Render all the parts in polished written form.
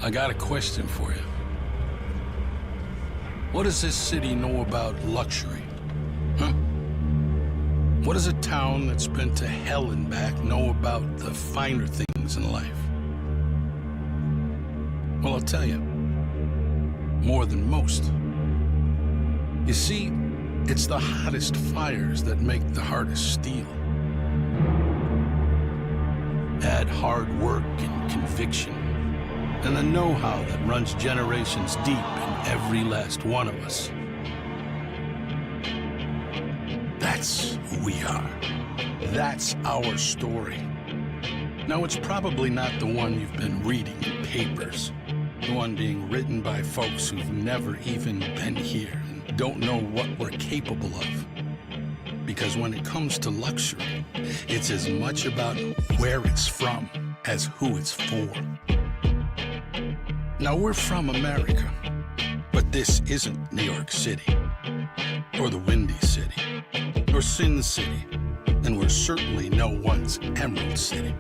I got a question for you. What does this city know about luxury? Huh? What does a town that's been to hell and back know about the finer things in life? Well, I'll tell you. More than most. You see, it's the hottest fires that make the hardest steel. Add hard work and conviction, and the know-how that runs generations deep in every last one of us. That's who we are. That's our story. Now, it's probably not the one you've been reading in papers. The one being written by folks who've never even been here and don't know what we're capable of. Because when it comes to luxury, it's as much about where it's from as who it's for. Now, we're from America, but this isn't New York City, or the Windy City, or Sin City, and we're certainly no one's Emerald City.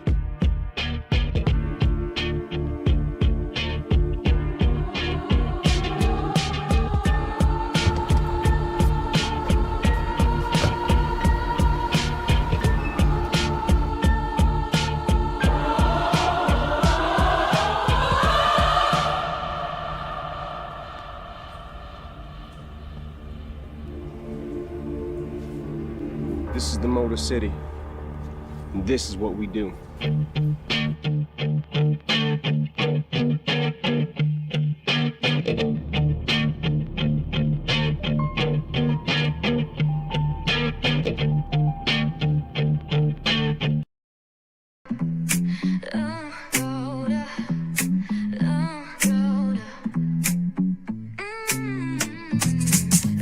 This is the Motor City, and this is what we do.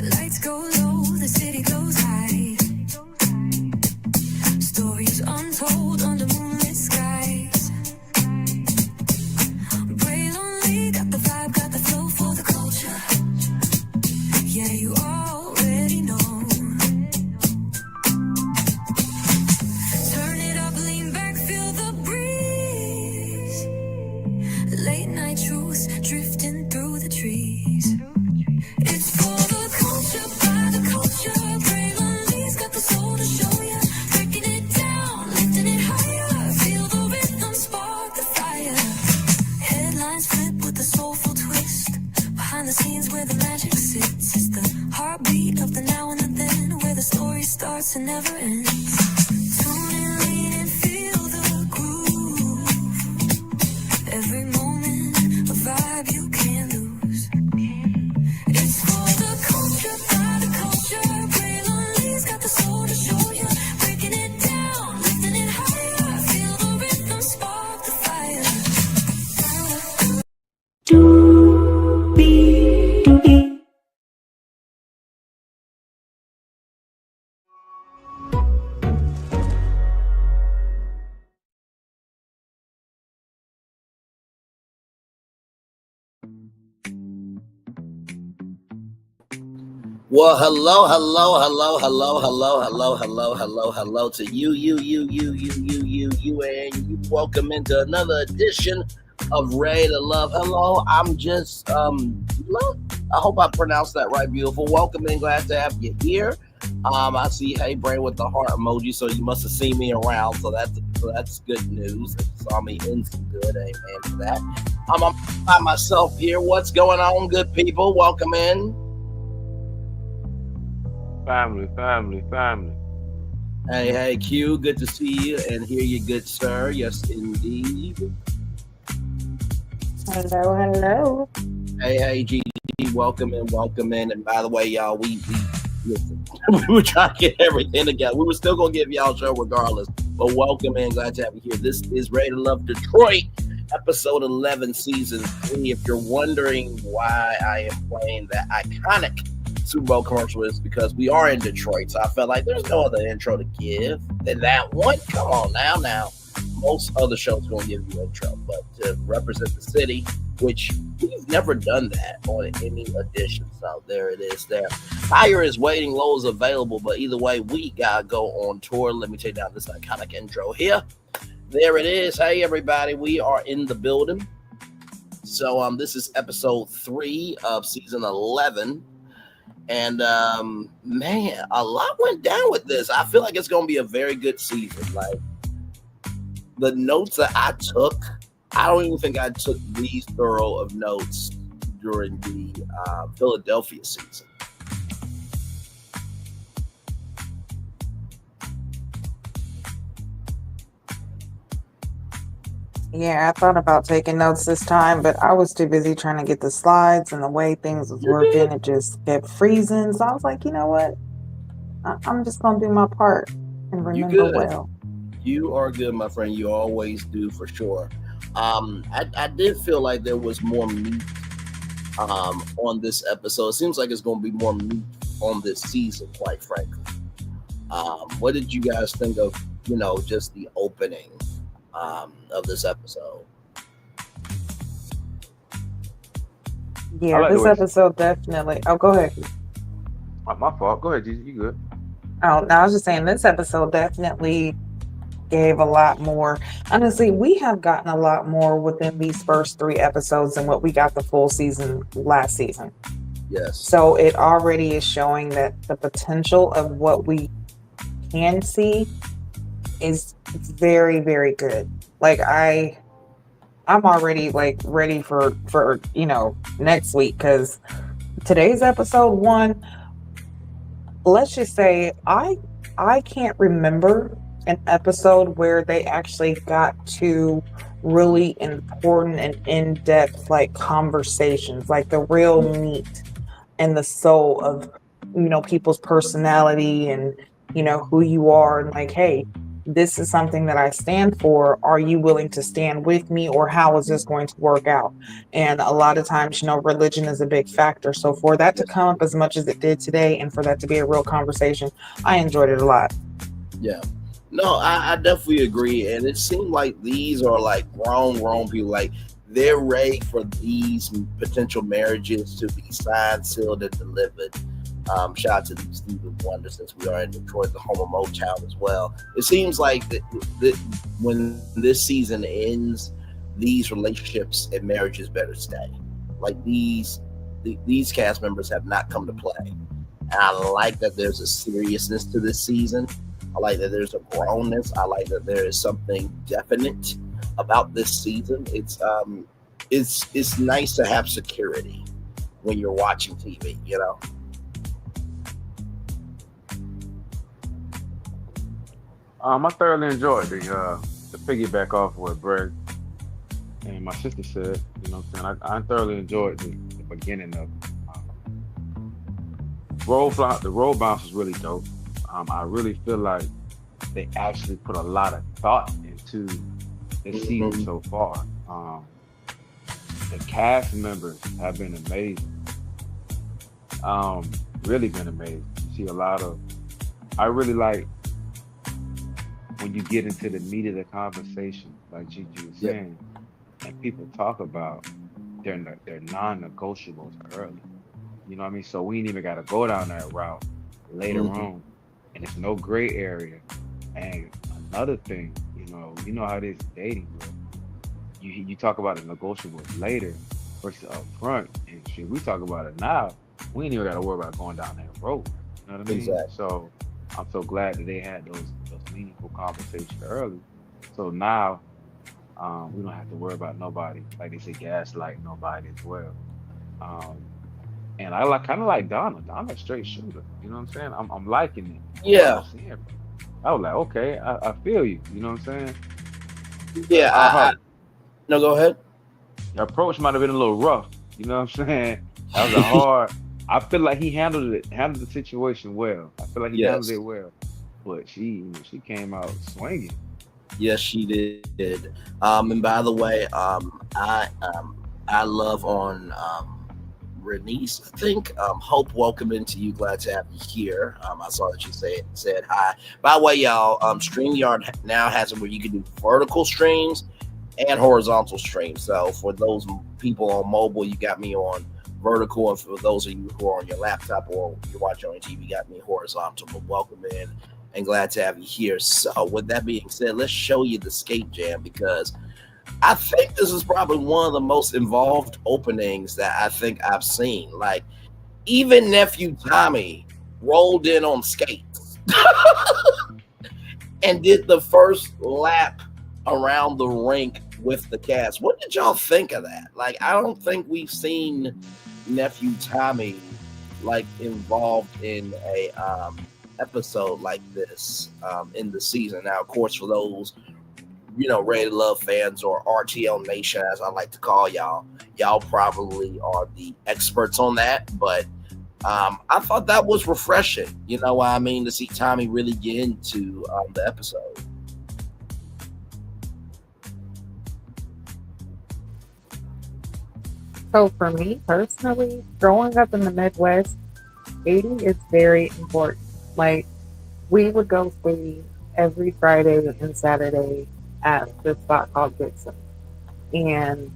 Lights go low, the city goes high. Stories untold under moonlit skies. Pray lonely, got the vibe, got the flow for the culture. Yeah, you already know. Turn it up, lean back, feel the breeze. Late night truths drifting through the trees. It's for the culture, by the culture. Pray lonely's got the soul to show ya. Breaking it down, lifting it higher. Feel the rhythm, spark the fire. Headlines flip with a soulful twist. Behind the scenes where the magic sits. It's the heartbeat of the now and the then, where the story starts and never ends. Tune in, lean and feel the groove. Every moment, a vibe you can't lose. It's for the culture, by the culture. Pray lonely's got the soul to show ya. Breaking it down, lifting it higher. Feel the rhythm, spark the fire. Well, hello to you, and you. Welcome into another edition of Ready to Love. Hello, I'm just, love. I hope I pronounced that right, beautiful. Welcome in, glad to have you here. I see Hey Brain with the heart emoji, so you must have seen me around, so that's good news. If you saw me in some good, amen for that. I'm by myself here. What's going on, good people? Welcome in. Family. Hey, Q, good to see you and hear you, good sir. Yes, indeed. Hello. Hey, GG, welcome in. And by the way, y'all, we listen, we were trying to get everything together. We were still going to give y'all a show regardless, but welcome in. Glad to have you here. This is Ready to Love Detroit, episode 11, season 3. If you're wondering why I am playing that iconic Super Bowl commercial, is because we are in Detroit, so I felt like there's no other intro to give than that one. Come on now. Most other shows are going to give you an intro, but to represent the city, which we've never done that on any edition, so there it is there. Higher is waiting, low is available, but either way, we got to go on tour. Let me take down this iconic intro here. There it is. Hey, everybody, we are in the building. So this is episode 3 of season 11. And man, a lot went down with this. I feel like it's gonna be a very good season. Like the notes that I took, I don't even think I took these thorough of notes during the Philadelphia season. Yeah, I thought about taking notes this time, but I was too busy trying to get the slides, and the way things was working, it just kept freezing. So I was like, you know what? I'm just gonna do my part and You remember good? well. You are good, my friend. You always do, for sure. I did feel like there was more meat on this episode. It seems like it's going to be more meat on this season, quite frankly. What did you guys think of, just the opening of this episode? Yeah, like the this way- episode definitely. Oh, go ahead. My fault. Go ahead, Jesus. You good? Oh, no, I was just saying this episode definitely gave a lot more. Honestly, we have gotten a lot more within these first 3 episodes than what we got the full season last season. Yes. So it already is showing that the potential of what we can see is very, very good. Like I'm already like ready for next week, because today's episode 1, let's just say I can't remember an episode where they actually got to really important and in-depth like conversations, like the real meat and the soul of people's personality and who you are, and like, hey, this is something that I stand for. Are you willing to stand with me, or how is this going to work out? And a lot of times, religion is a big factor. So for that to come up as much as it did today, and for that to be a real conversation, I enjoyed it a lot. Yeah. No, I definitely agree. And it seemed like these are like grown people. Like they're ready for these potential marriages to be signed, sealed, and delivered. Shout out to Stevie Wonder, since we are in Detroit, the home of Motown as well. It seems like that when this season ends, these relationships and marriages better stay. Like these cast members have not come to play. And I like that there's a seriousness to this season. I like that there's a grownness. I like that there is something definite about this season. It's nice to have security when you're watching TV, I thoroughly enjoyed the piggyback off what Brett and my sister said. I thoroughly enjoyed the beginning of the roll bounce was really dope. I really feel like they actually put a lot of thought into this season so far. The cast members have been amazing. Really been amazing. You see a lot of. I really like when you get into the meat of the conversation, like Gigi was saying, and people talk about their non-negotiables early. You know what I mean? So we ain't even got to go down that route later on, and there's no gray area. And another thing, you know how it is dating. You talk about the negotiables later versus up front, and shit, we talk about it now. We ain't even got to worry about going down that road. You know what I mean? Exactly. So I'm so glad that they had those meaningful conversations early. So now we don't have to worry about nobody, like they say, gaslight nobody as well. And I kind of like Donna. Donna's a straight shooter. You know what I'm saying? I'm liking it. Yeah. I was like, okay, I feel you. You know what I'm saying? Yeah. No, go ahead. The approach might have been a little rough. You know what I'm saying? That was a hard. I feel like he handled the situation well. I feel like he handled it well. But she came out swinging. Yes, she did. And by the way, I love on Renice, I think. Hope, welcome into you. Glad to have you here. I saw that you said hi. By the way, y'all, StreamYard now has it where you can do vertical streams and horizontal streams. So for those people on mobile, you got me on vertical, and for those of you who are on your laptop or you're watching on your TV, you got me horizontal. But welcome in and glad to have you here. So with that being said, let's show you the skate jam, because I think this is probably one of the most involved openings that I think I've seen. Like, even nephew Tommy rolled in on skates and did the first lap around the rink with the cast. What did y'all think of that? Like, I don't think we've seen nephew Tommy like involved in a episode like this in the season. Now, of course, for those Ready to Love fans, or RTL Nation, as I like to call y'all probably are the experts on that. But I thought that was refreshing. You know what I mean? To see Tommy really get into the episode. So for me personally, growing up in the Midwest, skating is very important. Like, we would go skating every Friday and Saturday at this spot called Dixon. And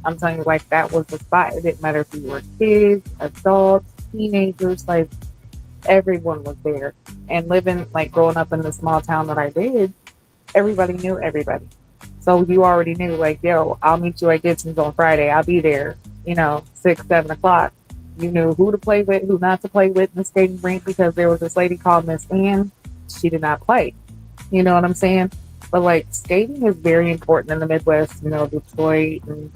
I'm telling you, like, that was the spot. It didn't matter if you were kids, adults, teenagers, like, everyone was there. And growing up in the small town that I did, everybody knew everybody. So you already knew, like, yo, I'll meet you at Gibson's on Friday. I'll be there, 6, 7 o'clock. You knew who to play with, who not to play with in the skating rink, because there was this lady called Miss Ann. She did not play. You know what I'm saying? But, like, skating is very important in the Midwest, Detroit and,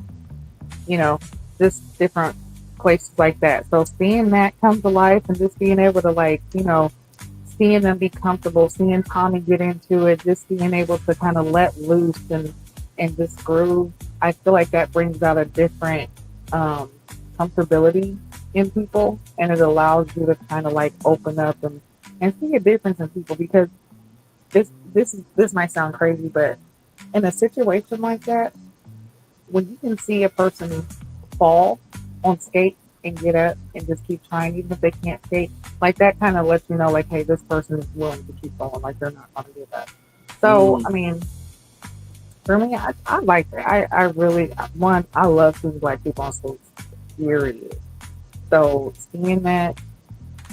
just different places like that. So seeing that come to life and just being able to, like, seeing them be comfortable, seeing Tommy get into it, just being able to kind of let loose and just groove, I feel like that brings out a different comfortability in people, and it allows you to kind of like open up and see a difference in people, because this might sound crazy, but in a situation like that, when you can see a person fall on skate and get up and just keep trying, even if they can't skate, like, that kind of lets you know, like, hey, this person is willing to keep going, like, they're not going to give up. So, I mean, for me, I like that. I really, I love seeing black people on skates, period. So seeing that,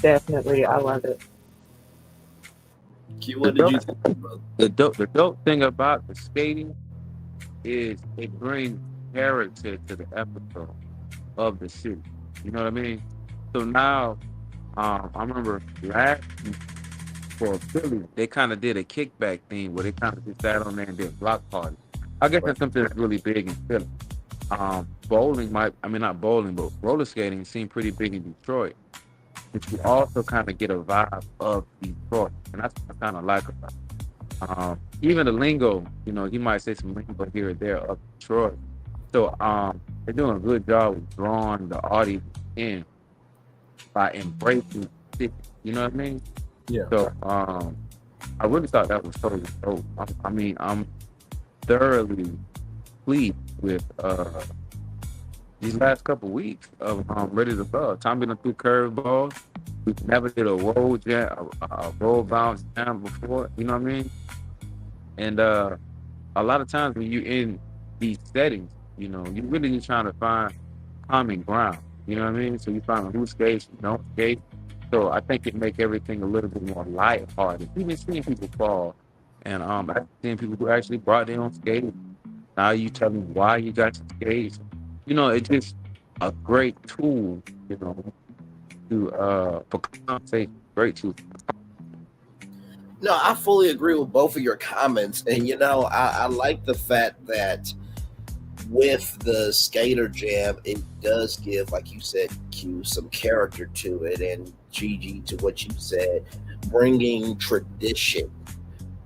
definitely, I love it. What did you think, brother? The dope thing about the skating is it brings character to the episode of the city. You know what I mean? So now, I remember last for Philly, they kind of did a kickback thing where they kind of just sat on there and did a block party. I guess that's something that's really big in Philly. Bowling not bowling, but roller skating seemed pretty big in Detroit. But you also kind of get a vibe of Detroit, and that's what I kind of like about it. Even the lingo, you might say some lingo here or there of Detroit. So they're doing a good job with drawing the audience in by embracing the city. You know what I mean? Yeah. So I really thought that was totally dope. I'm thoroughly pleased with these last couple weeks of Ready to Love. Tommy done threw curveballs. We never did a roll jam, a roll bounce jam before. You know what I mean? And a lot of times when you're in these settings, you're really just trying to find common ground. You know what I mean? So you find who skates, who don't skate. So I think it make everything a little bit more lighthearted. Even seeing people fall, and seeing people who actually brought their own skates. Now you tell me why you got your skates. It's just a great tool, for conversation. Great tool. No, I fully agree with both of your comments. And, I like the fact that with the skater jam, it does give, like you said, Q, some character to it. And Gigi, to what you said, bringing tradition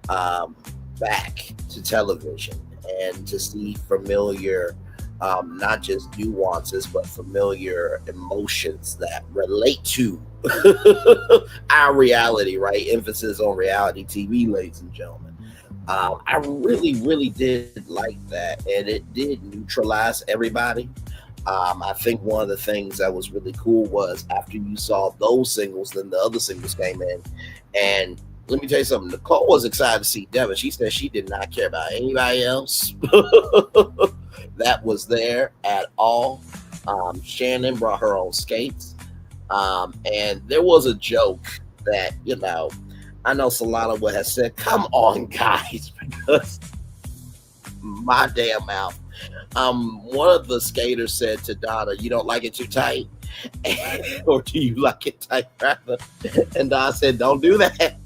back to television and to see familiar, not just nuances, but familiar emotions that relate to our reality, right? Emphasis on reality TV, ladies and gentlemen. I really, really did like that, and it did neutralize everybody. I think one of the things that was really cool was after you saw those singles, then the other singles came in, and let me tell you something. Nicole was excited to see Devin. She said she did not care about anybody else that was there at all. Shannon brought her own skates. And there was a joke that, I know Solana would have said, come on, guys, because my damn mouth. One of the skaters said to Donna, "You don't like it too tight, or do you like it tight rather?" And Donna said, "Don't do that."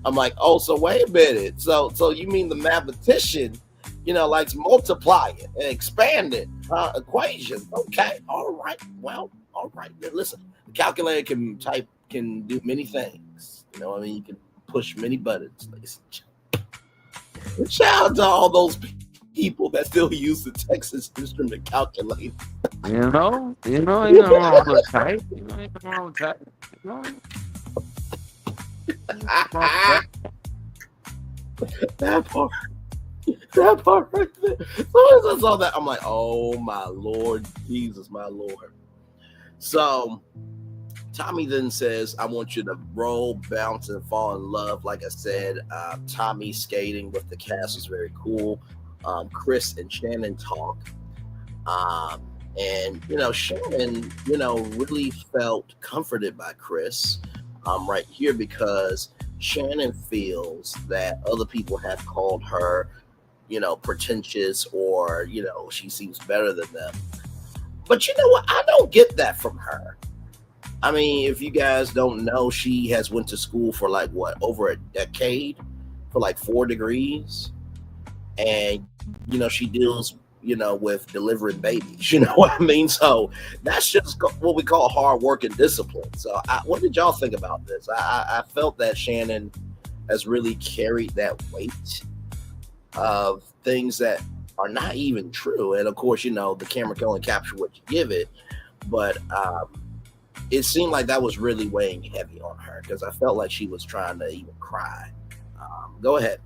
I'm like, "Oh, so wait a minute. So you mean the mathematician, likes multiply it and expand it, equation? Okay, all right. Well, all right. Then listen, the calculator can do many things. You know what I mean? You can push many buttons. Ladies and gentlemen. Shout out to all those people that still use the Texas Instrument calculator. Ain't no wrong with tight. Ain't no wrong with tight. No, That part. That part right there. As soon as I saw that, I'm like, oh my Lord, Jesus, my Lord. So Tommy then says, I want you to roll, bounce, and fall in love. Like I said, Tommy skating with the cast was very cool. Chris and Shannon talk. And Shannon, really felt comforted by Chris right here, because Shannon feels that other people have called her, pretentious, or, she seems better than them. But you know what? I don't get that from her. I mean, if you guys don't know, she has went to school for over a decade for 4 degrees. And, she deals, with delivering babies. You know what I mean? So that's just what we call hard work and discipline. So what did y'all think about this? I felt that Shannon has really carried that weight of things that are not even true. And of course, the camera can only capture what you give it. But it seemed like that was really weighing heavy on her, because I felt like she was trying to even cry. Go ahead.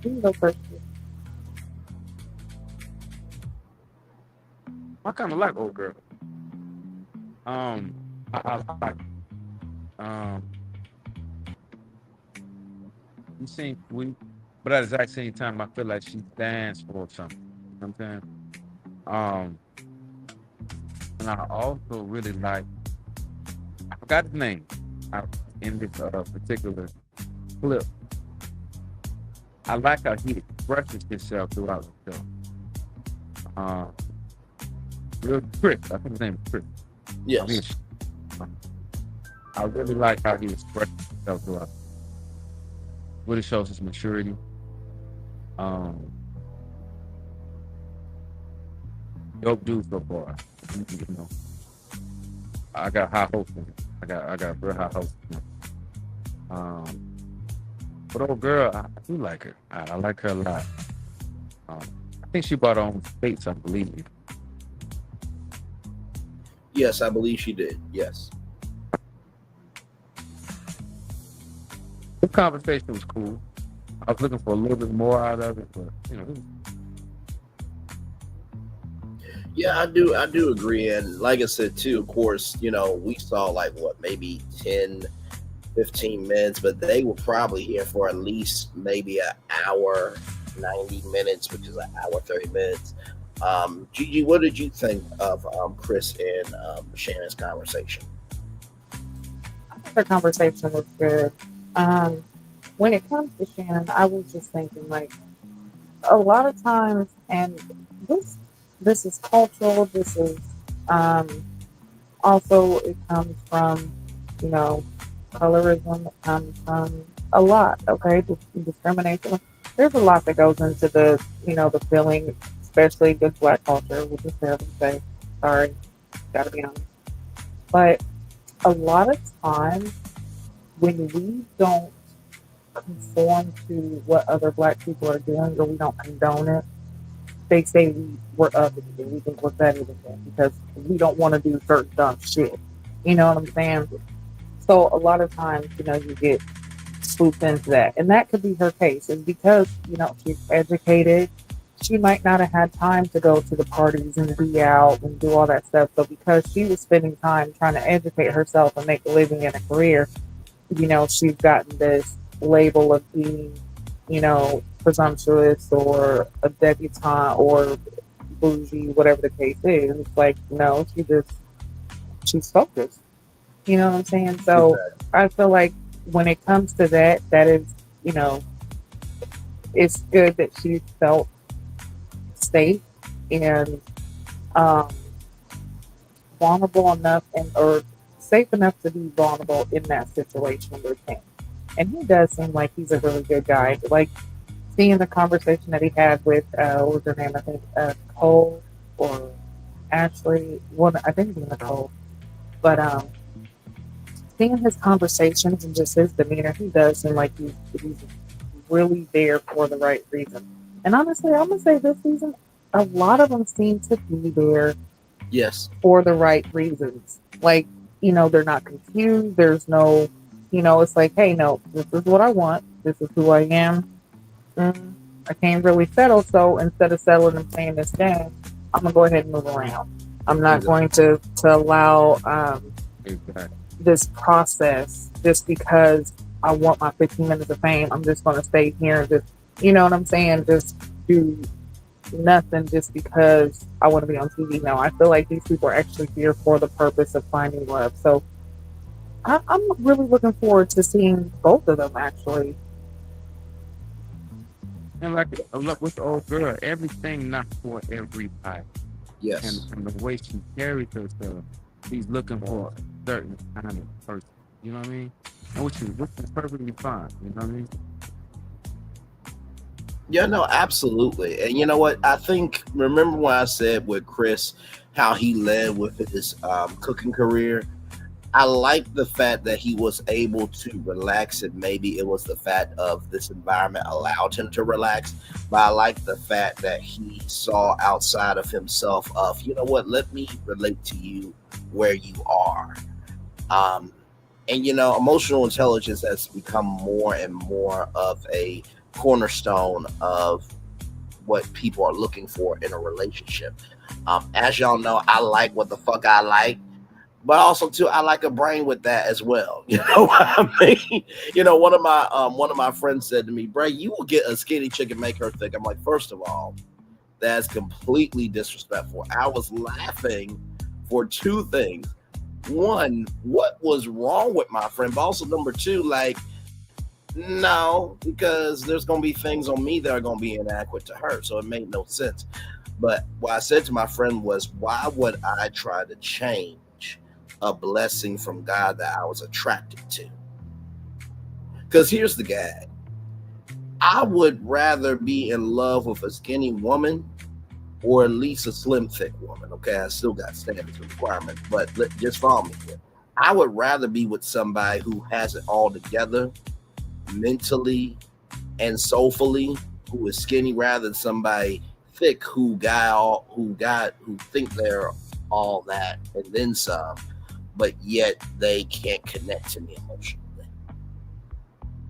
You can go first. I kind of like old girl. I like. You seem sweet, but at the exact same time, I feel like she stands for something. You know what I'm saying? And I also really like. I forgot his name in this particular clip. I like how he expresses himself throughout the show. Real Chris, I think his name is Chris. Yes. I really like how he expresses himself throughout. Really shows his maturity. Dope dude so far. I got high hopes in it. I got real high hopes in it. But old girl, I do like her. I like her a lot. I think she brought her own space, I believe. Yes, I believe she did. Yes. The conversation was cool. I was looking for a little bit more out of it, but Yeah, I do agree. And like I said too, of course, we saw maybe 10, 15 minutes, but they were probably here for at least maybe an hour, 90 minutes, which is an hour, 30 minutes. Gigi, what did you think of Chris and Shannon's conversation? I think the conversation was good. When it comes to Shannon, I was just thinking a lot of times, and this is cultural. This is also, it comes from colorism. It comes from a lot. Okay, discrimination. There's a lot that goes into the the feeling, especially with Black culture. We'll just say sorry, gotta be honest. But a lot of times, when we don't conform to what other Black people are doing, or we don't condone it, they say we're ugly and we think we're better than them because we don't want to do certain dumb shit. You know what I'm saying? So a lot of times, you get swooped into that. And that could be her case. And because, she's educated, she might not have had time to go to the parties and be out and do all that stuff. So because she was spending time trying to educate herself and make a living in a career, she's gotten this label of being, presumptuous or a debutante or bougie, whatever the case is. It's like, no, she's focused. You know what I'm saying? So I feel like when it comes to that, that is, you know, it's good that she felt safe and um, vulnerable enough and or safe enough to be vulnerable in that situation with him. And he does seem like he's a really good guy. Like seeing the conversation that he had with what was her name? I think Cole or Ashley. One, I think it was Nicole. But seeing his conversations and just his demeanor, he does seem like he's really there for the right reason. And honestly, I'm gonna say this season, a lot of them seem to be there Yes. for the right reasons. Like, you know, they're not confused. There's no, you know, it's like, hey, no, this is what I want. This is who I am. I can't really settle. So instead of settling and playing this game, I'm gonna go ahead and move around. I'm not going to allow Exactly. this process just because I want my 15 minutes of fame. I'm just going to stay here and just, you know what I'm saying? Just do nothing just because I want to be on TV. No, I feel like these people are actually here for the purpose of finding love. So I'm really looking forward to seeing both of them actually. And like with the old girl, everything not for everybody. Yes. And the way she carries herself, she's looking for a certain kind of person. You know what I mean? And which is perfectly fine. You know what I mean? Yeah, no, absolutely. And you know what? I think, remember when I said with Chris how he led with his cooking career? I like the fact that he was able to relax, and maybe it was the fact of this environment allowed him to relax. But I like the fact that he saw outside of himself of, you know what, let me relate to you where you are. And you know, emotional intelligence has become more and more of a cornerstone of what people are looking for in a relationship. As y'all know, I like what the fuck I like, but also too, I like a brain with that as well. You know what I mean? You know, one of my friends said to me, "Bray, you will get a skinny chick and make her thick." I'm like, first of all, that's completely disrespectful. I was laughing for two things. One, what was wrong with my friend? But also number two, like, no, because there's gonna be things on me that are gonna be inadequate to her. So it made no sense. But what I said to my friend was, why would I try to change a blessing from God that I was attracted to? Because here's the gag. I would rather be in love with a skinny woman or at least a slim, thick woman. Okay, I still got standards and requirements, but just follow me here. I would rather be with somebody who has it all together mentally and soulfully, who is skinny, rather than somebody thick who think they're all that and then some, but yet they can't connect to me emotionally.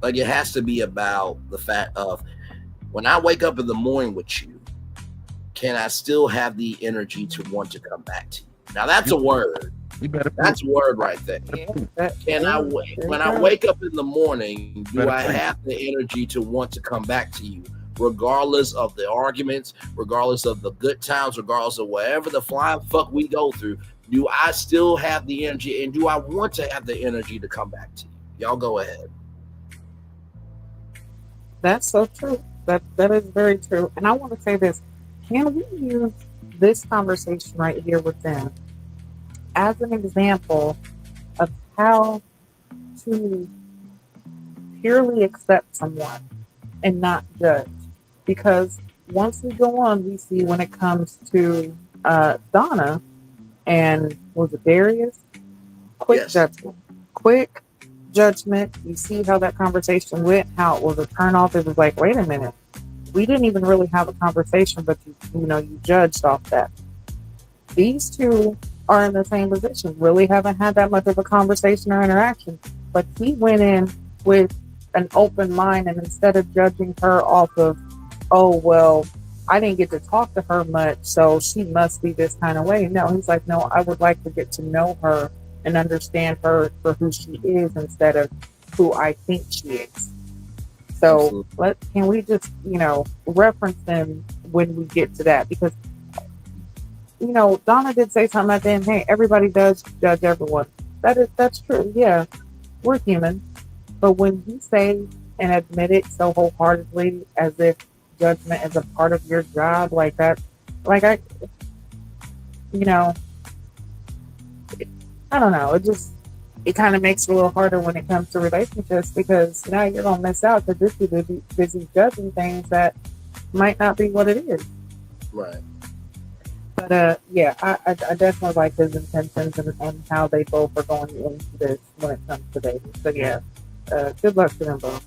Like, it has to be about the fact of, when I wake up in the morning with you, can I still have the energy to want to come back to you? Now that's a word. That's a word right there. When I wake up in the morning, do I have the energy to want to come back to you, regardless of the arguments, regardless of the good times, regardless of whatever the flying fuck we go through? Do I still have the energy, and do I want to have the energy to come back to you? Y'all go ahead. That's so true. That is very true. And I want to say this. Can we use this conversation right here with them as an example of how to purely accept someone and not judge? Because once we go on, we see when it comes to Donna and was it Darius? Quick judgment. You see how that conversation went, how it was a turn off. It was like, wait a minute. We didn't even really have a conversation, but you judged off that. These two are in the same position, really haven't had that much of a conversation or interaction, but he went in with an open mind, and instead of judging her off of, oh, well, I didn't get to talk to her much, so she must be this kind of way. No, he's like, no, I would like to get to know her and understand her for who she is instead of who I think she is. So can we just, reference them when we get to that? Because, Donna did say something at the end, hey, everybody does judge everyone. That's true. Yeah, we're human. But when you say and admit it so wholeheartedly, as if judgment is a part of your job, like that, like you know, I don't know. It kind of makes it a little harder when it comes to relationships because now you're gonna miss out because you're too busy judging things that might not be what it is. Right. But yeah, I definitely like his intentions and how they both are going into this when it comes to dating. So yeah, good luck to them both.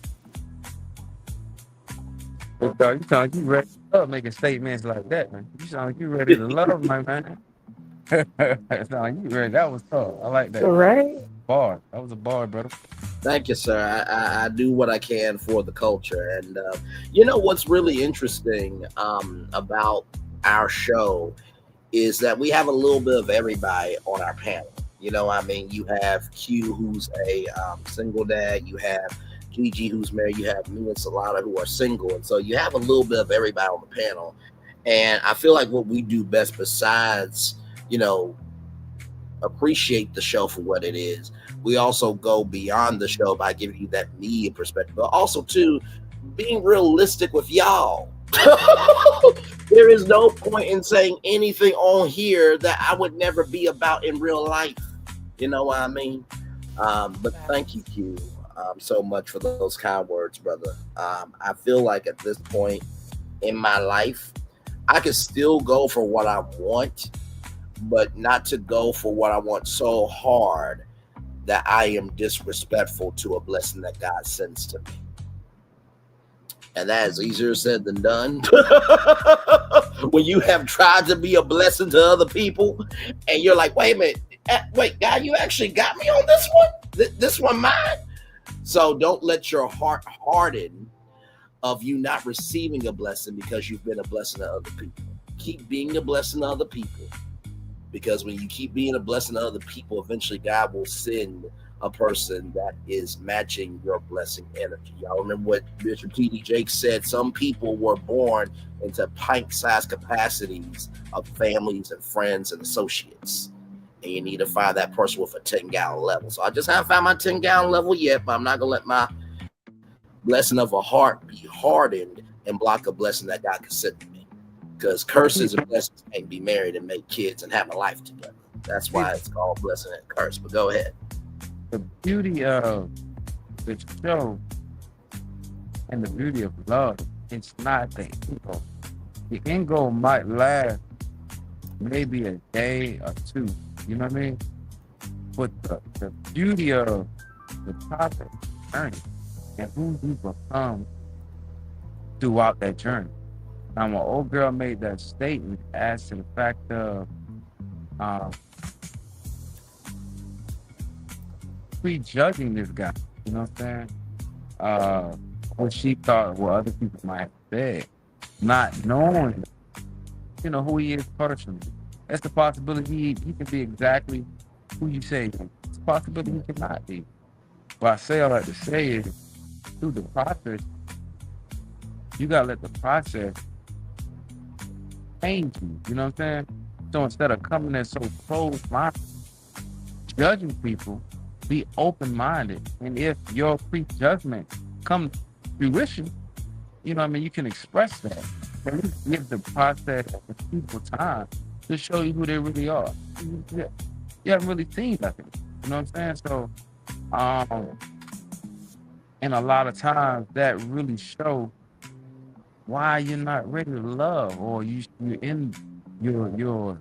You sound like you ready to love making statements like that, man. You sound like you ready to love, my man. Sound like you ready. That was tough. I like that. Right? Bar. That was a bar, brother. Thank you, sir. I do what I can for the culture. And you know what's really interesting about our show is that we have a little bit of everybody on our panel. You know, I mean, you have Q, who's a single dad. You have Gigi, who's married. You have me and Solana, who are single. And so you have a little bit of everybody on the panel. And I feel like what we do best, besides, you know, appreciate the show for what it is, we also go beyond the show by giving you that media perspective, but also too being realistic with y'all. There is no point in saying anything on here that I would never be about in real life. You know what I mean? But thank you, Q, so much for those kind words, brother. I feel like at this point in my life, I can still go for what I want, but not to go for what I want so hard that I am disrespectful to a blessing that God sends to me. And that is easier said than done. When you have tried to be a blessing to other people and you're like, wait a minute, wait, God, you actually got me on this one? This one mine? So don't let your heart harden of you not receiving a blessing because you've been a blessing to other people. Keep being a blessing to other people. Because when you keep being a blessing to other people, eventually God will send a person that is matching your blessing energy. Y'all remember what Bishop T.D. Jakes said? Some people were born into pint-sized capacities of families and friends and associates. And you need to find that person with a 10-gallon level. So I just haven't found my 10-gallon level yet, but I'm not going to let my blessing of a heart be hardened and block a blessing that God can send to me. Because curses and blessings can't be married and make kids and have a life together. That's why it's called blessing and curse. But go ahead. The beauty of the show and the beauty of love, it's not the end goal. The end goal might last maybe a day or two, you know what I mean? But the beauty of the topic journey and who you become throughout that journey. Now, when old girl made that statement as to the fact of prejudging this guy, you know what I'm saying? What she thought what other people might have said, not knowing, you know, who he is personally. That's the possibility he can be exactly who you say. It's a possibility he cannot be. What I say, I like to say is, through the process, you gotta let the process change you know what I'm saying? So instead of coming in so closed-minded, judging people, be open-minded. And if your prejudgment comes to fruition, you know what I mean, you can express that. At least give the process and people time to show you who they really are. You haven't really seen nothing. You know what I'm saying? So, and a lot of times that really shows why you're not ready to love, or you're in you're in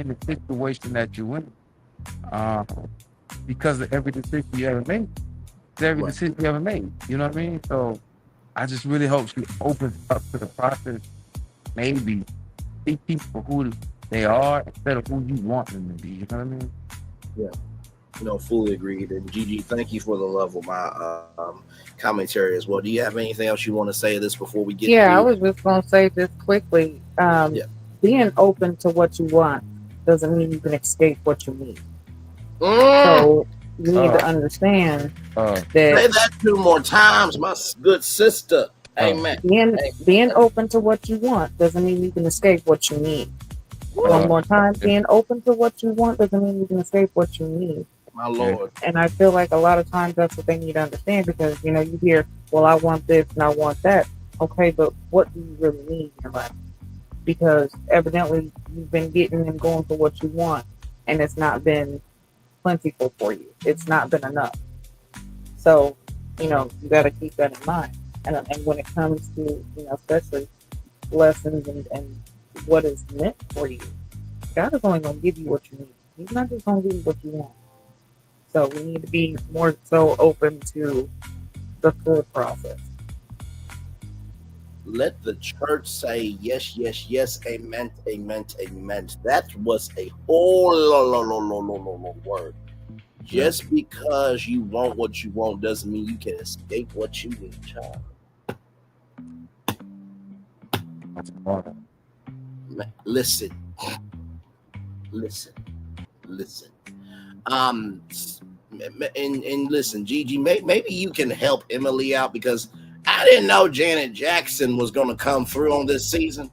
the situation that you're in, because of every decision you ever made. Decision you ever made. You know what I mean? So I just really hope she opens up to the process. Maybe see people who they are instead of who you want them to be. You know what I mean? Yeah. No, fully agreed. And Gigi, thank you for the love of my commentary as well. Do you have anything else you want to say to this before we get? Yeah, I was just gonna say this quickly. Being open to what you want doesn't mean you can escape what you need. So you need to understand that. Say that 2 more times, my good sister. Amen. Being open to what you want doesn't mean you can escape what you need. One more time, being open to what you want doesn't mean you can escape what you need. My Lord. And I feel like a lot of times that's what they need to understand because, you know, you hear, well, I want this and I want that. Okay, but what do you really need in your life? Because evidently you've been getting and going for what you want, and it's not been plentiful for you. It's not been enough. So, you know, you got to keep that in mind. And when it comes to, you know, especially lessons and what is meant for you, God is only going to give you what you need. He's not just going to give you what you want. So we need to be more so open to the full process. Let the church say yes, yes, yes, amen, amen, amen. That was a whole word. Just because you want what you want doesn't mean you can escape what you need, child. Listen. And listen, Gigi, maybe you can help Emily out because I didn't know Janet Jackson was going to come through on this season.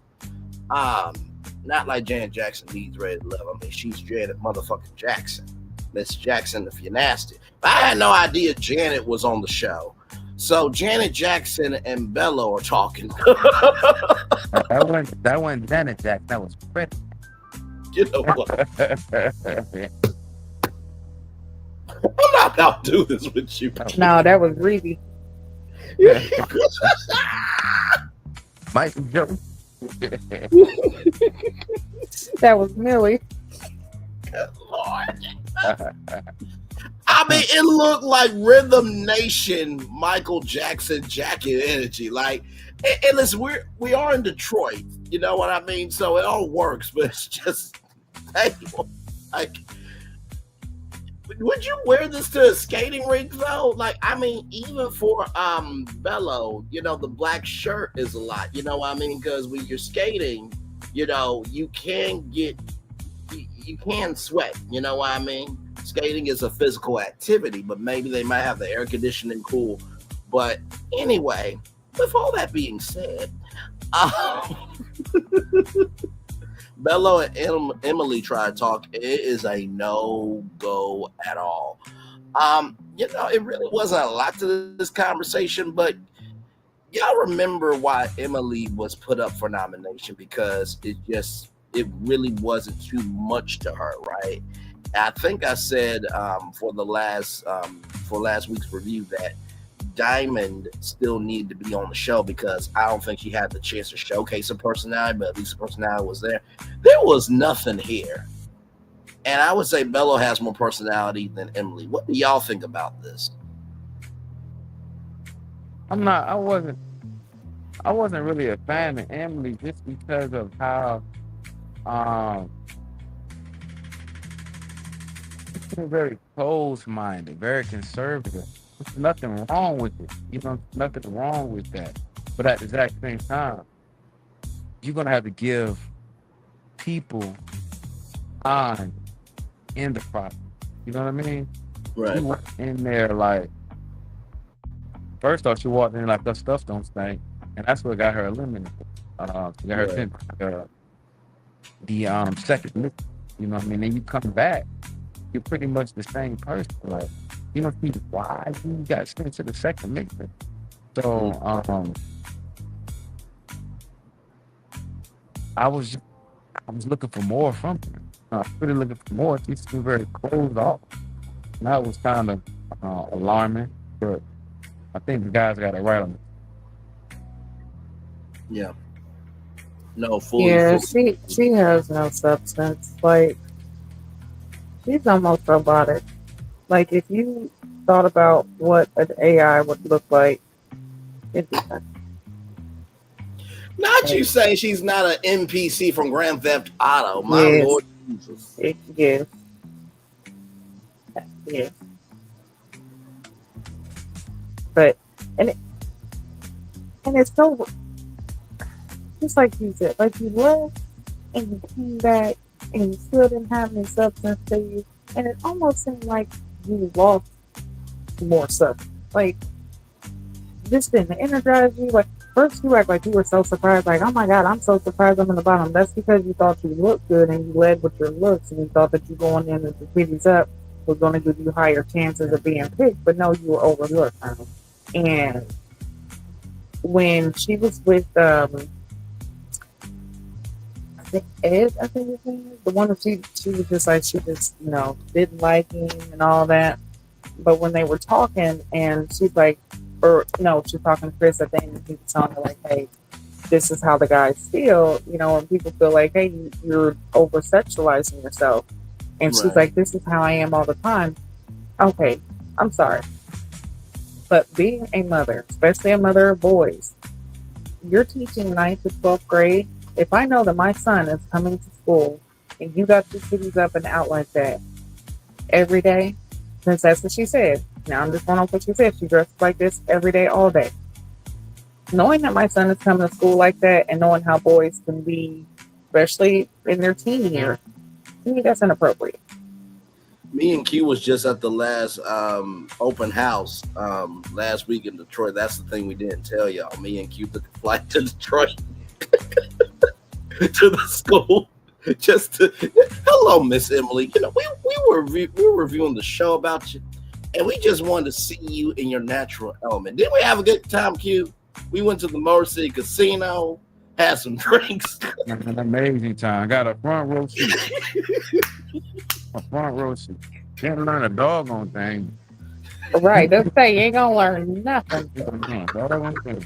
Not like Janet Jackson needs red love. I mean, she's Janet motherfucking Jackson. Miss Jackson, if you're nasty. But I had no idea Janet was on the show. So Janet Jackson and Bella are talking. that wasn't Janet Jackson. That was Fred. You know what? I'm not about to do this with you. No, that was Reedy. Mike Joe. That was Millie. Good Lord. I mean, it looked like Rhythm Nation, Michael Jackson jacket energy. Like, and listen, we are in Detroit. You know what I mean? So it all works, but it's just like, would you wear this to a skating rink though? Like, I mean, even for Bello, you know, the black shirt is a lot. You know what I mean? Because when you're skating, you know, you can sweat. You know what I mean? Skating is a physical activity, but maybe they might have the air conditioning cool. But anyway, with all that being said, Bello and Emily try to talk. It is a no-go at all. You know, it really wasn't a lot to this conversation, but y'all remember why Emily was put up for nomination because it really wasn't too much to her, right? I think I said for last week's review that Diamond still needed to be on the show because I don't think she had the chance to showcase her personality, but at least her personality was there. There was nothing here. And I would say Bello has more personality than Emily. What do y'all think about this? I wasn't really a fan of Emily just because of how she's very closed-minded, very conservative. There's nothing wrong with it. You know, nothing wrong with that. But at the exact same time, you're gonna have to give people time in the process. You know what I mean? Right. She went in there like, first off, she walked in like her stuff don't stink, and that's what got her eliminated. She got her sent the second mission. You know what I mean? Then you come back, you're pretty much the same person. Like, you don't see why you got sent to the second mission. So I was looking for more from her. I was really looking for more. She seemed very closed off. And that was kind of alarming, but I think the guys got it right on it. Yeah. No, fully. Yeah, she has no substance. Like, she's almost robotic. Like, if you thought about what an AI would look like, it'd be that. Not you say she's not an NPC from Grand Theft Auto. My Yes. Lord Jesus. Yes. But and it's so just like you said, like you left and you came back and you still didn't have any substance to you, and it almost seemed like you lost more substance. Like, this didn't energize you. Like, first you act like you were so surprised, like, oh my god, I'm so surprised I'm in the bottom. That's because you thought you looked good and you led with your looks and you thought that you going in with the bitties up was going to give you higher chances of being picked, but no, you were overlooked. And when she was with I think Ed, I think his name is the one that she was just like she just didn't like him and all that. But when they were talking, and she's like, or no, she's talking to Chris at the end, and he was telling her like, hey, this is how the guys feel, and people feel like, hey, you're over sexualizing yourself. And she's Right. like, this is how I am all the time. Okay, I'm sorry. But being a mother, especially a mother of boys, you're teaching 9th to 12th grade. If I know that my son is coming to school and you got your titties up and out like that every day, since that's what she said. Now I'm just going on what she said. She dresses like this every day, all day. Knowing that my son is coming to school like that and knowing how boys can be, especially in their teen years, to me, that's inappropriate. Me and Q was just at the last open house last week in Detroit. That's the thing we didn't tell y'all. Me and Q took a flight to Detroit to the school just to. Hello, Miss Emily. We were reviewing the show about you, and we just wanted to see you in your natural element. Didn't we have a good time, Q? We went to the Motor City Casino, had some drinks. An amazing time. I got a front row seat. A front row seat. Can't learn a doggone thing. Right. Let's say you ain't going to learn nothing. Doggone thing.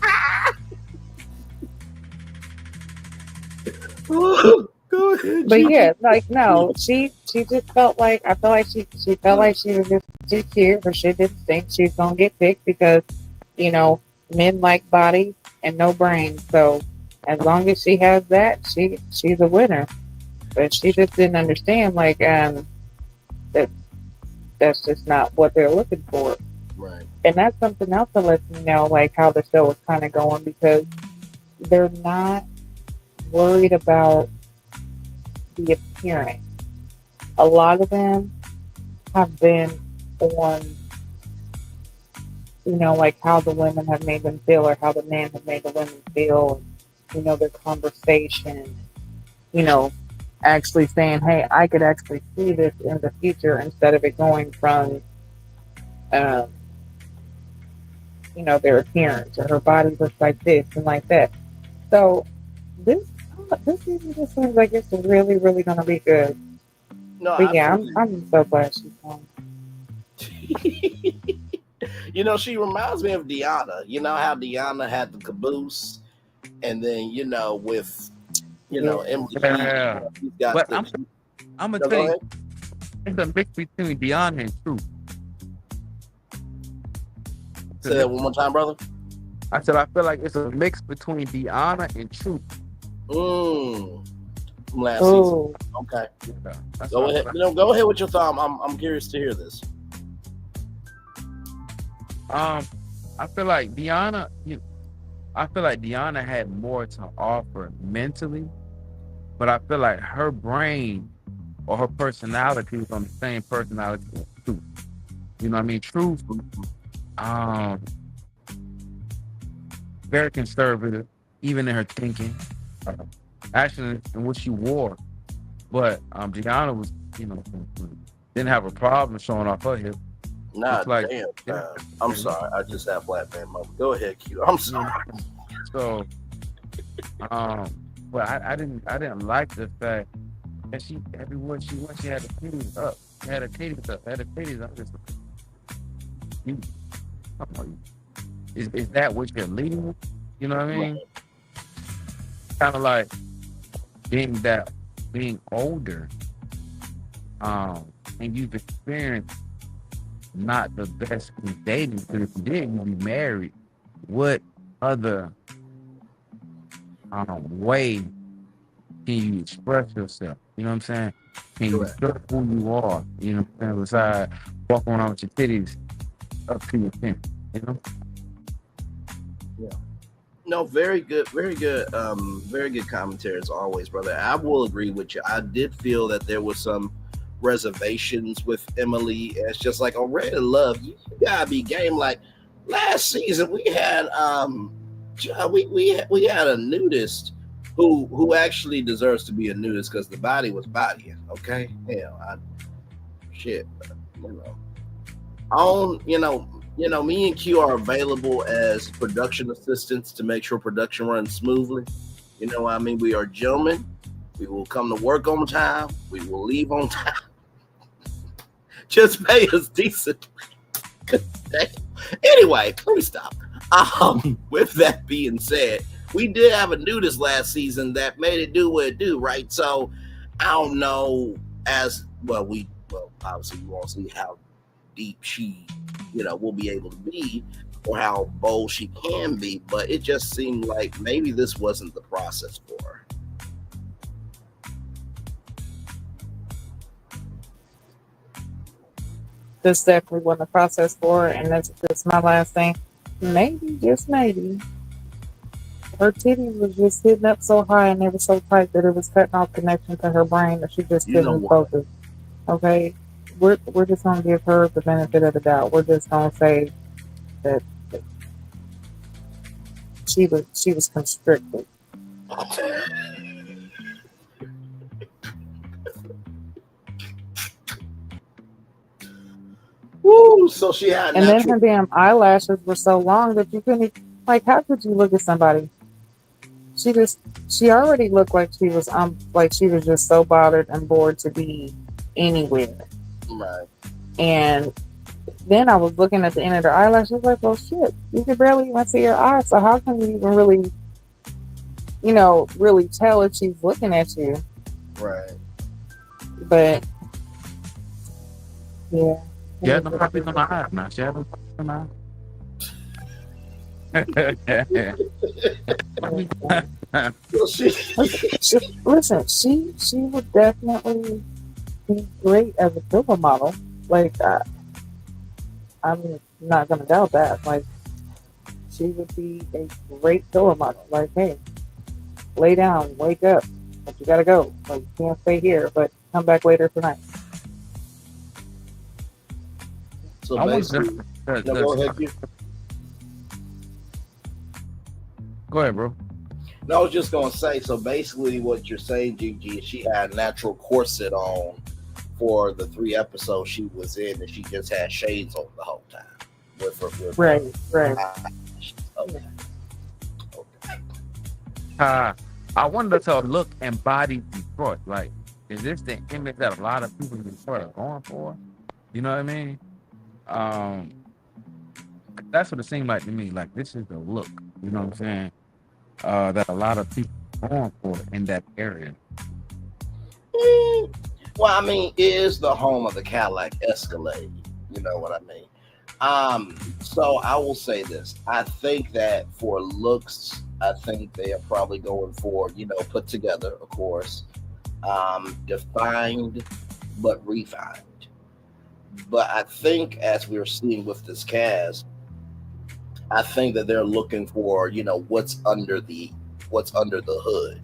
Go ahead. But yeah, like, no, she just felt like, I feel like she felt like she was just too cute, or she didn't think she was going to get picked because, men like body and no brain. So as long as she has that, she's a winner. But she just didn't understand, like, that's just not what they're looking for. Right. And that's something else that lets me know, like, how the show is kind of going, because they're not worried about the appearance. A lot of them have been on, like how the women have made them feel, or how the men have made the women feel, their conversation, actually saying, hey, I could actually see this in the future, instead of it going from, their appearance, or her body looks like this and like that. So this season just seems like it's really, really going to be good. No, But yeah, I'm so glad she's on. She reminds me of Deanna. You know how Deanna had the caboose, and then with Emily. Yeah. He's got But the, I'm No, gonna go tell you, ahead. it's a mix between Deanna and Truth. Say that one more time, brother. I said I feel like it's a mix between Deanna and Truth. From last season. Oh, Okay. Yeah, that's Go what I ahead. feel Go ahead with your thought. I'm curious to hear this. like. I feel like Deanna. I feel like Deanna had more to offer mentally, but I feel like her brain or her personality was on the same personality as Truth. You know what I mean? Truth, very conservative, even in her thinking, actually in what she wore. But Deanna was, didn't have a problem showing off her hip. Nah, It's like- damn. I'm sorry. I just have flat man mother. Go ahead, Q. I'm sorry. So, but I didn't like the fact that she, everywhere she went, she had the titties up. She had her titties up. Had her titties up. Just, is that what you're leading with? You know what I mean? Kind of like being older, and you've experienced not the best in dating, because if you did, you'd be married. What other way can you express yourself? You know what I'm saying? Can you express who you are? You know what I'm saying? Besides walking around with your titties up to your chin, No, very good, very good commentary as always, brother. I will agree with you. I did feel that there was some reservations with Emily. It's just like on Red Love, you gotta be game. Like last season, we had we had a nudist who actually deserves to be a nudist because the body was bodying. Okay, hell, shit. You know, me and Q are available as production assistants to make sure production runs smoothly. You know what I mean? We are gentlemen. We will come to work on time. We will leave on time. Just pay us decent. Anyway, let me stop. With that being said, we did have a nudist last season that made it do what it do, right? So I don't know as well. Obviously we won't see how deep she, will be able to be, or how bold she can be. But it just seemed like maybe this wasn't the process for her. This definitely wasn't a process for her, and that's my last thing. Maybe, just maybe, her titty was just sitting up so high and it was so tight that it was cutting off connection to her brain that she just couldn't focus. Okay, we're just gonna give her the benefit of the doubt. We're just gonna say that she was constricted. Woo! So she had And then her damn eyelashes were so long that you couldn't, like, how could you look at somebody? She already looked like she was just so bothered and bored to be anywhere. Right. And then I was looking at the end of her eyelashes, like, well, shit, you could barely even see her eyes. So how can you even really, really tell if she's looking at you? Right. But yeah. She had no puppies on my eyes now. She had no puppies on my eyes. Listen, she would definitely be great as a filler model. Like, I'm not gonna doubt that. Like, she would be a great filler model. Like, hey, lay down, wake up, but you gotta go. Like, you can't stay here, but come back later tonight. So basically, go ahead, you. Go ahead, bro. No, I was just gonna say. So basically, what you're saying, Gigi, is she had a natural corset on for the 3 episodes she was in, and she just had shades on the whole time. Right. Okay. I wonder to look embody Detroit. Like, is this the image that a lot of people in Detroit are going for? You know what I mean? That's what it seemed like to me. Like, this is the look. You know what I'm saying? That a lot of people are going for in that area. Well, I mean, it is the home of the Cadillac Escalade. You know what I mean? So I will say this. I think that for looks, I think they are probably going for, put together, of course, defined but refined. But I think, as we're seeing with this cast, I think that they're looking for, what's under the hood.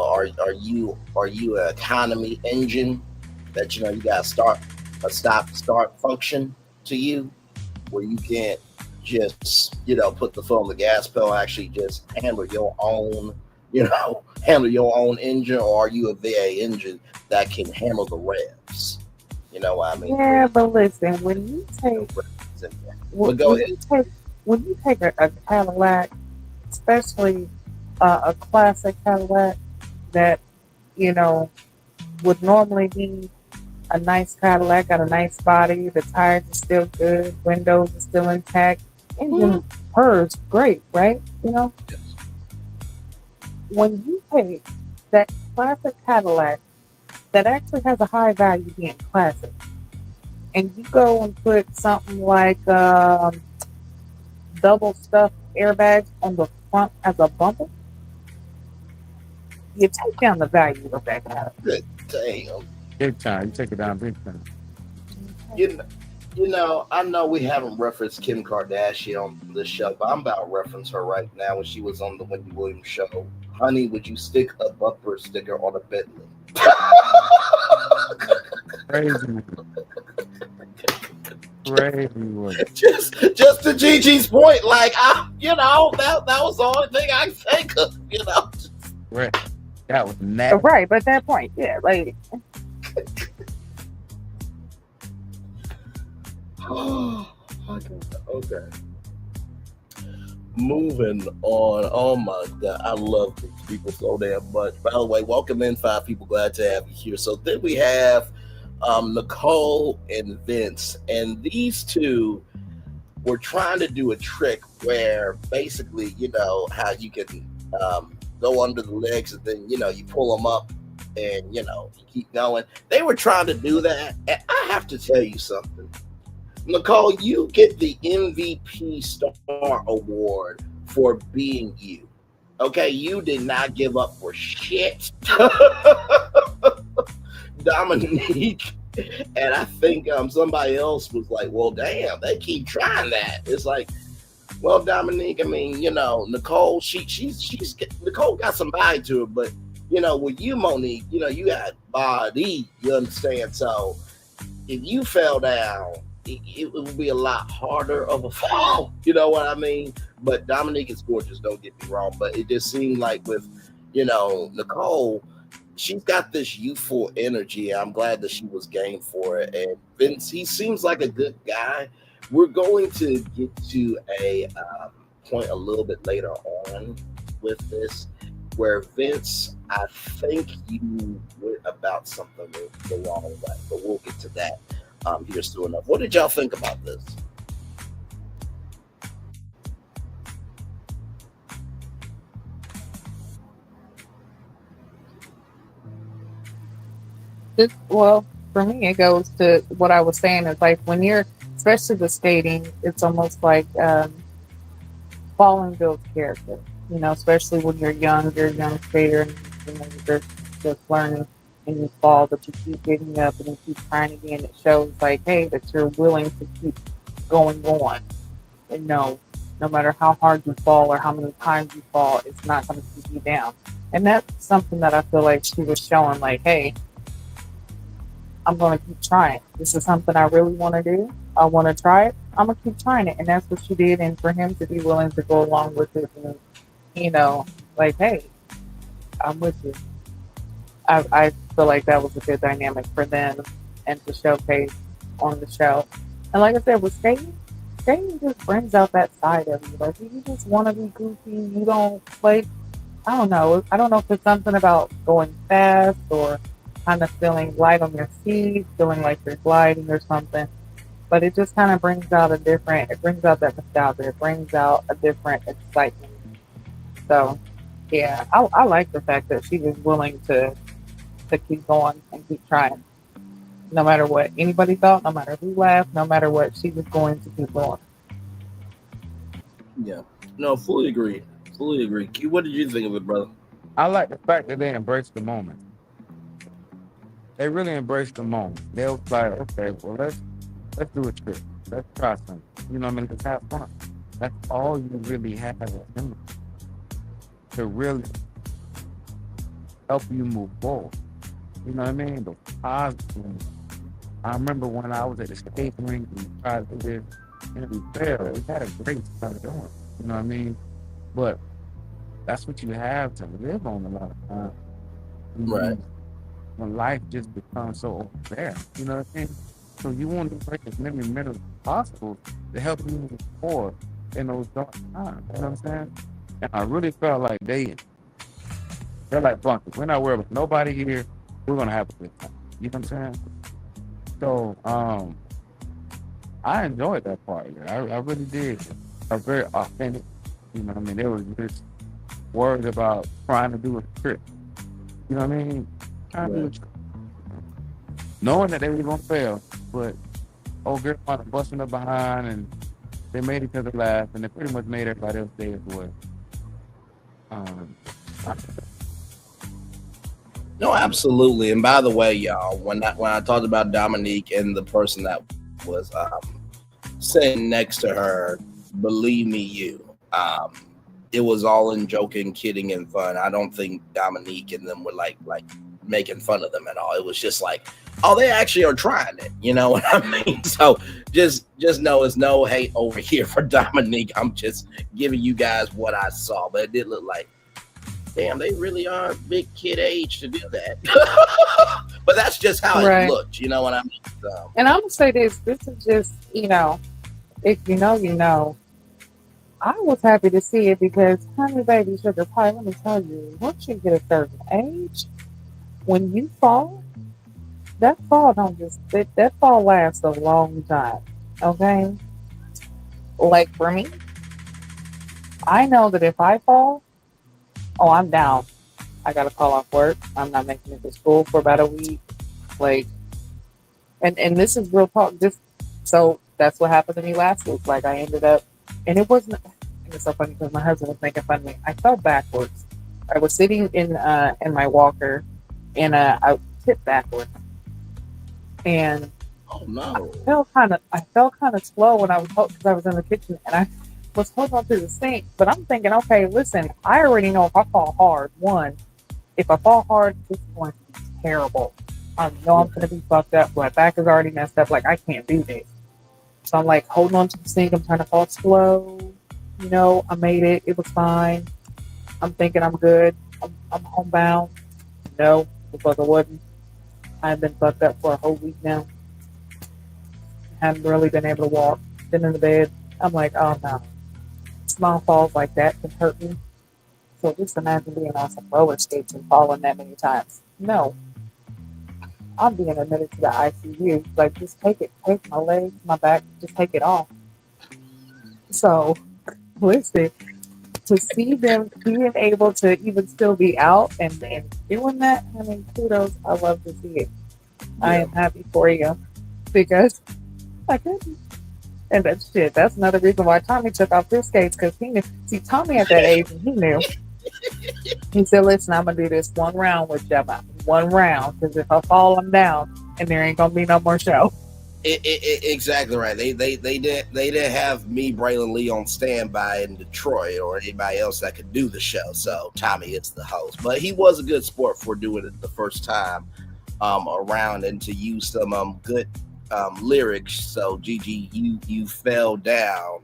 Are you an economy engine that you got a start function to you, where you can't just put the foot on the gas pedal, actually just handle your own engine, or are you a VA engine that can handle the revs? You know what I mean? Yeah, but listen, when you take a Cadillac, especially a classic Cadillac that would normally be a nice Cadillac, got a nice body, the tires are still good, windows are still intact, engine purrs great, right? When you take that classic Cadillac that actually has a high value being classic, and you go and put something like double stuffed airbags on the front as a bumper, you take down the value of that car. Damn. Big time. You take it down big time. I know we haven't referenced Kim Kardashian on this show, but I'm about to reference her right now when she was on the Wendy Williams show. Honey, would you stick a bumper sticker on a Bentley? Crazy. Crazy. Just to Gigi's point, like that was the only thing I could think of, Right. That was nasty. Right, but at that point, yeah, like Oh my God. Okay. Moving on. Oh my God. I love these people so damn much. By the way, welcome in 5 people. Glad to have you here. So then we have Nicole and Vince. And these two were trying to do a trick where basically, you know, how you can go under the legs and then, you know, you pull them up and, you know, you keep going. They were trying to do that. And I have to tell you something. Nicole, you get the MVP Star Award for being you. Okay, you did not give up for shit. Dominique, and I think somebody else was like, well, damn, they keep trying that. It's like, well, Dominique, I mean, you know, Nicole, she's Nicole got some body to her, but you know, with you, Monique, you know, you got body, you understand? So if you fell down, it would be a lot harder of a fall. You know what I mean? But Dominique is gorgeous, don't get me wrong. But it just seemed like with, you know, Nicole, she's got this youthful energy. I'm glad that she was game for it. And Vince, he seems like a good guy. We're going to get to a point a little bit later on with this, where Vince, I think you went about something the wrong way, but we'll get to that here soon enough. What did y'all think about this? Well, for me, it goes to what I was saying. Is like when you're, especially the skating, it's almost like falling builds character. You know, especially when you're a young skater, and you know you're just learning, and you fall, but you keep getting up and you keep trying again. It shows like, hey, that you're willing to keep going on, and no matter how hard you fall or how many times you fall, it's not going to keep you down. And that's something that I feel like she was showing, like, hey, I'm going to keep trying. This is something I really want to do. I want to try it. I'm going to keep trying it. And that's what she did. And for him to be willing to go along with it, and, you know, like, hey, I'm with you. I feel like that was a good dynamic for them and to showcase on the show. And like I said, with skating just brings out that side of you. Like, you just want to be goofy. You don't, like, I don't know. I don't know if it's something about going fast or kind of feeling light on your feet, feeling like you're gliding or something. But it just kind of brings out it brings out that nostalgia. It brings out a different excitement. So, yeah, I like the fact that she was willing to keep going and keep trying. No matter what anybody thought, no matter who laughed, no matter what, she was going to keep going. Yeah. No, fully agree. Fully agree. Q, what did you think of it, brother? I like the fact that they embraced the moment. They really embraced the moment. They was like, okay, well, let's do a trip. Let's try something. You know what I mean? Let's have fun. That's all you really have to really help you move forward. You know what I mean? The positive. I remember when I was at the skate rink and we tried to do this, and we failed. We had a great time doing it. You know what I mean? But that's what you have to live on a lot of times. Right. When life just becomes so unfair. You know what I mean? So you want to break as many minutes as possible to help you move forward in those dark times. You know what I'm saying? And I really felt like they're like bunkers. We're not worried about nobody here. We're gonna have a good time. You know what I'm saying? So I enjoyed that part. I really did. Are very authentic. You know what I mean? They were just worried about trying to do a trip. You know what I mean? Trying to do a trip. Knowing that they were gonna fail, but old girl wanted busting up behind, and they made each other laugh, and they pretty much made everybody else day as well. No, absolutely. And by the way, y'all, when I talked about Dominique and the person that was sitting next to her, believe me, it was all in joking, kidding, and fun. I don't think Dominique and them were like making fun of them at all. It was just like, oh, they actually are trying it. You know what I mean? So just know it's no hate over here for Dominique. I'm just giving you guys what I saw, but it did look like damn, they really are big kid age to do that. But that's just how it Right. looked. You know what I mean? So, And I'm gonna say this. This is just, if you know, you know. I was happy to see it because, honey, baby, sugar pie. Let me tell you, once you get a certain age, when you fall, that fall don't just that fall lasts a long time. Okay, like for me, I know that if I fall, oh, I'm down. I gotta call off work. I'm not making it to school for about a week. Like, and this is real talk. Just so that's what happened to me last week. Like, I ended up, and it wasn't. It was so funny because my husband was making fun of me. I fell backwards. I was sitting in my walker, and I tipped backwards, and oh no. I felt kind of slow when I was because I was in the kitchen and I was holding on to the sink. But I'm thinking, okay, listen, I already know if I fall hard, if I fall hard, it's going to be terrible. I know I'm going to be fucked up. My back is already messed up. Like, I can't do this. So I'm like holding on to the sink. I'm trying to fall slow. I made it. It was fine. I'm thinking I'm good. I'm homebound. No, because I wasn't. I've been fucked up for a whole week now. Haven't really been able to walk. Been in the bed. I'm like, oh no. Small falls like that can hurt me. So just imagine being on some roller skates and falling that many times. No, I'm being admitted to the ICU. Like, just take my legs, my back, just take it off. So, listen, to see them being able to even still be out and doing that, I mean, kudos. I love to see it. I am happy for you because I couldn't. And that's another reason why Tommy took off his skates because he knew. See, Tommy at that age, and he knew. He said, listen, I'm going to do this one round with you. One round. Because if I fall, I'm down. And there ain't going to be no more show. Exactly right. They didn't have me, Braylon Lee, on standby in Detroit or anybody else that could do the show. So Tommy is the host. But he was a good sport for doing it the first time around and to use some good lyrics. So Gigi, you fell down.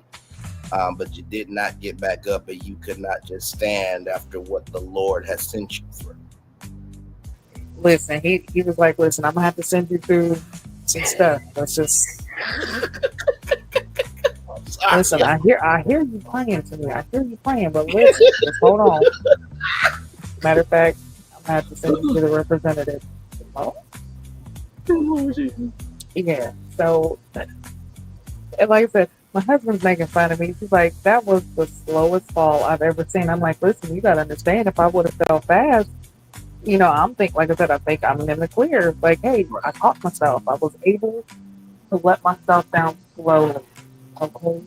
But you did not get back up, and you could not just stand after what the Lord has sent you through. Listen, he was like, listen, I'm gonna have to send you through some stuff. That's just listen. I hear you praying to me. I hear you praying, but listen, just hold on. Matter of fact, I'm gonna have to send you to the representative. Oh? Yeah. So, and like I said, my husband's making fun of me. He's like, that was the slowest fall I've ever seen. I'm like, listen, you gotta understand, if I would have fell fast, I'm thinking, like I said, I think I'm in the clear. Like, hey, I caught myself. I was able to let myself down slowly. Okay?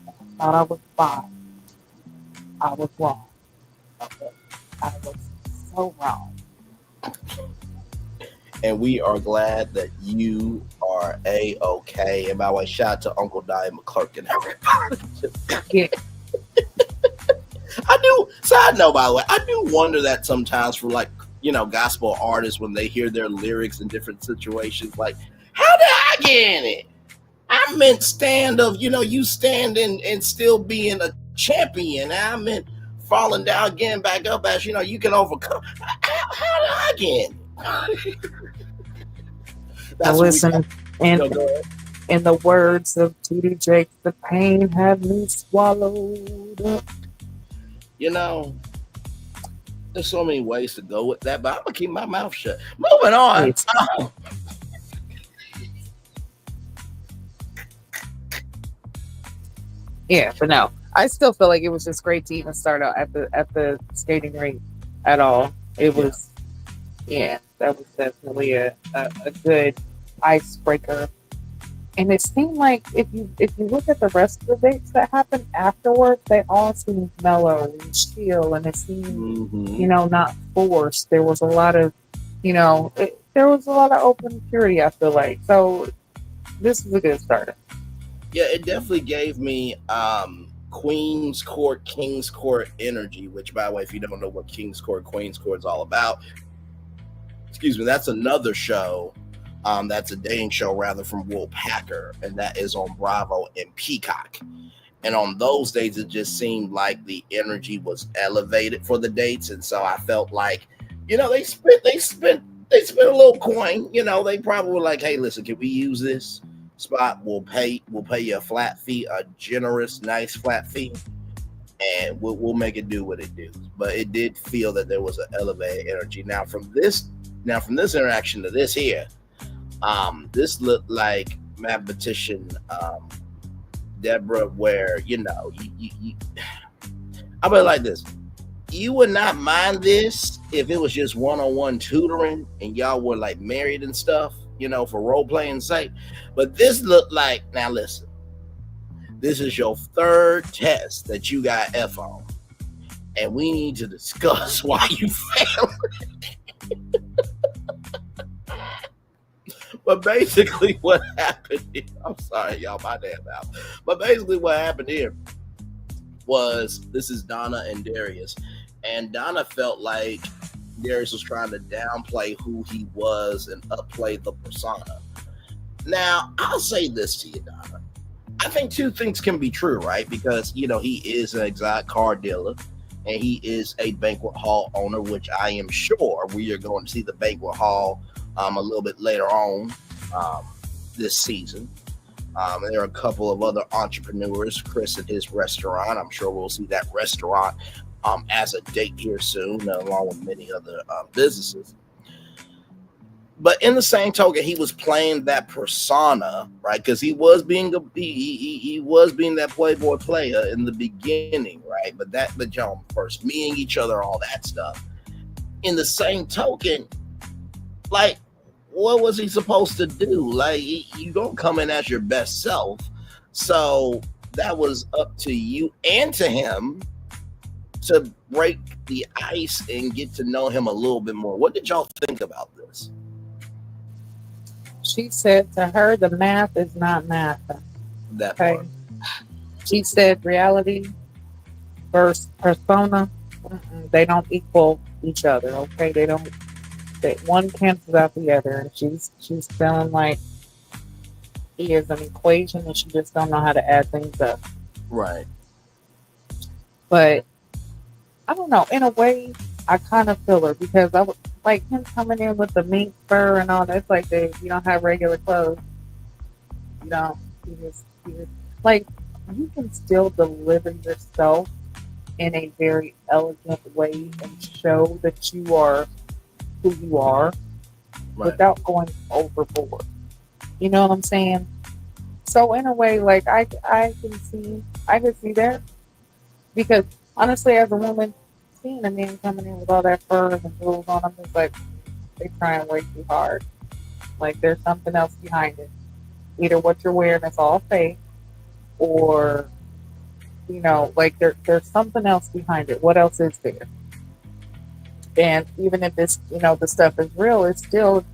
I thought I was fine. I was wrong. Okay? I was so wrong. And we are glad that you are A-okay. And by the way, shout out to Uncle Diane McClurk and everybody. Yeah. I do, side note, by the way, I do wonder that sometimes for gospel artists when they hear their lyrics in different situations, like, how did I get in it? I meant stand of, you standing and still being a champion. I meant falling down, getting back up as, you can overcome. How did I get in it? Listen, in the words of T.D. Jakes, the pain had me swallowed up. There's so many ways to go with that, but I'm gonna keep my mouth shut. Moving on. Yeah, but no, I still feel like it was just great to even start out at the skating rink at all. It was, that was definitely a good icebreaker. And it seemed like if you look at the rest of the dates that happened afterwards, they all seemed mellow and chill, and it seemed, not forced. There was a lot of, there was a lot of open purity, I feel like. So this was a good starter. Yeah, it definitely gave me Queen's Court, King's Court energy, which, by the way, if you don't know what King's Court, Queen's Court is all about, that's another show. That's a dating show, rather, from Will Packer, and that is on Bravo and Peacock. And on those dates, it just seemed like the energy was elevated for the dates. And so I felt like, they spent a little coin. They probably were like, hey, listen, can we use this spot? We'll pay you a flat fee, a generous, nice flat fee, and we'll make it do what it do. But it did feel that there was an elevated energy. Now from this interaction to this here, this looked like mathematician Deborah, where I put it like this: you would not mind this if it was just one-on-one tutoring and y'all were like married and stuff, for role playing sake. But this looked like, now listen, this is your third test that you got F on, and we need to discuss why you failed. But basically what happened here, I'm sorry, y'all, my damn mouth. But basically what happened here was, this is Donna and Darius. And Donna felt like Darius was trying to downplay who he was and upplay the persona. Now, I'll say this to you, Donna. I think two things can be true, right? Because, he is an exotic car dealer and he is a banquet hall owner, which I am sure we are going to see the banquet hall a little bit later on this season. And there are a couple of other entrepreneurs, Chris and his restaurant. I'm sure we'll see that restaurant as a date here soon, along with many other businesses. But in the same token, he was playing that persona, right? Because he was being he was being that playboy player in the beginning, right? But John, first meeting each other, all that stuff. In the same token, like, what was he supposed to do? Like, you don't come in as your best self. So that was up to you and to him to break the ice and get to know him a little bit more. What did y'all think about this? She said to her, the math is not math. That Okay. part. She said reality versus persona, they don't equal each other. Okay, they don't. One cancels out the other, and she's feeling like he is an equation, and she just don't know how to add things up. Right. But I don't know. In a way, I kind of feel her, because I would like him coming in with the mink fur and all that. It's like, you don't have regular clothes. You don't. You just like, you can still deliver yourself in a very elegant way and show that you are who you are, Right. without going overboard. You know what I'm saying? So in a way, like, I can see that, because honestly, as a woman, seeing a man coming in with all that fur and jewels on him, is like, they trying way too hard. Like, there's something else behind it. Either what you're wearing is all fake, or like, there's something else behind it. What else is there? And even if this, the stuff is real, it's still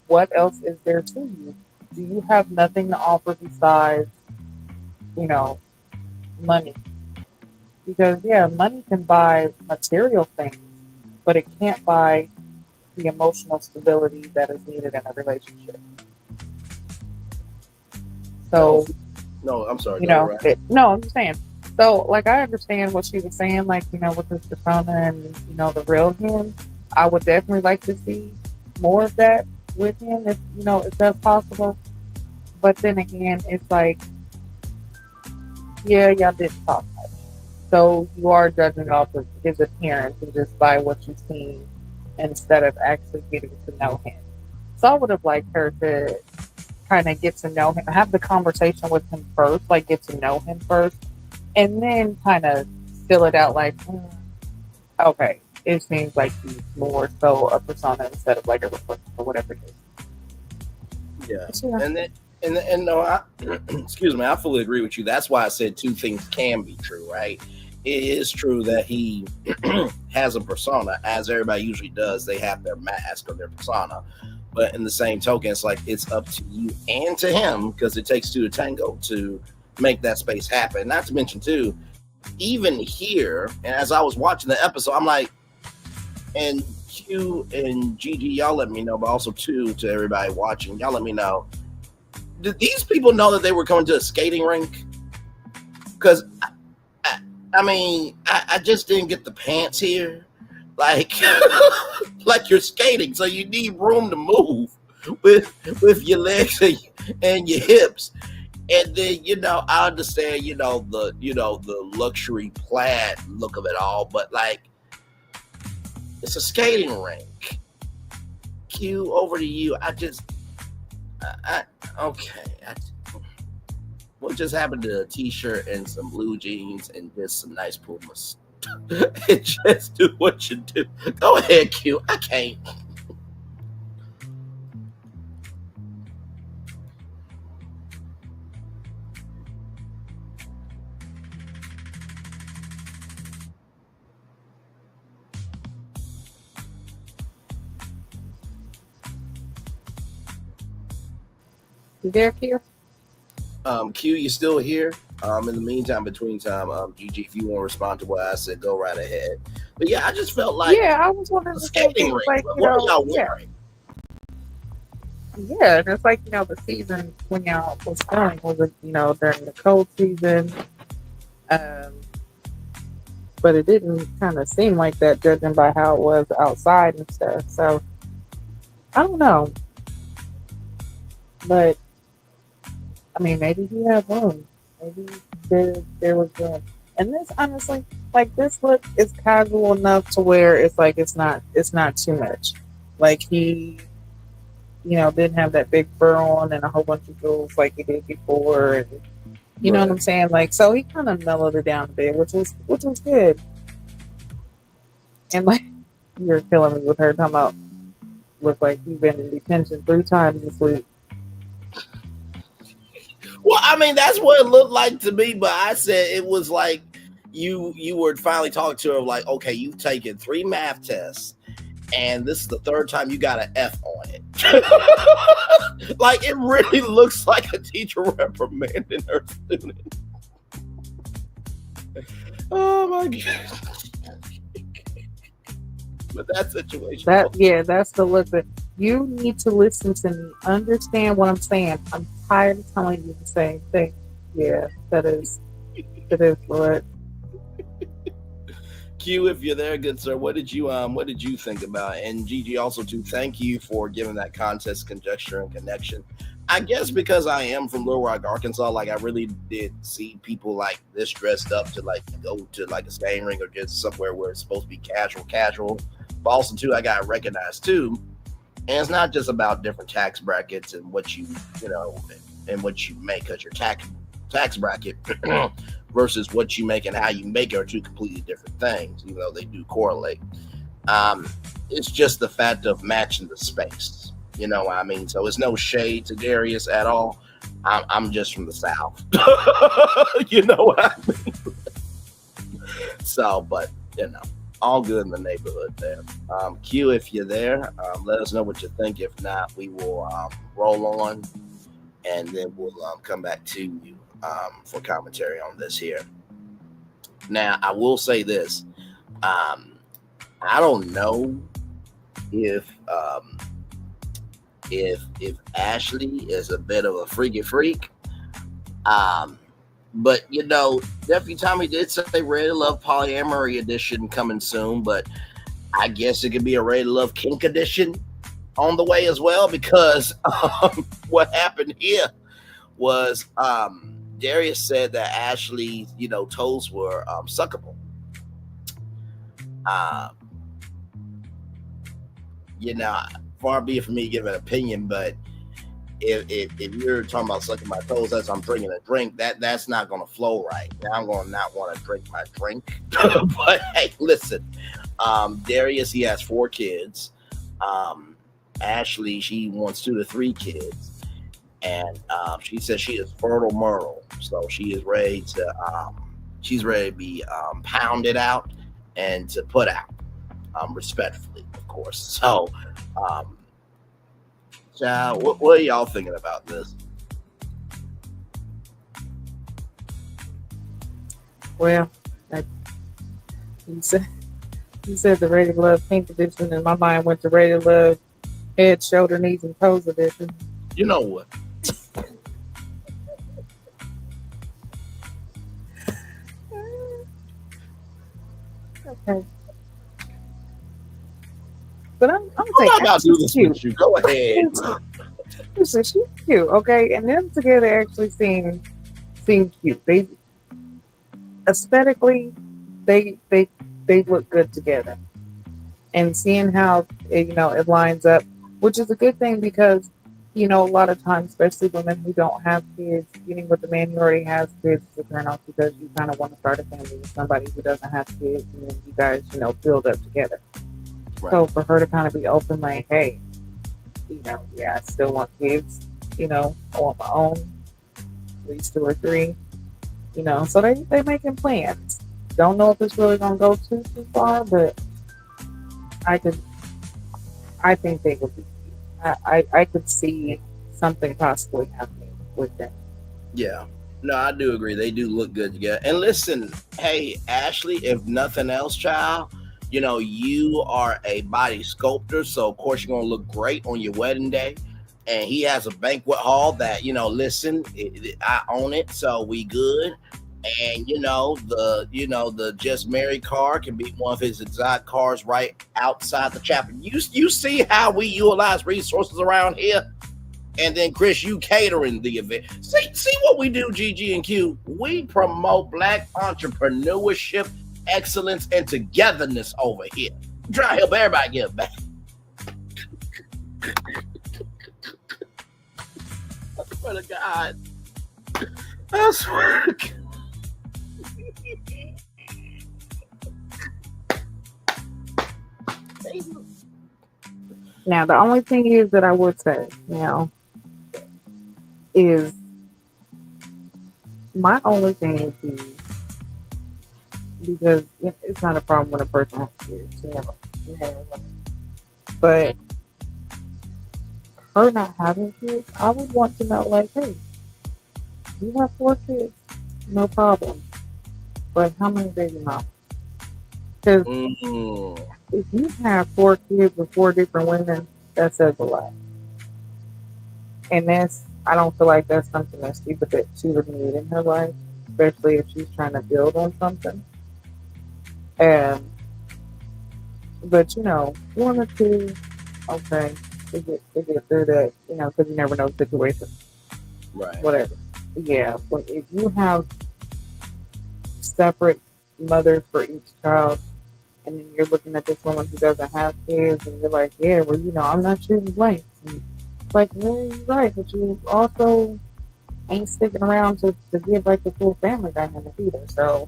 what else is there to you? Do you have nothing to offer besides, money? Because money can buy material things, but it can't buy the emotional stability that is needed in a relationship. So, No, I'm sorry. no, I'm just saying. So, like, I understand what she was saying, like, with this persona and, the real him. I would definitely like to see more of that with him, if that's possible. But then again, it's like, y'all didn't talk much. So you are judging off of his appearance and just by what you've seen, instead of actually getting to know him. So I would have liked her to kind of get to know him, have the conversation with him first, like, get to know him first, and then kind of fill it out like, okay, it seems like he's more so a persona instead of like a reflection or whatever it is. Yeah. And no, excuse me, I fully agree with you. That's why I said two things can be true, right? It is true that he has a persona, as everybody usually does. They have their mask or their persona. But in the same token, it's like, it's up to you and to him, because it takes two to tango to make that space happen. Not to mention, too, even here, and as I was watching the episode, I'm like, and Q and Gigi, y'all let me know, but also, too, to everybody watching, y'all let me know, did these people know that they were coming to a skating rink? because I mean, I just didn't get the pants here. Like, like you're skating, so you need room to move with your legs and your hips. And then, I understand, the luxury plaid look of it all, but like, it's a skating rink. Q, over to you. Okay. What just happened to a t-shirt and some blue jeans and just some nice Pumas? And just do what you do. Go ahead, Q. I can't. You there, Q? Q, you still here? In the meantime, between time, Gigi, if you want to respond to what I said, go right ahead. But yeah, I just felt like I was wondering a the same skating thing. rink. Like, What are y'all wearing? Yeah, and it's like, the season when y'all was going was, during the cold season. But it didn't kind of seem like that, judging by how it was outside and stuff. So I don't know, but I mean, maybe he had room. Maybe there was room. And this, honestly, like, this look is casual enough to where it's like it's not too much. Like, he, didn't have that big fur on and a whole bunch of jewels like he did before, and you know what I'm saying? Like, so he kind of mellowed it down a bit, which was good. And like, you're killing me with her talking about look like you've been in detention 3 times this week. Well, I mean, that's what it looked like to me, but I said it was like you were finally talking to her like, okay, you've taken 3 math tests, and this is the 3rd time you got an F on it. Like, it really looks like a teacher reprimanding her student. Oh my God. But that situation. That's the look that you need to listen to me. Understand what I'm saying. I'm tired of telling you the same thing. Yeah, that is Lord. Q, if you're there, good sir, what did you think about it? And Gigi, also too, thank you for giving that context, conjecture, and connection. I guess because I am from Little Rock, Arkansas, like, I really did see people like this dressed up to like go to like a skating rink or just somewhere where it's supposed to be casual. But also too, I got recognized too. And it's not just about different tax brackets and what you and what you make, because your tax bracket versus what you make and how you make it are 2 completely different things, even though they do correlate. It's just the fact of matching the space. You know what I mean? So it's no shade to Darius at all. I'm just from the South. You know what I mean? So, but, all good in the neighborhood there. Q, if you're there, let us know what you think. If not, we will roll on, and then we'll come back to you for commentary on this here. Now, I will say this. I don't know if Ashley is a bit of a freaky freak. But, Nephew Tommy did say Ready to Love Polyamory Edition coming soon, but I guess it could be a Ready to Love Kink Edition on the way as well, because what happened here was Darius said that Ashley's, toes were suckable. Far be it from me to give an opinion, but if you're talking about sucking my toes as I'm drinking a drink, that's not going to flow right. Now I'm going to not want to drink my drink. But hey, listen, Darius, he has 4 kids. Ashley, she wants 2 to 3 kids, and she says she is fertile myrtle, so she is ready to be pounded out and to put out, respectfully, of course. So, child, what are y'all thinking about this? Well, you said the Ready to Love Pink Edition, and my mind went to Ready to Love Head, Shoulder, Knees, and Toes Edition. You know what? Okay. But I'm I'm saying not about to do she's this cute. with you. Go ahead. She's cute, okay? And them together actually seem cute. They aesthetically they look good together. And seeing how it lines up, which is a good thing because a lot of times, especially women who don't have kids, getting with the man who already has kids is a turn off because you kind of want to start a family with somebody who doesn't have kids, and then you guys build up together. Right. So for her to kind of be open, like, hey, yeah, I still want kids. I want my own, at least 2 or 3. So they making plans. Don't know if it's really gonna go too far, but I could I think they would be cute. I could see something possibly happening with them. Yeah. No, I do agree. They do look good together. And listen, hey, Ashley, if nothing else, child, you are a body sculptor. So, of course, you're going to look great on your wedding day. And he has a banquet hall that, listen, I own it. So we good. And, the just married car can be one of his exotic cars right outside the chapel. You see how we utilize resources around here? And then Chris, you catering the event. See what we do, GG and Q. We promote Black entrepreneurship, excellence, and togetherness over here. I'm trying to help everybody get back. I swear to God. I swear to God. Now, the only thing is that I would say, is my only thing would be because it's not a problem when a person has kids, but her not having kids, I would want to know, like, hey, you have 4 kids, no problem, but how many baby mamas? Because if you have 4 kids with 4 different women, that says a lot. And I don't feel like that's something that she would need in her life, especially if she's trying to build on something. But 1 or 2, okay, to get through that, because you never know the situation. Right. Whatever. Yeah, but if you have separate mothers for each child, and then you're looking at this woman who doesn't have kids, and you're like, yeah, well, I'm not shooting blanks. And it's like, yeah, you're right, but you also ain't sticking around to give like the full family dynamic either. So,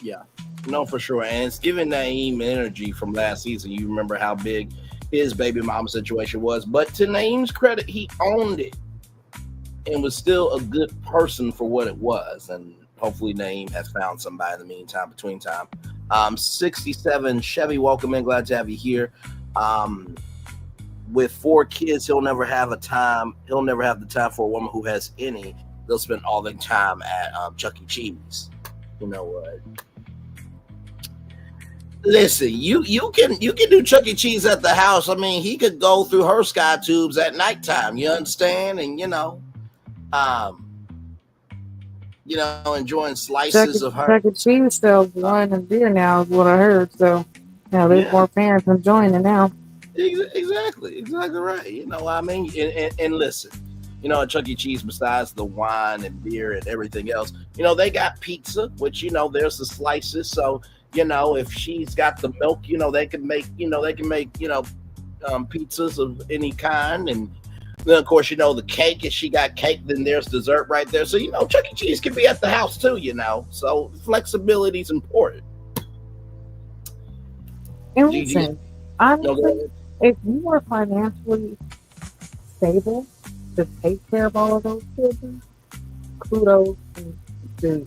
yeah, no, for sure. And it's giving Naeem energy from last season. You remember how big his baby mama situation was. But to Naeem's credit, he owned it and was still a good person for what it was. And hopefully Naeem has found somebody in the meantime, between time. 67 Chevy, welcome in. Glad to have you here. With 4 kids, he'll never have the time for a woman who has any. They'll spend all their time at Chuck E. Cheese. You know what? Listen, you can do Chuck E. Cheese at the house. I mean, he could go through her sky tubes at nighttime. You understand? And enjoying slices of her. Chuck E. Cheese sells wine and beer now, is what I heard. So now there's more parents enjoying it now. Exactly right. You know what I mean? And listen, at Chuck E. Cheese, besides the wine and beer and everything else, they got pizza, which there's the slices. So if she's got the milk, they can make pizzas of any kind. And then of course the cake. If she got cake, then there's dessert right there. So Chuck E. Cheese can be at the house too. So flexibility is important. And listen, honestly, if you are financially stable to take care of all of those children, kudos to you.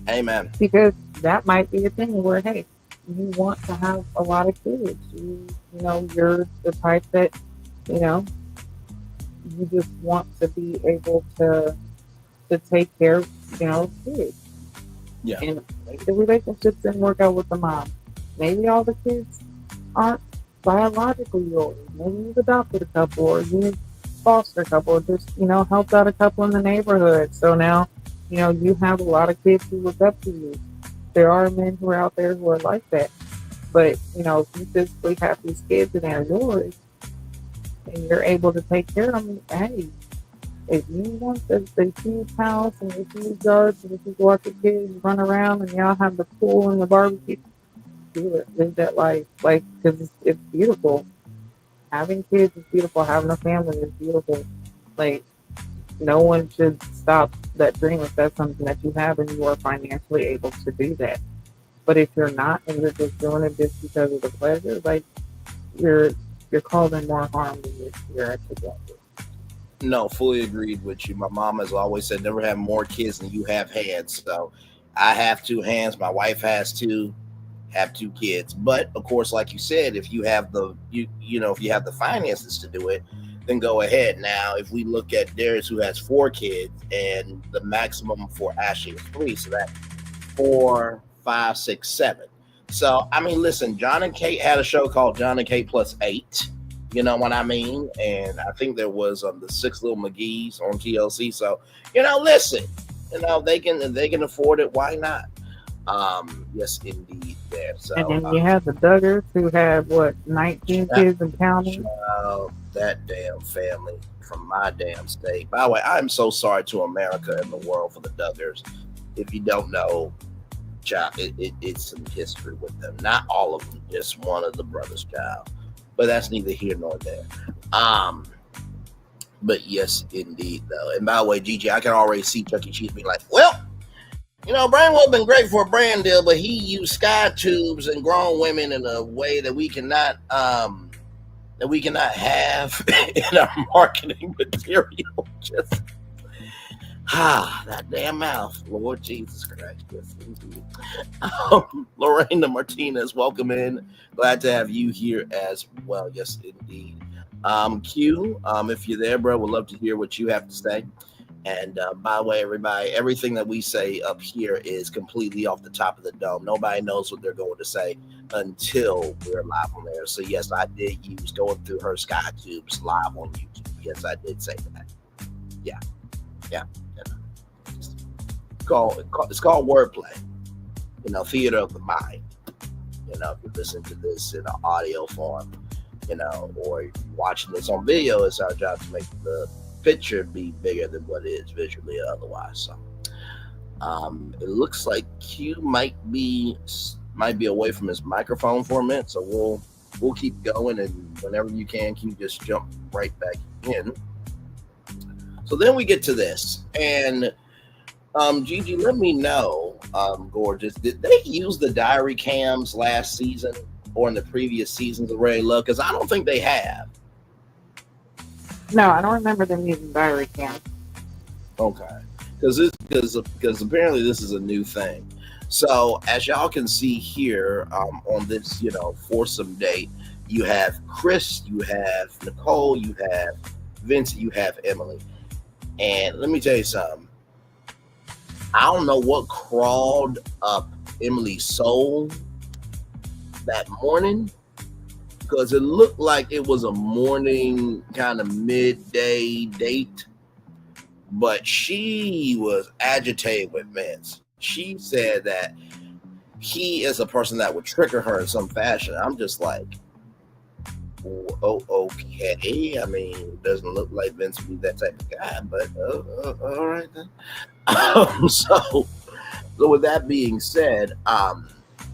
Amen. Because that might be a thing where, hey, you want to have a lot of kids. You're the type that, you just want to be able to take care of, kids. Yeah. And maybe the relationships didn't work out with the mom. Maybe all the kids aren't biologically yours. Maybe you've adopted a couple, or you foster a couple, or just helped out a couple in the neighborhood. So now you have a lot of kids who look up to you. there are men who are out there who are like that. But if you physically have these kids and they're yours, and you're able to take care of them, hey, if you want the huge house and the huge yard and you go out the kids run around and y'all have the pool and the barbecue, do it. Live that life. Like, because it's beautiful. Having kids is beautiful. Having a family is beautiful. Like, no one should stop that dream if that's something that you have and you are financially able to do that. But if you're not and you're just doing it just because of the pleasure, like you're causing more harm than you're actually doing. No, fully agreed with you. My mom has always said, never have more kids than you have hands. So I have 2 hands. My wife has 2. Have 2 kids. But of course, like you said, if you have if you have the finances to do it, then go ahead. Now, if we look at Darius, who has 4 kids, and the maximum for Ashley is 3, so that's 4, 5, 6, 7. So I mean, listen, John and Kate had a show called John and Kate Plus 8. You know what I mean? And I think there was the 6 Little McGee's on TLC. So listen, they can afford it. Why not? Yes, indeed. There. So and then you have the Duggars who have 19 kids and counting. That damn family from my damn state. By the way, I'm so sorry to America and the world for the Duggars. If you don't know, child, it's some history with them. Not all of them, just one of the brothers' child. But that's neither here nor there. But yes, indeed, though. And by the way, Gigi, I can already see Chuck E. Cheese being like, well, Brian would have been great for a brand deal, but he used sky tubes and grown women in a way that we cannot have in our marketing material. Just that damn mouth, Lord Jesus Christ. Yes, indeed. Lorena Martinez, welcome in. Glad to have you here as well. Yes, indeed. Q, if you're there, bro, would love to hear what you have to say. And by the way, everybody, everything that we say up here is completely off the top of the dome. Nobody knows what they're going to say until we're live on there. So yes, I did use going through her sky tubes live on YouTube. Yes, I did say that. Yeah. It's called wordplay. Theater of the mind. If you listen to this in an audio form, or if you're watching this on video, it's our job to make the picture be bigger than what it is visually or otherwise. So it looks like Q might be away from his microphone for a minute, so we'll keep going, and whenever you can, Q, just jump right back in. So then we get to this, and Gigi, let me know, gorgeous, did they use the diary cams last season or in the previous seasons of Ready to Love? Because I don't think they have. No, I don't remember them using diary cam. Okay, because apparently this is a new thing. So as y'all can see here, on this foursome date, you have Chris, you have Nicole, you have Vincent, you have Emily. And let me tell you something. I don't know what crawled up Emily's soul that morning, because it looked like it was a morning kind of midday date, but she was agitated with Vince. She said that he is a person that would trigger her in some fashion. I'm just like, oh, okay. I mean, it doesn't look like Vince would be that type of guy, but all right then. So with that being said, I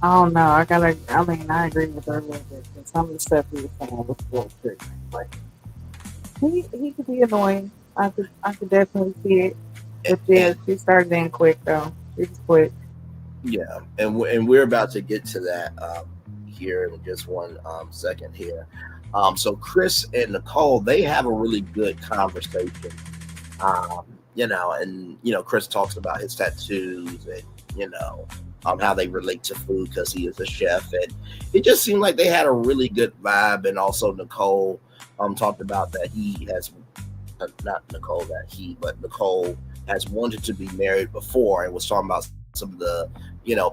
don't know. I agree with her a little bit. And some of the stuff he was saying was a little tricky. Like he could be annoying. I could definitely see it. But yeah, she started in quick though. She was quick. Yeah, and we're about to get to that here in just one second here. So Chris and Nicole, they have a really good conversation. Chris talks about his tattoos and how they relate to food because he is a chef, and it just seemed like they had a really good vibe. And also Nicole talked about that Nicole has wanted to be married before and was talking about some of the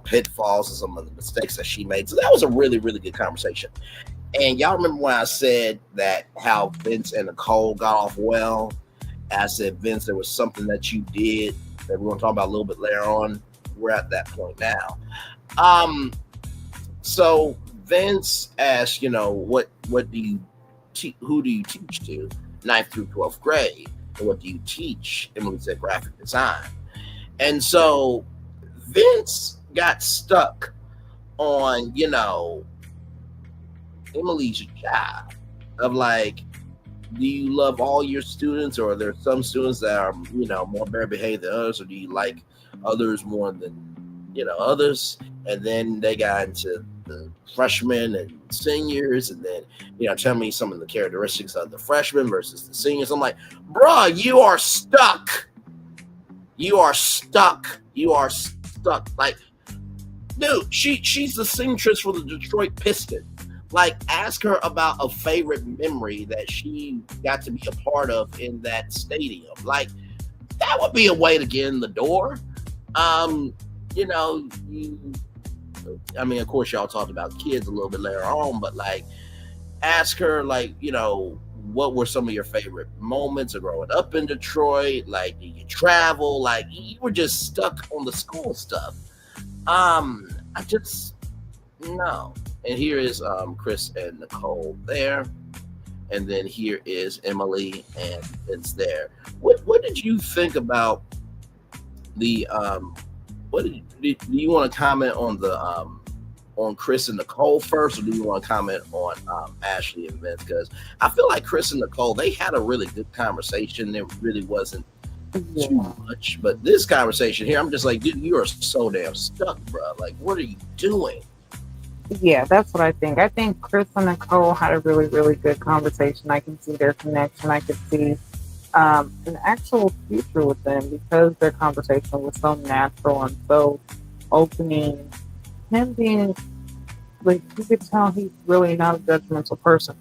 pitfalls and some of the mistakes that she made. So that was a really, really good conversation. And y'all remember when I said that how Vince and Nicole got off well? I said, Vince, there was something that you did that we're going to talk about a little bit later on. We're at that point now. Um, so Vince asked, what do you who do you teach to, 9th through 12th grade, and what do you teach? Emily said graphic design, and so Vince got stuck on, Emily's job of like, do you love all your students, or are there some students that are, more better behaved than others, or do you like others more than, others? And then they got into the freshmen and seniors, and then, tell me some of the characteristics of the freshmen versus the seniors. I'm like, bruh, you are stuck. You are stuck. You are stuck. Like, dude, she's the seamstress for the Detroit Pistons. Like, ask her about a favorite memory that she got to be a part of in that stadium. Like, that would be a way to get in the door. Of course, y'all talked about kids a little bit later on, but like, ask her, like, what were some of your favorite moments of growing up in Detroit? Like, did you travel? Like, you were just stuck on the school stuff. I just, no. And here is Chris and Nicole there. And then here is Emily and Vince there. What did you think about the do you want to comment on the on Chris and Nicole first, or do you want to comment on Ashley and Vince? Because I feel like Chris and Nicole, they had a really good conversation. There really wasn't too much, but this conversation here, I'm just like, dude, you are so damn stuck, bro. Like, what are you doing? Yeah, that's what I think. I think Chris and Nicole had a really, really good conversation. I can see their connection. I could see an actual future with them because their conversation was so natural and so opening. Him being, like, you could tell he's really not a judgmental person.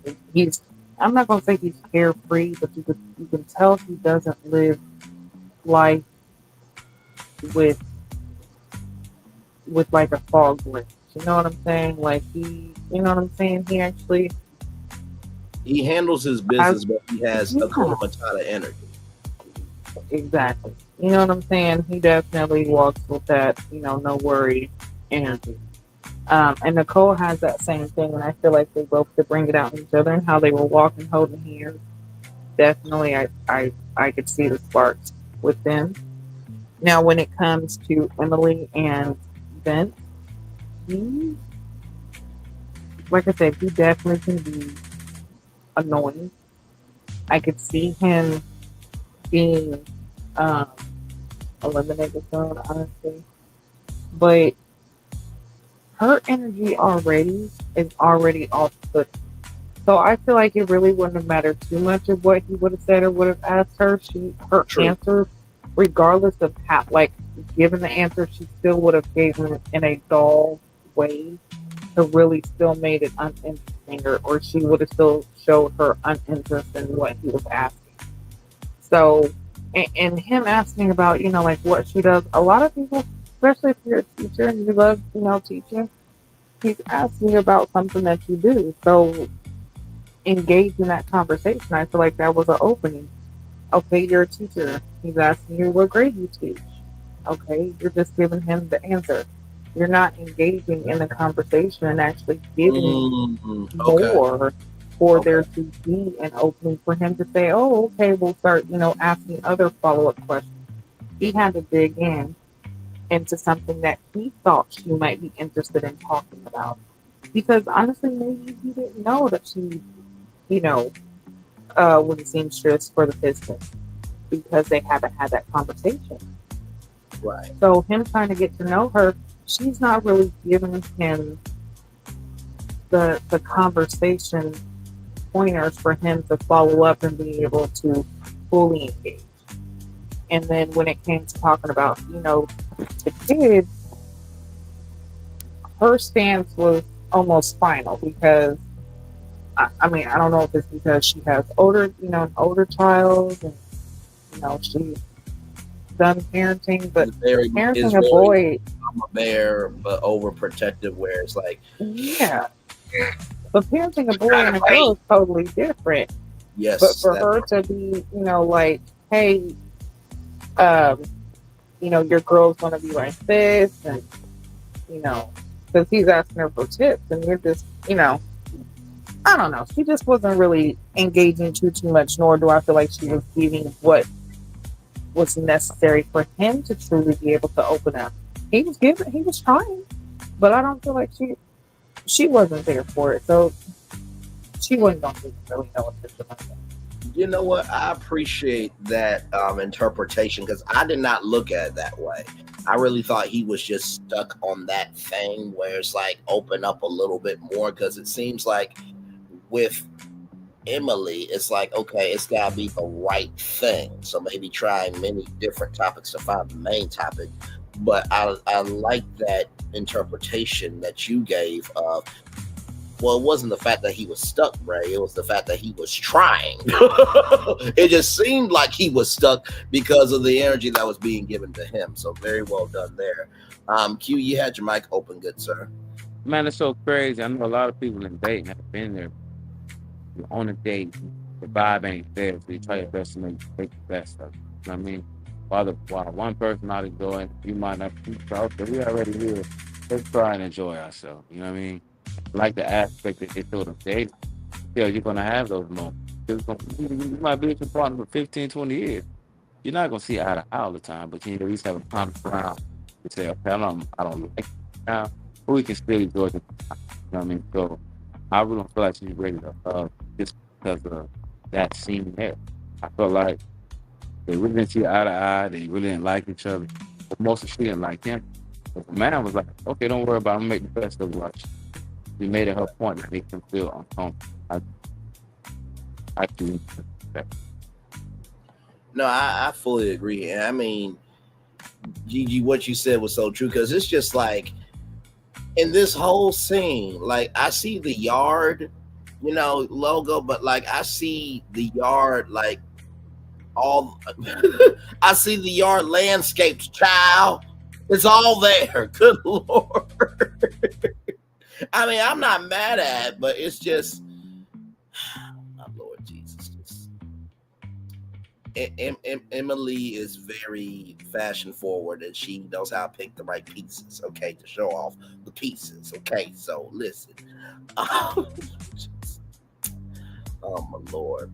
I'm not going to say he's carefree, but you can tell he doesn't live life with like a fog lens. You know what I'm saying? Like, you know what I'm saying? He handles his business, but he has a Hakuna Matata energy. Exactly. You know what I'm saying? He definitely walks with that, no worry energy. And Nicole has that same thing, and I feel like they both could bring it out in each other and how they were walking, holding hands. Definitely, I could see the sparks with them. Now, when it comes to Emily and Vince, he, like I said, he definitely can be annoying. I could see him being eliminated soon, honestly. But her energy is already off put. So I feel like it really wouldn't have mattered too much of what he would have said or would have asked her. Her answer, regardless of how, like, given the answer, she still would have given it in a dull way to really still made it uninteresting, or she would have still showed her uninterest in what he was asking. So, and him asking about, like what she does, a lot of people, especially if you're a teacher and you love, teaching, he's asking about something that you do. So engage in that conversation. I feel like that was an opening. Okay, you're a teacher. He's asking you what grade you teach. Okay, you're just giving him the answer. You're not engaging in the conversation and actually giving more for there to be an opening for him to say, oh, okay, we'll start, asking other follow-up questions. He had to dig into something that he thought she might be interested in talking about. Because honestly, maybe he didn't know that she, was a seamstress for the Pistons because they haven't had that conversation. Right. So him trying to get to know her, she's not really giving him the conversation pointers for him to follow up and be able to fully engage. And then when it came to talking about, the kids, her stance was almost final because, I don't know if it's because she has an older child and, she's done parenting, but parenting a boy, I'm a bear, but overprotective, where it's like, yeah. But parenting a boy and a girl is totally different. Yes. But for her to be, like, hey, your girl's gonna be like this, and you know, because he's asking her for tips, and you're just, I don't know. She just wasn't really engaging too much, nor do I feel like she was giving what was necessary for him to truly be able to open up. He was trying, but I don't feel like she wasn't there for it. So she wasn't going to really know what to do about it. You know what? I appreciate that interpretation because I did not look at it that way. I really thought he was just stuck on that thing where it's like open up a little bit more because it seems like with Emily, it's like, okay, it's got to be the right thing. So maybe trying many different topics to find the main topic. But I like that interpretation that you gave of, well, it wasn't the fact that he was stuck, Ray. It was the fact that he was trying. It just seemed like he was stuck because of the energy that was being given to him. So very well done there. Q, you had your mic open, good sir. Man, it's so crazy. I know a lot of people in dating have been there. You're on a date, the vibe ain't there, so you try your best to make the best of it. You know what I mean? While one person not enjoying, you might not be okay, we already here. Let's try and enjoy ourselves. You know what I mean? Like the aspect that they told them, they tell you're gonna have those moments. You might be with your partner for 15, 20 years. You're not gonna see eye to eye all the time, but you need to at least have a common ground to say, okay, I don't like it now, but we can still enjoy the time. You know what I mean? So I really don't feel like she's ready to just because of that scene there. I felt like they really didn't see eye to eye, they really didn't like each other. But mostly she didn't like him. But the man was like, okay, don't worry about it, I'm gonna make the best of it. She made it her point to make him feel uncomfortable. I do that. No, I fully agree. And I mean, Gigi, what you said was so true because it's just like in this whole scene, like I see the yard, logo, but like I see the yard like all I see the yard landscapes, child. It's all there. Good Lord. I mean, I'm not mad at it, but it's just, my Lord Jesus. Emily is very fashion forward and she knows how to pick the right pieces, okay, to show off the pieces, okay? So listen. Oh, my Lord.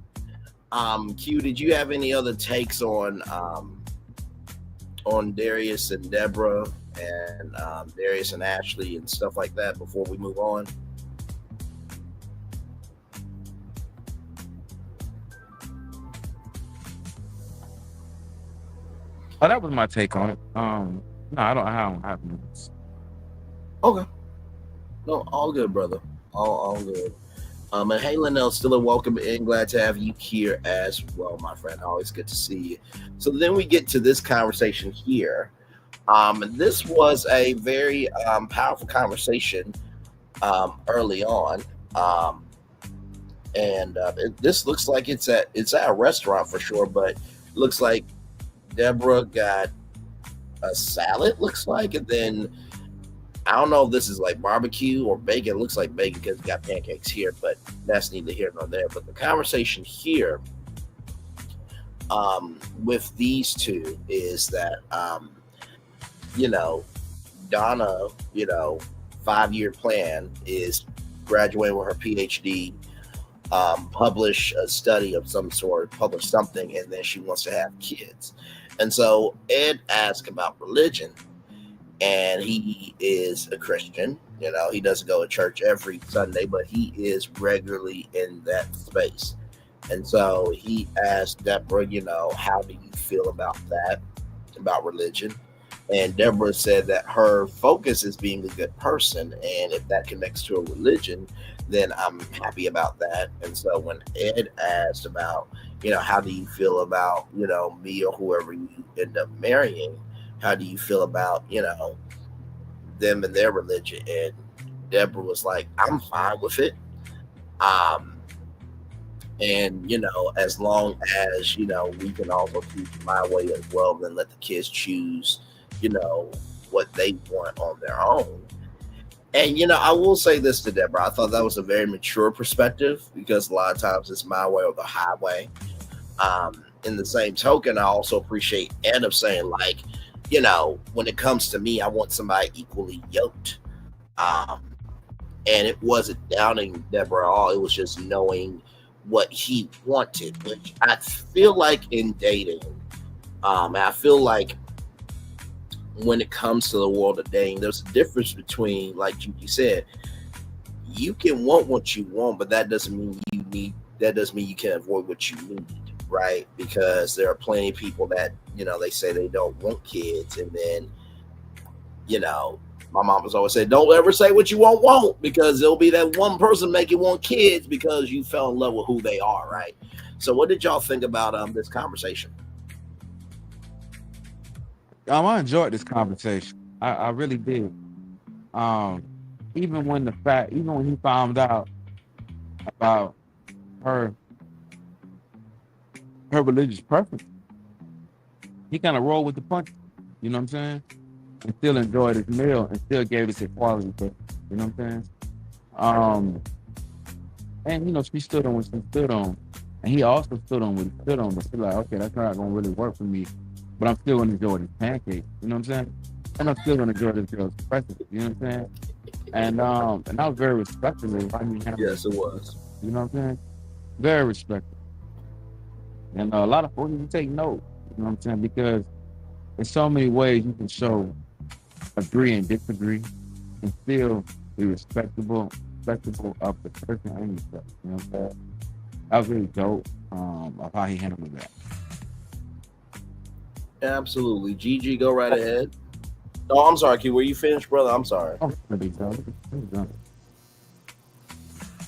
Q, did you have any other takes on Darius and Deborah and Darius and Ashley and stuff like that before we move on? Oh, that was my take on it. No, I don't have minutes. Okay. No, all good, brother. All good. And hey, Linnell, still a welcome and glad to have you here as well, my friend. Always good to see you. So then we get to this conversation here. This was a very powerful conversation early on, and this looks like it's at a restaurant for sure, but looks like Deborah got a salad, looks like, and then I don't know if this is like barbecue or bacon. It looks like bacon because it's got pancakes here, but that's neither here nor there. But the conversation here with these two is that Donna, 5-year plan is graduating with her PhD, publish a study of some sort, publish something, and then she wants to have kids. And so Ed asked about religion, and he is a Christian. He doesn't go to church every Sunday, but he is regularly in that space. And so he asked Deborah, how do you feel about that, about religion? And Deborah said that her focus is being a good person. And if that connects to a religion, then I'm happy about that. And so when Ed asked about, how do you feel about, me or whoever you end up marrying? How do you feel about, them and their religion? And Deborah was like, I'm fine with it. And, as long as, we can also choose my way as well, then let the kids choose, what they want on their own. And, I will say this to Deborah. I thought that was a very mature perspective because a lot of times it's my way or the highway. In the same token, I also appreciate Ed of saying, like, when it comes to me, I want somebody equally yoked. And it wasn't doubting Deborah at all. It was just knowing what he wanted, which I feel like in dating, I feel like when it comes to the world of dating, there's a difference between, like you said, you can want what you want, but that doesn't mean you can avoid what you need, right? Because there are plenty of people that, they say they don't want kids, and then, my mom has always said, don't ever say what you won't, because there'll be that one person make you want kids because you fell in love with who they are, right? So what did y'all think about this conversation? I enjoyed this conversation. I really did. Even when he found out about her religious preference, he kind of rolled with the punch. You know what I'm saying? And still enjoyed his meal and still gave us equality. But you know what I'm saying? And she stood on what she stood on, and he also stood on what he stood on. But she's like, okay, that's not gonna really work for me. But I'm still gonna enjoy this pancake. You know what I'm saying? And I'm still gonna enjoy this girl's presence. You know what I'm saying? And I was very respectful. Yes, it was. You know what I'm saying? Very respectful. And a lot of folks can take note. You know what I'm saying? Because there's so many ways you can show agree and disagree and still be respectable of the person and yourself. You know what I'm saying? That was really dope of how he handled that. Absolutely. Gigi, go right ahead. Oh, I'm sorry, Q. Were you finished, brother? I'm sorry.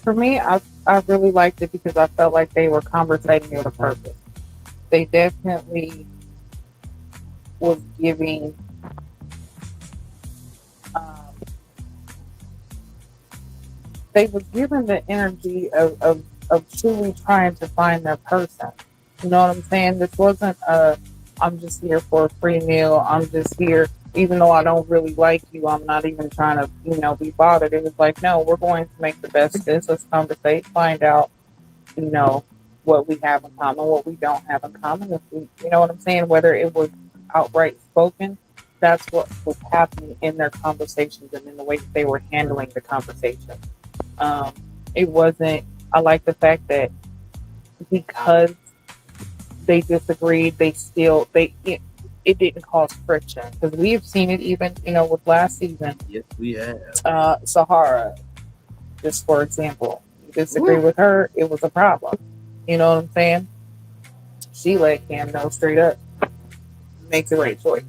For me, I really liked it because I felt like they were conversating with a purpose. They definitely was giving the energy of truly trying to find their person. You know what I'm saying? This wasn't I'm just here for a free meal. I'm just here, even though I don't really like you, I'm not even trying to, be bothered. It was like, no, we're going to make the best of this. Let's conversate, find out, what we have in common, what we don't have in common. If we, you know what I'm saying? Whether it was outright spoken, that's what was happening in their conversations and in the way that they were handling the conversation. It wasn't, I like the fact that because they disagreed, it didn't cause friction, because we have seen it even, with last season. Yes, we have. Sahara, just for example, you disagree with her, it was a problem. You know what I'm saying? She let Cam know straight up, make the right choice.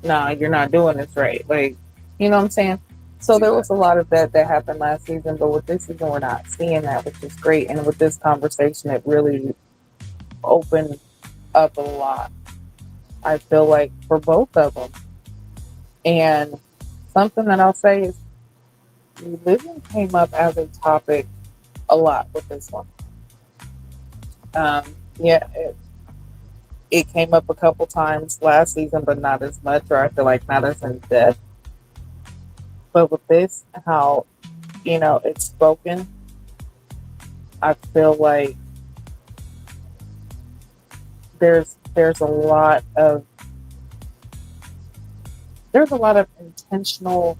Nah, you're not doing this right. Like, you know what I'm saying? So there was a lot of that happened last season, but with this season, we're not seeing that, which is great. And with this conversation, it really opened up a lot, I feel like, for both of them. And something that I'll say is religion came up as a topic a lot with this one. It came up a couple times last season, but not as much, or I feel like not as in depth. But with this, how, it's spoken, I feel like there's a lot of intentional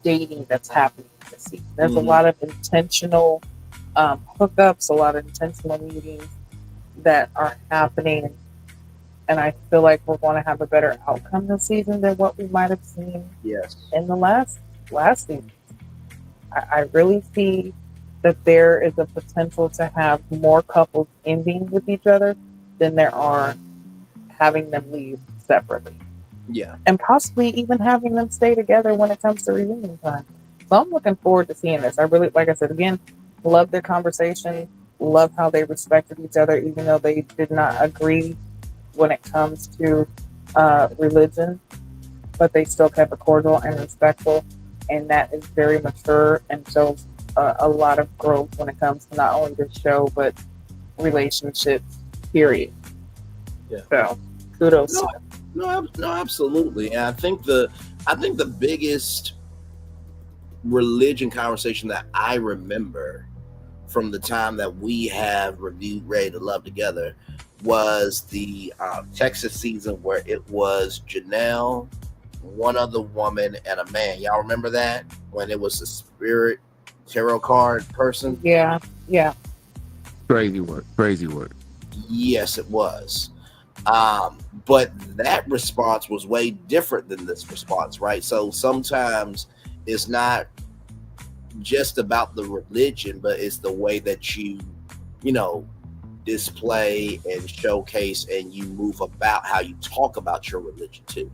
dating that's happening this season. There's a lot of intentional hookups, a lot of intentional meetings that are happening, and I feel like we're going to have a better outcome this season than what we might have seen in the last season. I really see that there is a potential to have more couples ending with each other than there are having them leave separately. Yeah. And possibly even having them stay together when it comes to reunion time. So I'm looking forward to seeing this. I really, like I said, again, love their conversation, love how they respected each other, even though they did not agree when it comes to religion, but they still kept it cordial and respectful. And that is very mature and shows a lot of growth when it comes to not only the show, but relationships, period. Yeah. So kudos. No, absolutely. And I think the biggest religion conversation that I remember from the time that we have reviewed Ready to Love together was the Texas season where it was Janelle, one other woman, and a man. Y'all remember that when it was the spirit tarot card person? Yeah, yeah. Crazy work. Crazy work. Yes, it was. But that response was way different than this response, right? So sometimes it's not just about the religion, but it's the way that you know, display and showcase and you move about how you talk about your religion too.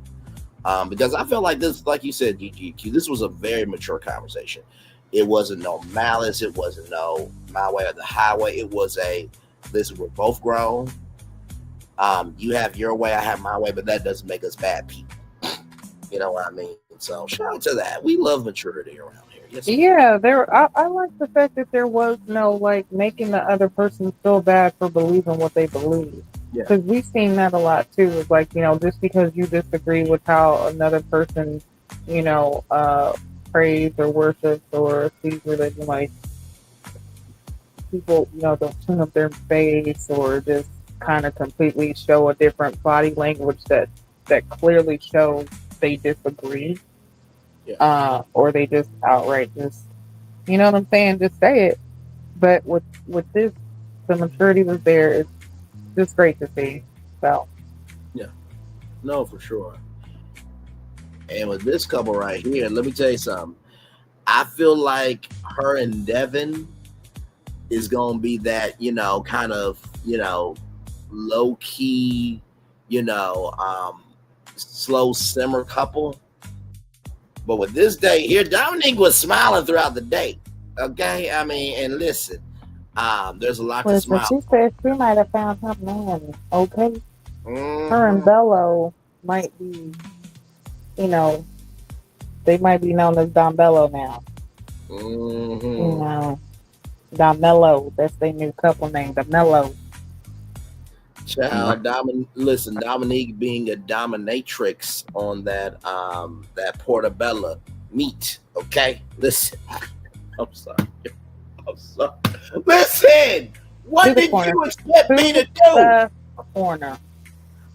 Because I felt like this, like you said, GGQ, this was a very mature conversation. It wasn't no malice. It wasn't no my way or the highway. It was listen, we're both grown. You have your way, I have my way, but that doesn't make us bad people. You know what I mean? So shout out to that. We love maturity around here. Yes, Yeah, I like the fact that there was no like making the other person feel bad for believing what they believe. Yeah. Because we've seen that a lot too. It's like, just because you disagree with how another person, prays or worships or sees religion, like people, don't tune up their face or just kind of completely show a different body language that clearly shows they disagree. Yeah. Or they just outright just, you know what I'm saying, just say it. But with this, the maturity was there. It's just great to see. So Yeah. No, for sure. And with this couple right here, let me tell you something. I feel like her and Devin is gonna be that, kind of, low key, slow simmer couple. But with this date here, Dominique was smiling throughout the date. Okay, I mean, and listen, there's a lot to listen, smile. she said she might have found her man. Okay, Mhm. her and Bello might be, they might be known as Don Bello now. Mhm. Don Mello. That's their new couple name, the Mello. Child, listen, Dominique being a dominatrix on that Portobello meat. Okay, listen, I'm sorry. I'm sorry. Listen, what did you expect me to do? The corner.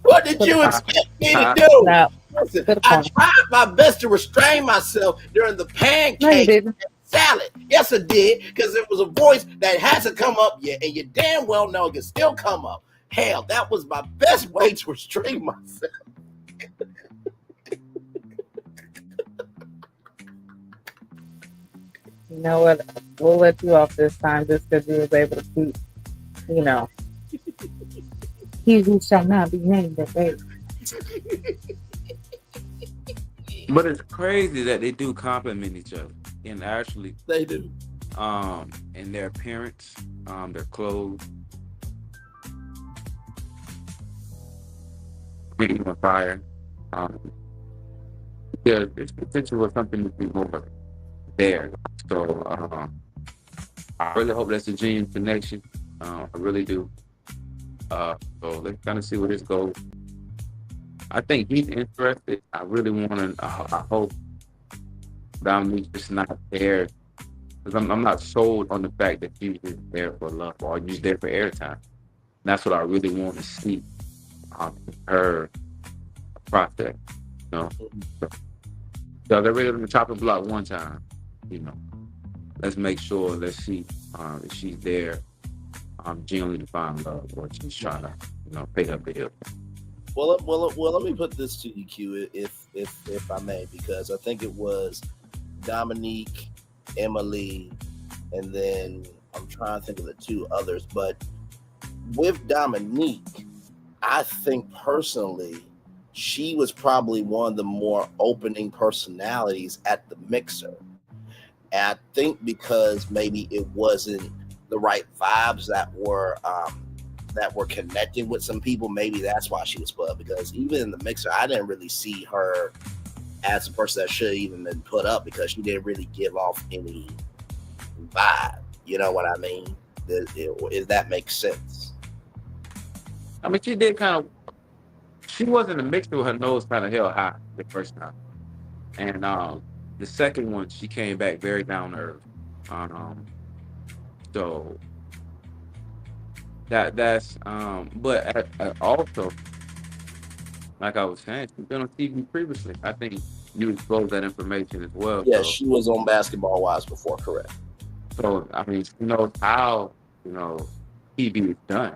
What did you expect me to do? No. Listen, I tried my best to restrain myself during the pancake No, you didn't. salad. Yes, I did, because it was a voice that hasn't come up yet, and you damn well know it can still come up. Hell, that was my best way to restrain myself. You know what? We'll let you off this time just because you was able to keep, he who shall not be named at faith. But it's crazy that they do compliment each other, and actually they do. In their appearance, their clothes, being on fire. Yeah, there's potential for something to be more there. So I really hope that's a genuine connection. I really do. So let's kind of see where this goes. I think he's interested. I really want to. I hope Dominique's just not there, because I'm not sold on the fact that she's just there for love or just there for airtime. And that's what I really want to see her process. So they're ready to chop the block one time. Let's make sure. Let's see if she's there genuinely to find love, or she's trying to pay her bill. Well, let me put this to you, Q, if I may, because I think it was Dominique, Emily, and then I'm trying to think of the two others. But with Dominique, I think personally, she was probably one of the more opening personalities at the mixer. And I think because maybe it wasn't the right vibes that were connected with some people, maybe that's why she was put. Because even in the mixer, I didn't really see her as a person that should have even been put up, because she didn't really give off any vibe. You know what I mean? If that makes sense. I mean, she did kind of. She wasn't a mixer with her nose kind of held high the first time, and the second one she came back very down to earth. So that's but also, like I was saying, she's been on TV previously. I think you exposed that information as well. Yeah, So she was on Basketball Wives before, correct? so I mean, she knows how, you know, TV is done.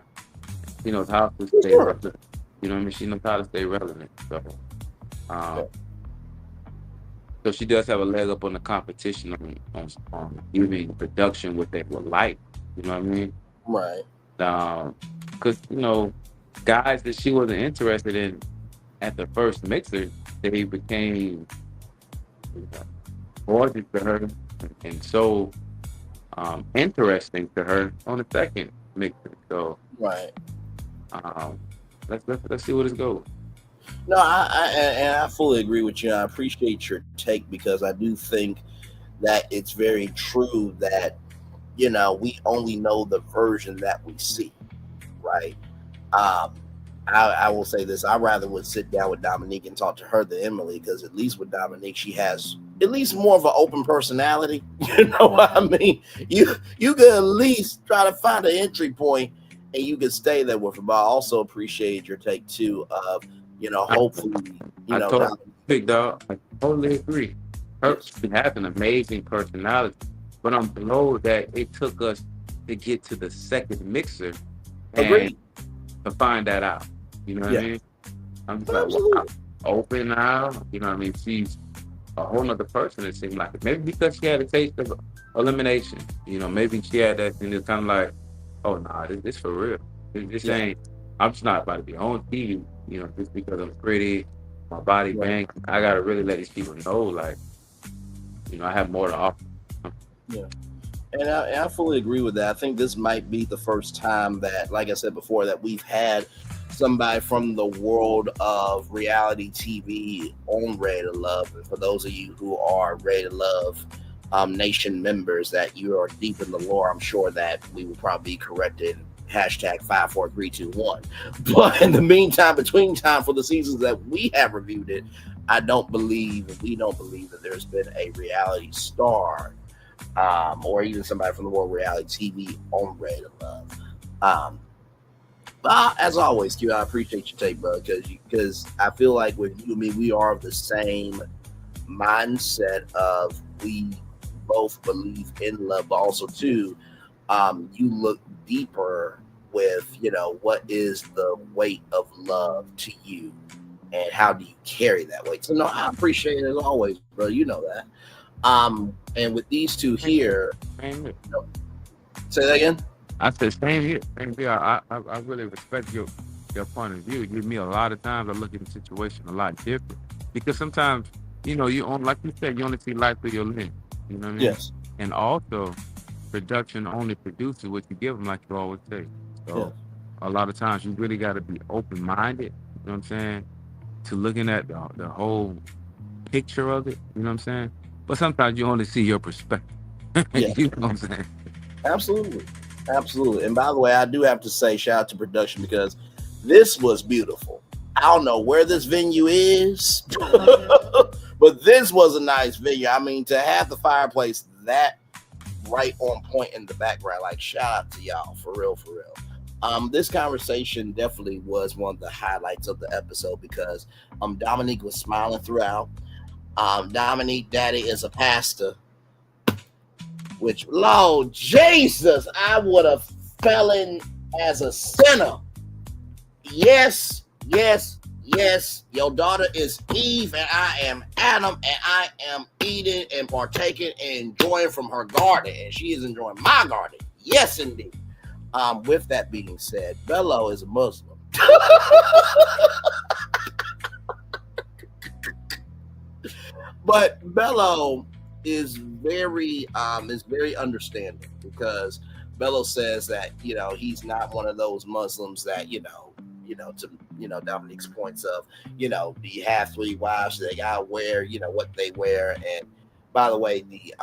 She knows how to For stay sure. relevant. You know what I mean? She knows how to stay relevant. So Yeah. um so she does have a leg up on the competition on giving production what they would like. You know what I mean? Right. Because you know, guys that she wasn't interested in at the first mixer, they became gorgeous to her and so interesting to her on the second mixer. So Right. um, let's see where this goes. No, and I fully agree with you. I appreciate your take because I do think that it's very true that we only know the version that we see, right? Um, I will say this: I rather would sit down with Dominique and talk to her than Emily because at least with Dominique, she has at least more of an open personality. You know what I mean? You could at least try to find an entry point and you can stay there with her. But I also appreciate your take too of I, hopefully I told Dominique. Big Dog, I totally agree. Her Yes, she has an amazing personality, but I'm blown that it took us to get to the second mixer and agreed. to find that out. You know what I Yeah, mean? I'm just like, wow, absolutely. open now. You know what I mean? She's a whole nother person, it seemed like. Maybe because she had a taste of elimination. You know, maybe she had that and it's kind of like, oh, nah, this for real. This Yeah, ain't, I'm just not about to be on TV, you know, just because I'm pretty, my body right. bang. I got to really let these people know, like, you know, I have more to offer. Yeah. And I fully agree with that. I think this might be the first time that, like I said before, that we've had somebody from the world of reality TV on Ready to Love. And for those of you who are Ready to Love Nation members, that you are deep in the lore, I'm sure that we will probably be corrected. Hashtag 54321. But in the meantime, between time for the seasons that we have reviewed it, we don't believe that there's been a reality star or even somebody from the world reality TV on Ready to Love. Um, but as always, Q, I appreciate your take, bro, because I feel like with you and me, we are of the same mindset of we both believe in love, but also too, you look deeper with what is the weight of love to you and how do you carry that weight. So no, I appreciate it as always, bro. You know that. And with these two here, Same here. say that again. I said, same here. Same here. I really respect your point of view. You me a lot of times I look at the situation a lot different because sometimes, you know, you on like you said, you only see life through your lens. You know what I mean? Yes. And also, production only produces what you give them, like you always say. Yeah. So, a lot of times you really got to be open minded. You know what I'm saying? To looking at the whole picture of it. You know what I'm saying? But sometimes you only see your perspective. Yeah. You know what I'm saying? Absolutely. Absolutely. And by the way, I do have to say shout out to production because this was beautiful. I don't know where this venue is, but this was a nice venue. I mean, to have the fireplace that right on point in the background, like shout out to y'all for real, for real. This conversation definitely was one of the highlights of the episode because Dominique was smiling throughout. Dominique Daddy is a pastor, which, Lord Jesus, I would have fell in as a sinner. Yes, yes, yes. Your daughter is Eve, and I am Adam, and I am eating and partaking and enjoying from her garden, and she is enjoying my garden. Yes, indeed. With that being said, Bello is a Muslim. But Bello is very understanding because Bello says that he's not one of those Muslims that to Dominique's points of do you have three wives, they gotta wear what they wear. And by the way, the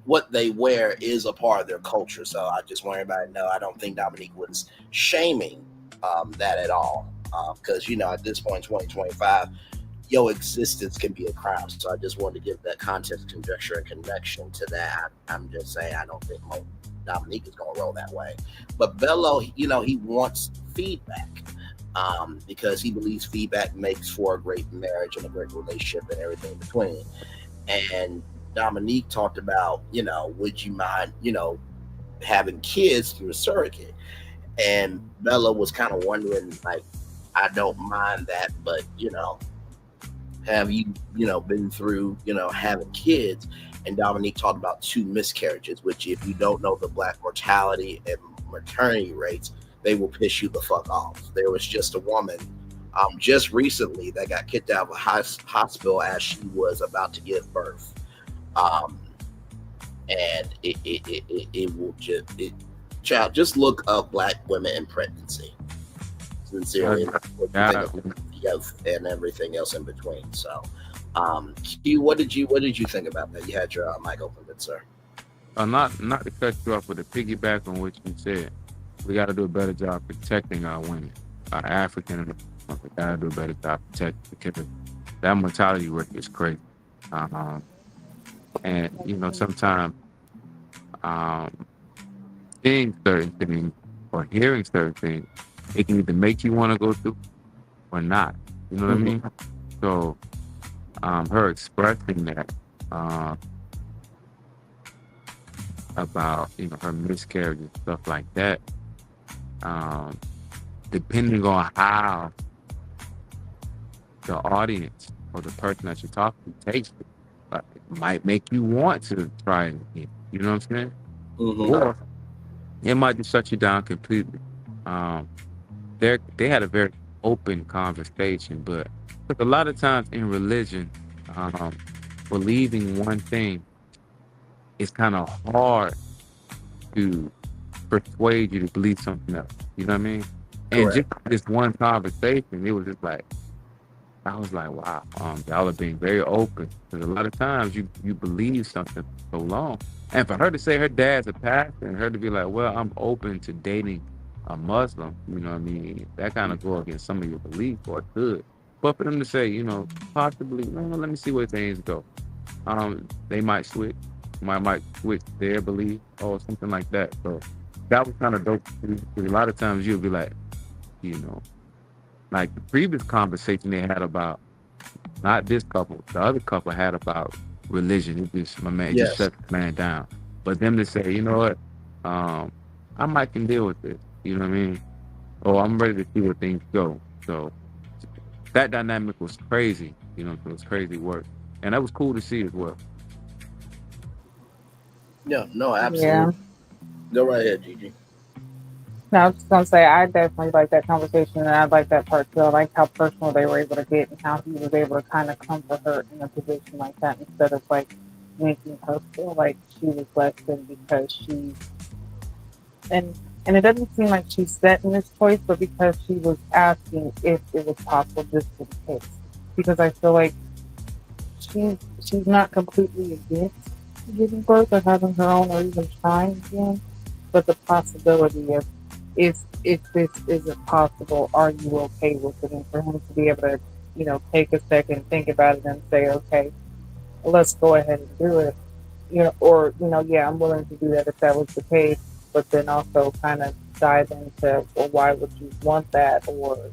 what they wear is a part of their culture, so I just want everybody to know I don't think Dominique was shaming that at all, because at this point in 2025 your existence can be a crime. So I just wanted to give that context, conjecture, and connection to that. I'm just saying I don't think Dominique is going to roll that way. But Bello, he wants feedback because he believes feedback makes for a great marriage and a great relationship and everything in between. And Dominique talked about, would you mind, having kids through a surrogate? And Bella was kind of wondering, like, I don't mind that, but have you been through having kids? And Dominique talked about 2 miscarriages, which, if you don't know the Black mortality and maternity rates, they will piss you the fuck off. There was just a woman just recently that got kicked out of a hospital as she was about to give birth, and it will child, just look up Black women in pregnancy. Sincerely, and everything else in between. So, Q, what did you think about that? You had your mic open, good sir. Not to cut you off, but to piggyback on what you said, we got to do a better job protecting our women, our African American. We got to do a better job protecting, because that mortality rate is crazy. And sometimes seeing certain things or hearing certain things, it can either make you want to go through or not. You know what I mean? So her expressing that about her miscarriage and stuff like that, depending on how the audience or the person that you're talking to takes it, it might make you want to try it again. You know what I'm saying? Or it might just shut you down completely. They had a very open conversation, but a lot of times in religion, believing one thing is kind of hard to persuade you to believe something else. You know what I mean? And just this one conversation, it was just like, I was like, wow, y'all are being very open. Because a lot of times you believe something for so long. And for her to say her dad's a pastor and her to be like, well, I'm open to dating a Muslim, you know what I mean? That kind of go against some of your beliefs, or it could. But for them to say, possibly, let me see where things go. They might switch. Might switch their belief or something like that. So that was kind of dope. A lot of times you'll be like, like the previous conversation they had about, not this couple, the other couple had about religion. It just, my man, just shut the man down. But them to say, you know what, I might can deal with this. You know what I mean? Or I'm ready to see where things go. So that dynamic was crazy. It was crazy work, and that was cool to see as well. Yeah, no, absolutely. Yeah. Go right ahead, Gigi. No, I was just gonna say I definitely like that conversation, and I like that part too. I like how personal they were able to get, and how he was able to kind of comfort her in a position like that, instead of like making her feel like she was less than because she's and it doesn't seem like she's set in this choice, but because she was asking if it was possible just in case. Because I feel like she's not completely against giving birth or having her own or even trying again, but the possibility of if this isn't possible, are you okay with it? And for him to be able to, take a second, think about it, and say, okay, let's go ahead and do it. Or yeah, I'm willing to do that if that was the case. But then also kind of dive into, well, why would you want that? Or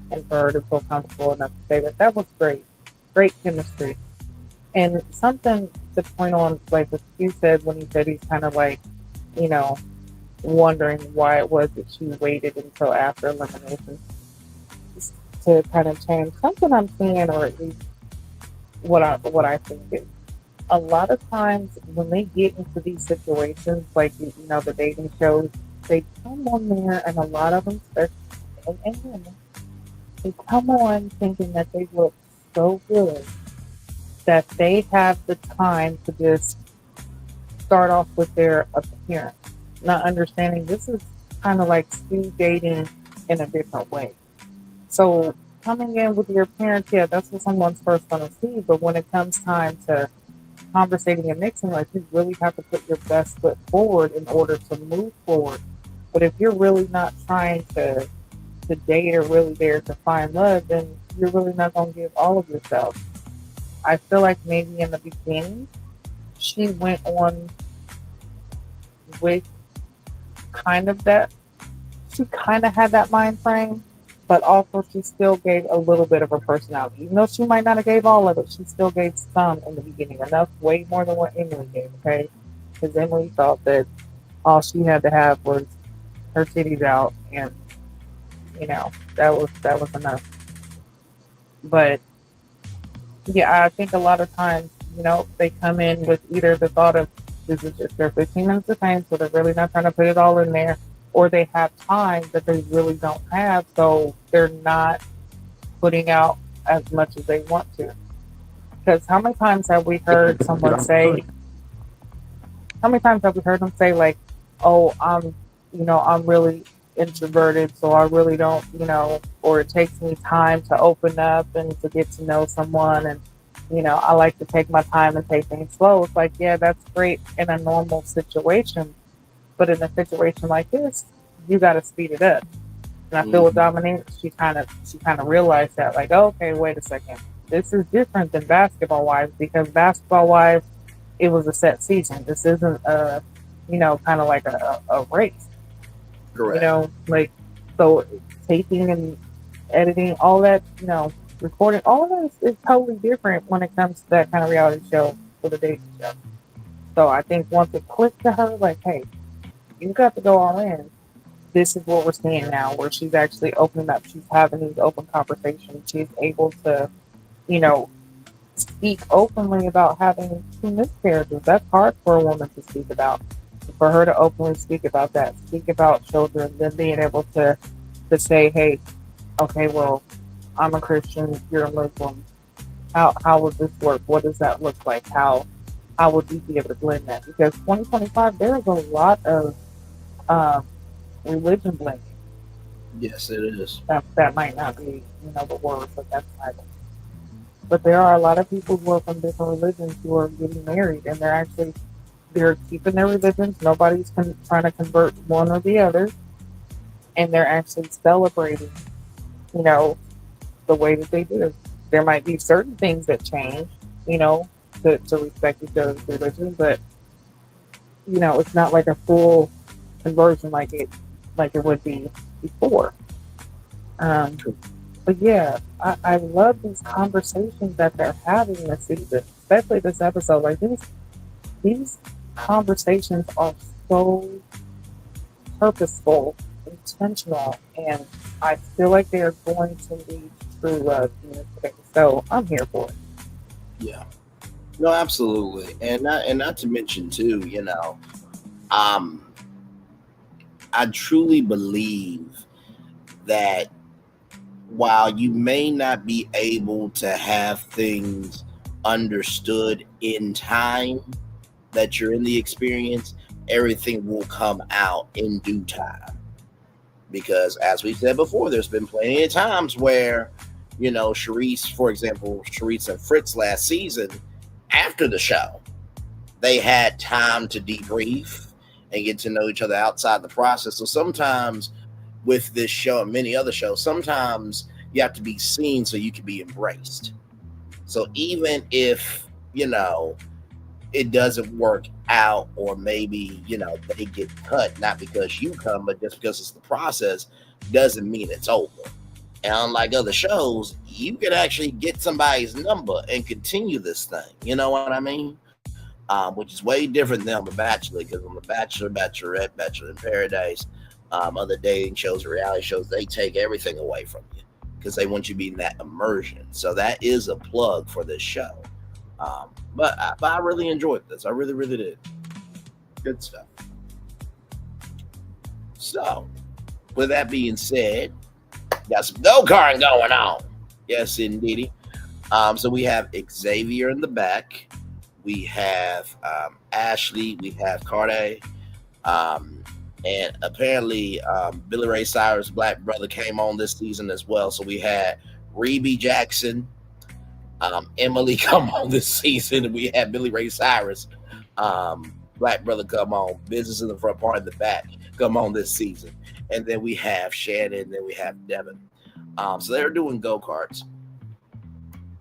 and for her to feel comfortable enough to say that was great chemistry. And something to point on, like what you said when he said he's kind of like, wondering why it was that she waited until after elimination to kind of change. Something I'm seeing, or at least what I think is, a lot of times when they get into these situations, like the dating shows, they come on there, and a lot of them, and women, they come on thinking that they look so good that they have the time to just start off with their appearance, not understanding this is kind of like speed dating in a different way. So coming in with your appearance, yeah, that's what someone's first going to see. But when it comes time to conversating and mixing, like, you really have to put your best foot forward in order to move forward. But if you're really not trying to date or really there to find love, then you're really not gonna give all of yourself. I feel like maybe in the beginning she went on with kind of that. She kind of had that mind frame, but also she still gave a little bit of her personality. Even though she might not have gave all of it, she still gave some in the beginning. Enough, way more than what Emily gave. Okay, because Emily thought that all she had to have was her titties out, and that was enough. But yeah, I think a lot of times, they come in with either the thought of this is just their 15 minutes of fame, so they're really not trying to put it all in there, or they have time that they really don't have, so they're not putting out as much as they want to. Because how many times have we heard someone say, how many times have we heard them say, like, oh, I'm really introverted, so I really don't, or it takes me time to open up and to get to know someone. And, I like to take my time and take things slow. It's like, yeah, that's great in a normal situation. But in a situation like this, you got to speed it up. And I feel with Dominique, she kind of realized that, like, oh, okay, wait a second. This is different than basketball wives, because basketball wives, it was a set season. This isn't kind of like a race. Correct. Like, so taping and editing, all that, recording, all of that is totally different when it comes to that kind of reality show for the dating show. So I think once it clicked to her, like, hey, you got to go all in. This is what we're seeing now, where she's actually opening up. She's having these open conversations. She's able to, you know, speak openly about having two miscarriages. That's hard for a woman to speak about. For her to openly speak about that, speak about children, then being able to say, hey, okay, well, I'm a Christian, you're a Muslim. How would this work? What does that look like? How would you be able to blend that? Because 2025, there's a lot of um, religion blending. Yes, it is. That might not be, the word, but that's Bible. But there are a lot of people who are from different religions who are getting married, and they're keeping their religions. Nobody's trying to convert one or the other, and they're actually celebrating, you know, the way that they do. There might be certain things that change, you know, to respect each other's religion, but it's not like a full conversion like it would be before. Um, but yeah, I love these conversations that they're having this season, especially this episode. Like these conversations are so purposeful, intentional, and I feel like they are going to lead to love today. So I'm here for it. Yeah. No, absolutely. And not to mention too, um, I truly believe that while you may not be able to have things understood in time that you're in the experience, everything will come out in due time. Because as we said before, there's been plenty of times where, Sharice, for example, Sharice and Fritz last season, after the show, they had time to debrief and get to know each other outside the process. So sometimes with this show and many other shows, sometimes you have to be seen so you can be embraced. So even if, it doesn't work out, or maybe, they get cut, not because you come, but just because it's the process, doesn't mean it's over. And unlike other shows, you can actually get somebody's number and continue this thing. You know what I mean? Which is way different than on The Bachelor, because on The Bachelor, Bachelorette, Bachelor in Paradise, other dating shows, reality shows, they take everything away from you because they want you to be in that immersion. So that is a plug for this show. But I really enjoyed this. I really, really did. Good stuff. So, with that being said, got some go-karting going on. Yes, indeedy. So we have Xavier in the back. We have Ashley. We have Carde. And apparently Billy Ray Cyrus' black brother came on this season as well. So we had Reby Jackson, Emily come on this season, and we had Billy Ray Cyrus, black brother, come on. Business in the front, part in the back, come on this season. And then we have Shannon, and then we have Devin. So they're doing go-karts.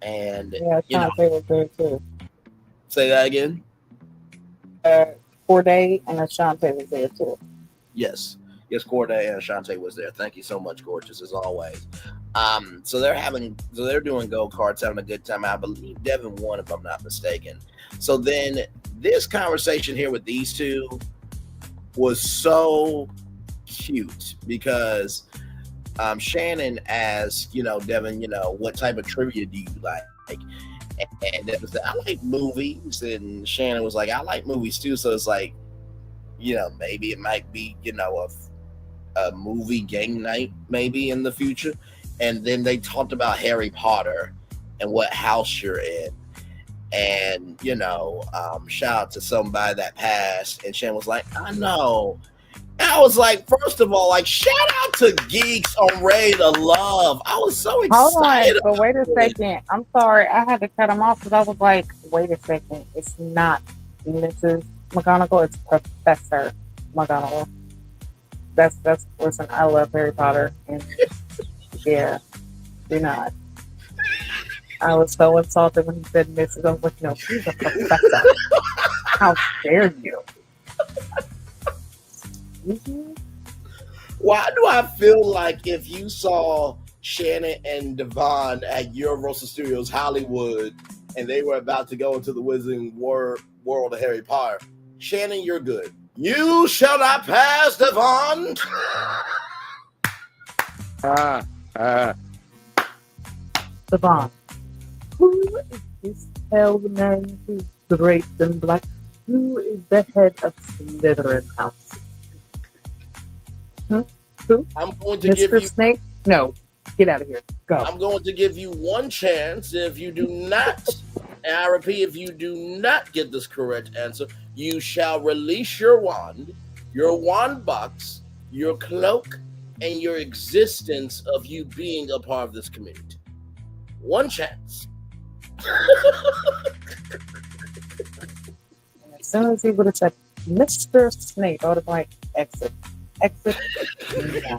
And Yeah, Shantae was there too. say that again. Corday and Ashante was there too. Yes, Corday and Ashante was there. Thank you so much, gorgeous, as always. So they're doing go karts, having a good time. I believe Devin won, if I'm not mistaken. So then this conversation here with these two was so cute because Shannon asked, Devin, what type of trivia do you like? And Devin said, I like movies. And Shannon was like, I like movies too. So it's like, maybe it might be, a movie game night maybe in the future. And then they talked about Harry Potter and what house you're in. And, shout out to somebody that passed. And Shannon was like, I know. And I was like, first of all, like, shout out to Geeks on Ready to Love. I was so excited. Hold on, but wait a second. I'm sorry. I had to cut him off because I was like, wait a second. It's not Mrs. McGonagall. It's Professor McGonagall. Listen, I love Harry Potter. And yeah, do not. I was so insulted when he said Mrs. I was like, no, she's a professor. How dare you? Mm-hmm. Why do I feel like if you saw Shannon and Devon at Universal Studios Hollywood and they were about to go into the Wizarding world of Harry Potter, Shannon, you're good. You shall not pass, Devon. Devon. Who is this pale man who's draped in black? Who is the head of Slytherin House? Who? I'm going to Mr. give you. Snake? No. Get out of here. Go. I'm going to give you one chance. If you do not, and I repeat, if you do not get this correct answer, you shall release your wand box, your cloak, and your existence of you being a part of this community. One chance. As soon as he would have said Mr. Snake, I would have been like, exit. Yeah.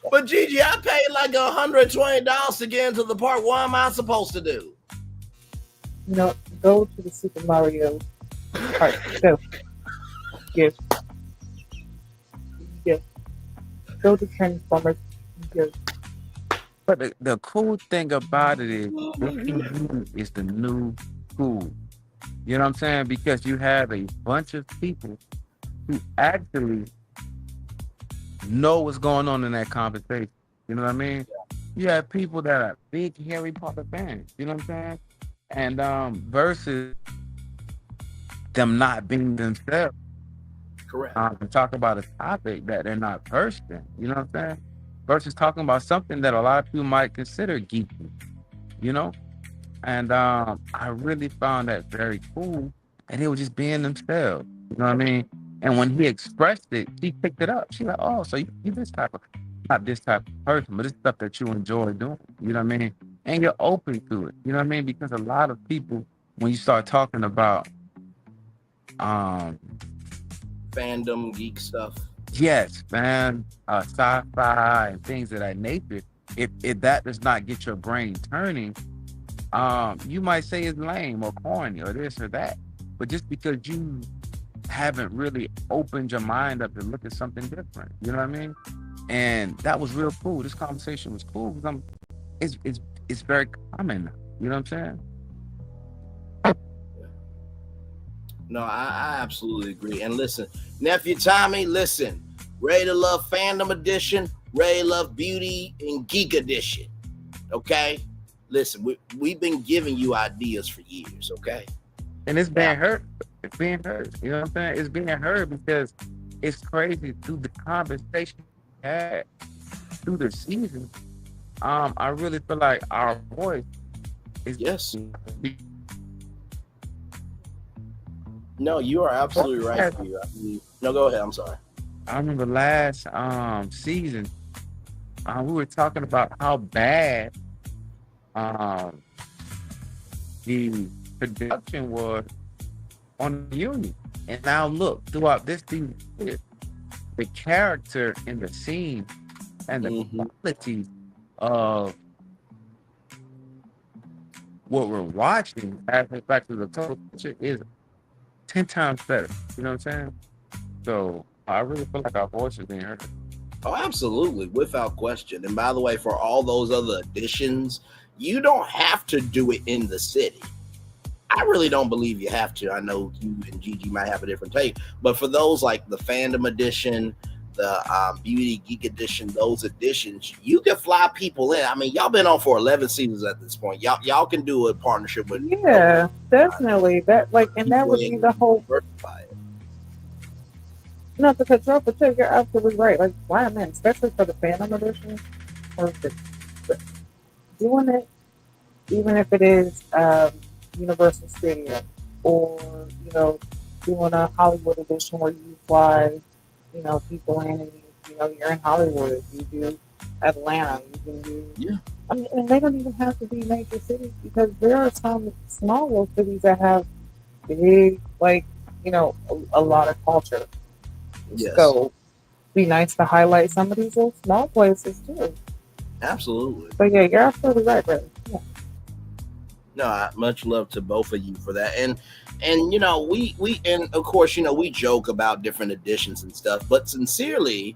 But Gigi, I paid like $120 to get into the park. What am I supposed to do? Go to the Super Mario Park. Go. Yes. Go to Transformers. Yes. But the cool thing about it is it's the new school. You know what I'm saying? Because you have a bunch of people who actually know what's going on in that conversation. You know what I mean? You have people that are big Harry Potter fans. You know what I'm saying? And versus them not being themselves. Correct. And talk about a topic that they're not versed in. You know what I'm saying? Versus talking about something that a lot of people might consider geeky. You know? And I really found that very cool. And they were just being themselves. You know what I mean? And when he expressed it, she picked it up. She's like, oh, so you this type of, not this type of person, but it's stuff that you enjoy doing. You know what I mean? And you're open to it. You know what I mean? Because a lot of people, when you start talking about fandom, geek stuff. Yes, man, sci-fi and things of that nature. If that does not get your brain turning, you might say it's lame or corny or this or that. But just because you haven't really opened your mind up to look at something different, you know what I mean? And that was real cool. This conversation was cool because it's very common. You know what I'm saying? No, I absolutely agree. And listen, nephew Tommy, listen, Ready to Love Fandom Edition, Ready to Love Beauty and Geek Edition. Okay, listen, we've been giving you ideas for years. Okay, and it's being heard. It's being heard. You know what I'm saying? It's being heard because it's crazy through the conversation we had through the season. I really feel like our voice is No, you are absolutely right. No, go ahead. I'm sorry. I remember last season, we were talking about how bad the production was on the Union. And now look, throughout this season, the character in the scene and the quality of what we're watching as in fact the total picture is 10 times better. You know what I'm saying? So I really feel like our voice is being heard. Oh, absolutely, without question. And by the way, for all those other additions, you don't have to do it in the city. I really don't believe you have to. I know you and Gigi might have a different take, but for those like the Fandom Edition, the Beauty Geek Edition, those editions, you can fly people in. I mean, y'all been on for 11 seasons at this point. Y'all can do a partnership with. Yeah, definitely. That like, and that would be the whole. Diversify it. Not to cut you off, but you're absolutely right. Like, why man, especially for the Phantom Edition, perfect. But doing it, even if it is Universal Studio, or doing a Hollywood edition where you fly, people in, and you're in Hollywood. You do Atlanta. You can do. Yeah. I mean, and they don't even have to be major cities, because there are some small little cities that have big, a lot of culture. Yes. So, be nice to highlight some of these little small places too. Absolutely. But yeah, you're absolutely right, brother. Yeah. No, much love to both of you for that. And we and of course, we joke about different editions and stuff, but sincerely,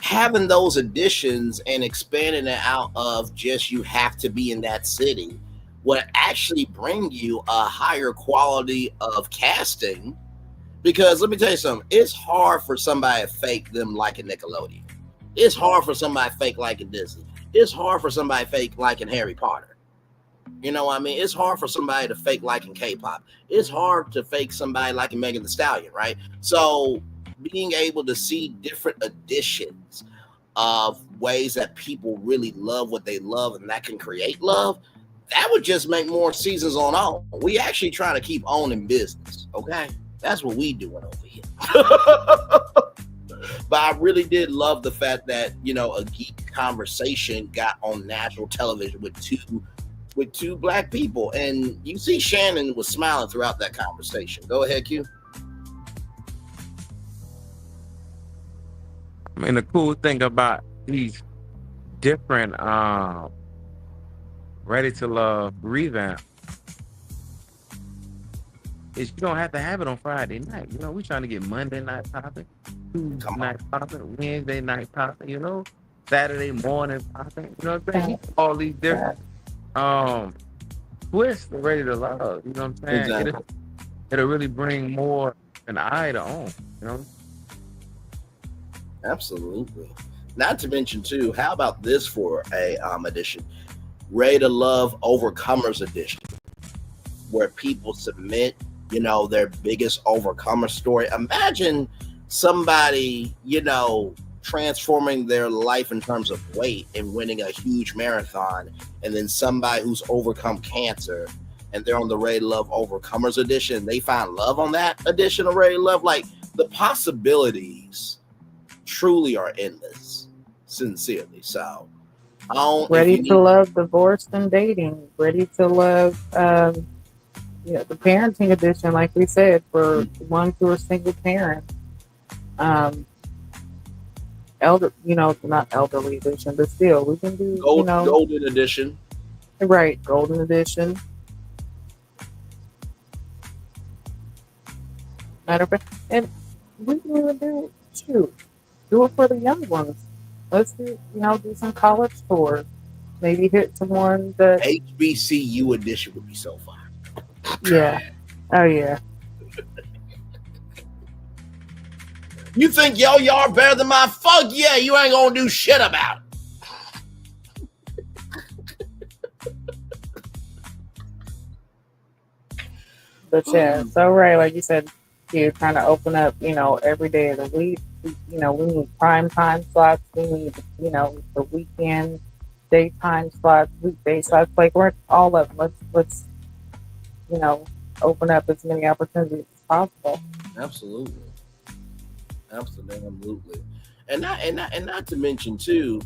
having those editions and expanding it out of just you have to be in that city would actually bring you a higher quality of casting. Because let me tell you something, it's hard for somebody to fake them like a Nickelodeon. It's hard for somebody to fake like a Disney. It's hard for somebody to fake like in Harry Potter. You know what I mean? It's hard for somebody to fake like in K-pop. It's hard to fake somebody like in Megan Thee Stallion, right? So being able to see different editions of ways that people really love what they love and that can create love, that would just make more seasons on OWN. We actually trying to keep OWN in business, okay? That's what we doing over here. But I really did love the fact that, a geek conversation got on national television with two black people. And you see Shannon was smiling throughout that conversation. Go ahead, Q. I mean, the cool thing about these different Ready to Love revamp is you don't have to have it on Friday night. We trying to get Monday night popping, Tuesday night popping, Wednesday night popping, Saturday morning popping. You know what I'm saying? All these different twists are Ready to Love. You know what I'm saying? Exactly. It'll really bring more an eye to OWN, Absolutely. Not to mention too, how about this for a edition? Ready to Love Overcomers edition, where people submit, their biggest overcomer story. Imagine somebody, transforming their life in terms of weight and winning a huge marathon, and then somebody who's overcome cancer and they're on the Ready to Love Overcomers edition. They find love on that edition of Ready to Love. Like, the possibilities truly are endless, sincerely. So, Ready to Love Divorced and Dating. Ready to Love, the Parenting Edition, like we said, for ones who are single parents. Not elderly edition, but still, we can do Golden edition. Right, Golden Edition. Matter of fact, and we can even do it for the young ones. Let's do some college tours. Maybe hit some ones that HBCU edition would be so fun. Yeah. Oh yeah. You think y'all are better than my fuck? Yeah, you ain't gonna do shit about it. But yeah, so right, like you said, you're trying to open up, every day of the week. We need prime time slots. We need, the weekend daytime slots, weekday slots. Like, we're all of them. Let's open up as many opportunities as possible. Absolutely. And not to mention too,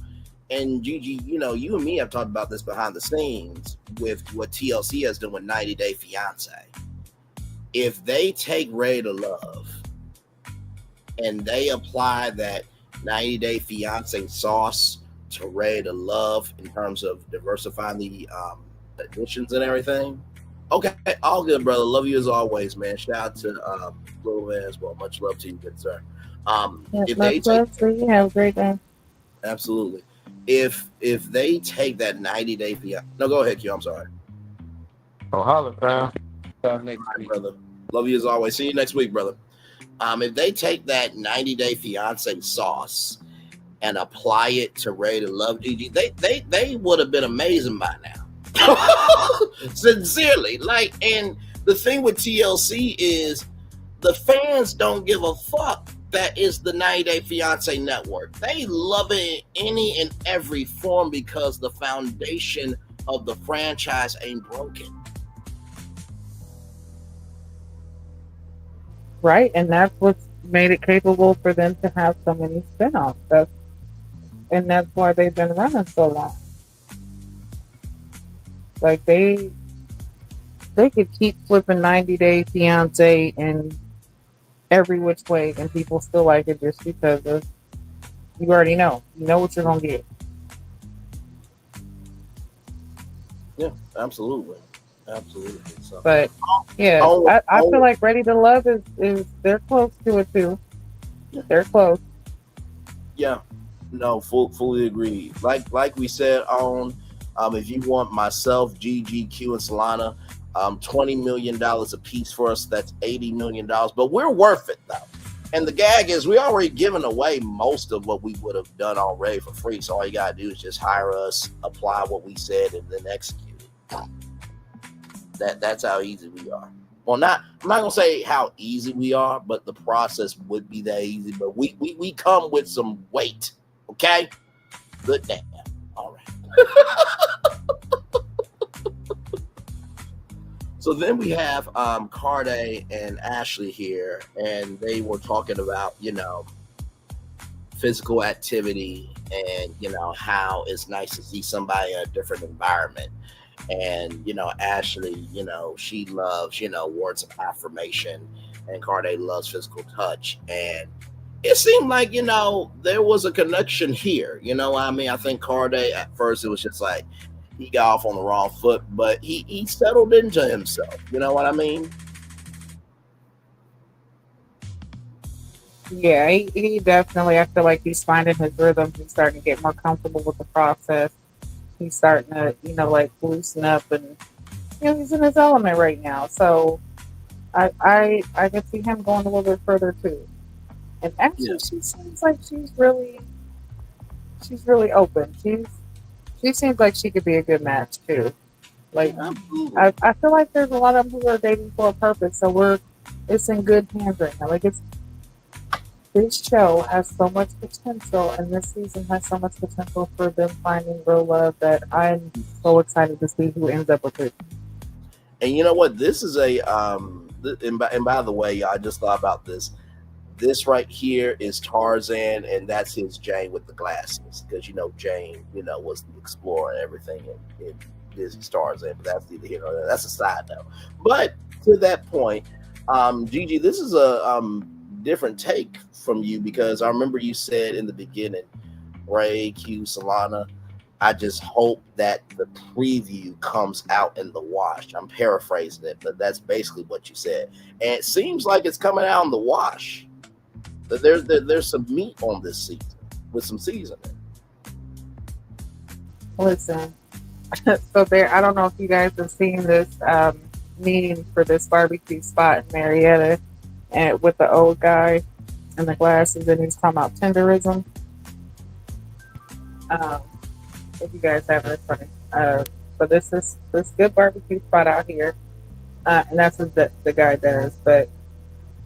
and Gigi, you and me have talked about this behind the scenes with what TLC has done with 90 Day Fiance. If they take Ready to Love and they apply that 90 Day Fiance sauce to Ready to Love in terms of diversifying the additions and everything. Okay, all good, brother. Love you as always, man. Shout out to Little Man as well. Much love to you, good sir. Yeah, If they much take love to you. Have a great day. absolutely, if they take that 90-day fiance, no, go ahead, Q. I'm sorry. Oh, holla, fam. Till next All right, week. brother. Love you as always. See you next week, brother. If they take that 90-day fiance sauce and apply it to Ray to Love Gigi, they would have been amazing by now. Sincerely, like, and the thing with TLC is the fans don't give a fuck. That is the 90-Day Fiance network. They love it in any and every form because the foundation of the franchise ain't broken. Right, and that's what's made it capable for them to have so many spinoffs. That's why they've been running so long. Like they could keep flipping 90-Day Fiance in every which way, and people still like it just because of you already know. You know what you're gonna get. Yeah, absolutely. So, But yeah, I feel like Ready to Love is they're close to it too. They're close. Yeah, no, fully agree. Like we said on, if you want myself, GGQ, and Solana, $20 million a piece for us. That's $80 million, but we're worth it though. And the gag is we already given away most of what we would have done already for free. So all you gotta do is just hire us, apply what we said, and then execute it. That's how easy we are. Well, I'm not gonna say how easy we are, but the process would be that easy. But we come with some weight. Okay, good damn. All right. So then we have Carday and Ashley here, and they were talking about, physical activity and, how it's nice to see somebody in a different environment. And, Ashley, she loves, words of affirmation, and Carday loves physical touch. And it seemed like, there was a connection here. I think Carday, at first, it was just like, he got off on the wrong foot, but he settled into himself. You know what I mean? Yeah, he definitely. I feel like he's finding his rhythm. He's starting to get more comfortable with the process. He's starting to, like loosen up, and he's in his element right now. So I can see him going a little bit further too. And actually, she seems like she's really open. She seems like she could be a good match too. Like I feel like there's a lot of them who are dating for a purpose, so it's in good hands right now. Like this show has so much potential, and this season has so much potential for them finding real love that I'm so excited to see who ends up with it. And you know what? This is and by the way, I just thought about this. This right here is Tarzan, and that's his Jane with the glasses. Because Jane, was the explorer and everything in Disney's Tarzan. But that's neither here nor there. That's a side note. But to that point, Gigi, this is a different take from you, because I remember you said in the beginning, Ray, Q, Solana, I just hope that the preview comes out in the wash. I'm paraphrasing it, but that's basically what you said. And it seems like it's coming out in the wash. There's some meat on this season with some seasoning. Listen, so I don't know if you guys have seen this meme for this barbecue spot in Marietta, and with the old guy and the glasses, and he's talking about tenderism. If you guys have it, funny. But this good barbecue spot out here, and that's what the guy does. But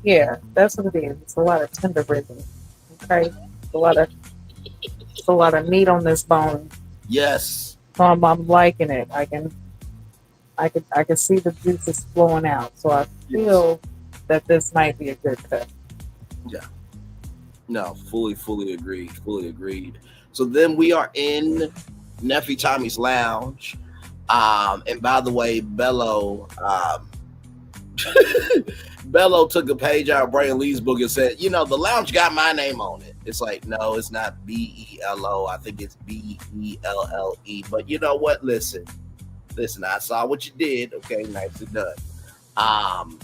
yeah, that's what it is. It's a lot of tenderism. Okay, it's a lot of meat on this bone. Yes. So I'm liking it. I can see the juices flowing out. So I feel that this might be a good cut. Yeah. No, fully agreed. Fully agreed. So then we are in Nephi Tommy's lounge. And by the way, Bello took a page out of Brian Lee's book and said, the lounge got my name on it. It's like, no, it's not BELO. I think it's BELLE. But you know what? Listen, Listen, I saw what you did. Okay, nicely done.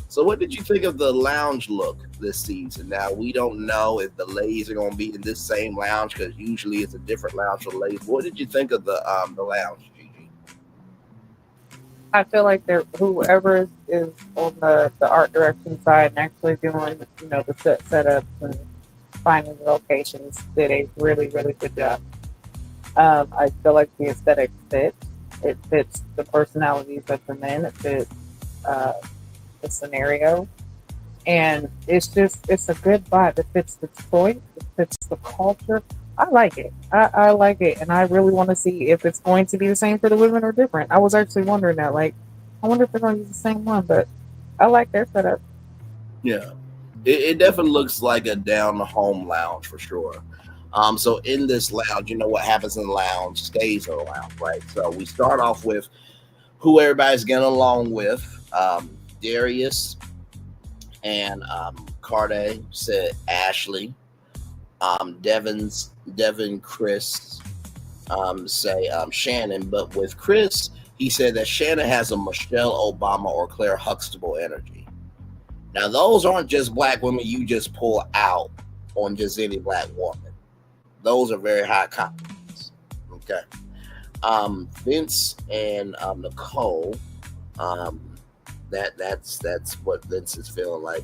So what did you think of the lounge look this season? Now we don't know if the ladies are gonna be in this same lounge because usually it's a different lounge for the ladies. What did you think of the lounge, Gigi? I feel like whoever is on the art direction side and actually doing, the setups and finding the locations did a really, really good job. I feel like the aesthetic fits. It fits the personalities of the men. It fits uh, the scenario. And it's a good vibe. It fits Detroit. It fits the culture. I like it. I like it. And I really want to see if it's going to be the same for the women or different. I was actually wondering that. Like, I wonder if they're going to use the same one, but I like their setup. Yeah, it definitely looks like a down the home lounge for sure. So in this lounge, you know what happens in the lounge stays in the lounge, right? So we start off with who everybody's getting along with. Darius and Carde said Ashley. Devin, Chris say Shannon, but with Chris, he said that Shannon has a Michelle Obama or Claire Huxtable energy. Now, those aren't just black women you just pull out on just any black woman. Those are very high compliments. Okay. Vince and Nicole, that's what Vince is feeling like.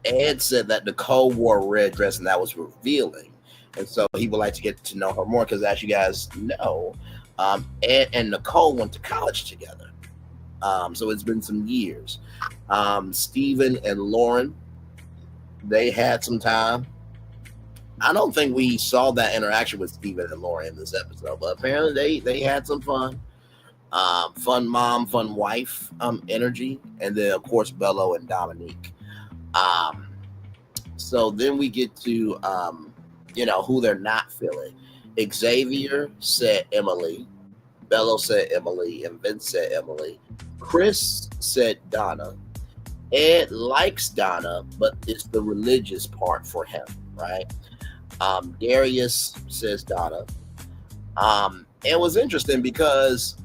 Ed said that Nicole wore a red dress and that was revealing. And so he would like to get to know her more because, as you guys know, Ed and Nicole went to college together. So it's been some years. Steven and Lauren, they had some time. I don't think we saw that interaction with Steven and Lauren in this episode, but apparently they had some fun. Fun mom, fun wife energy. And then, of course, Bello and Dominique. So then we get to, who they're not feeling. Xavier said Emily. Bello said Emily. And Vince said Emily. Chris said Donna. Ed likes Donna, but it's the religious part for him, right? Darius says Donna. It was interesting because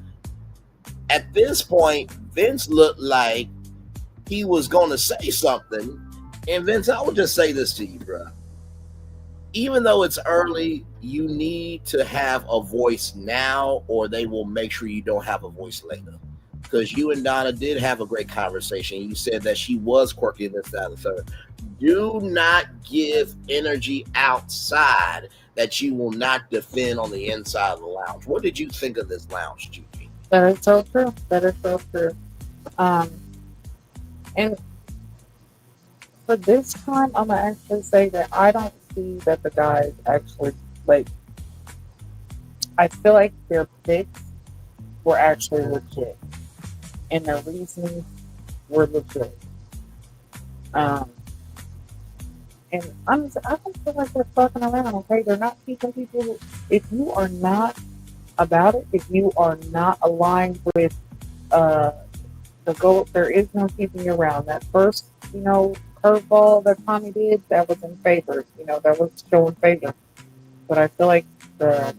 at this point, Vince looked like he was going to say something. And Vince, I will just say this to you, bro. Even though it's early, you need to have a voice now, or they will make sure you don't have a voice later. Because you and Donna did have a great conversation. You said that she was quirky in this, that, and the third. Do not give energy outside that you will not defend on the inside of the lounge. What did you think of this lounge, Gigi? That is so true. That is so true. And for this time, I'm gonna actually say that I don't see that the guys actually like. I feel like their picks were actually legit, and their reasons were legit. And I don't feel like they're fucking around. Okay, they're not keeping people. If you are not about it, if you are not aligned with the goal, there is no keeping you around. That first, curveball that Tommy did, that was in favor. That was showing favor. But I feel like the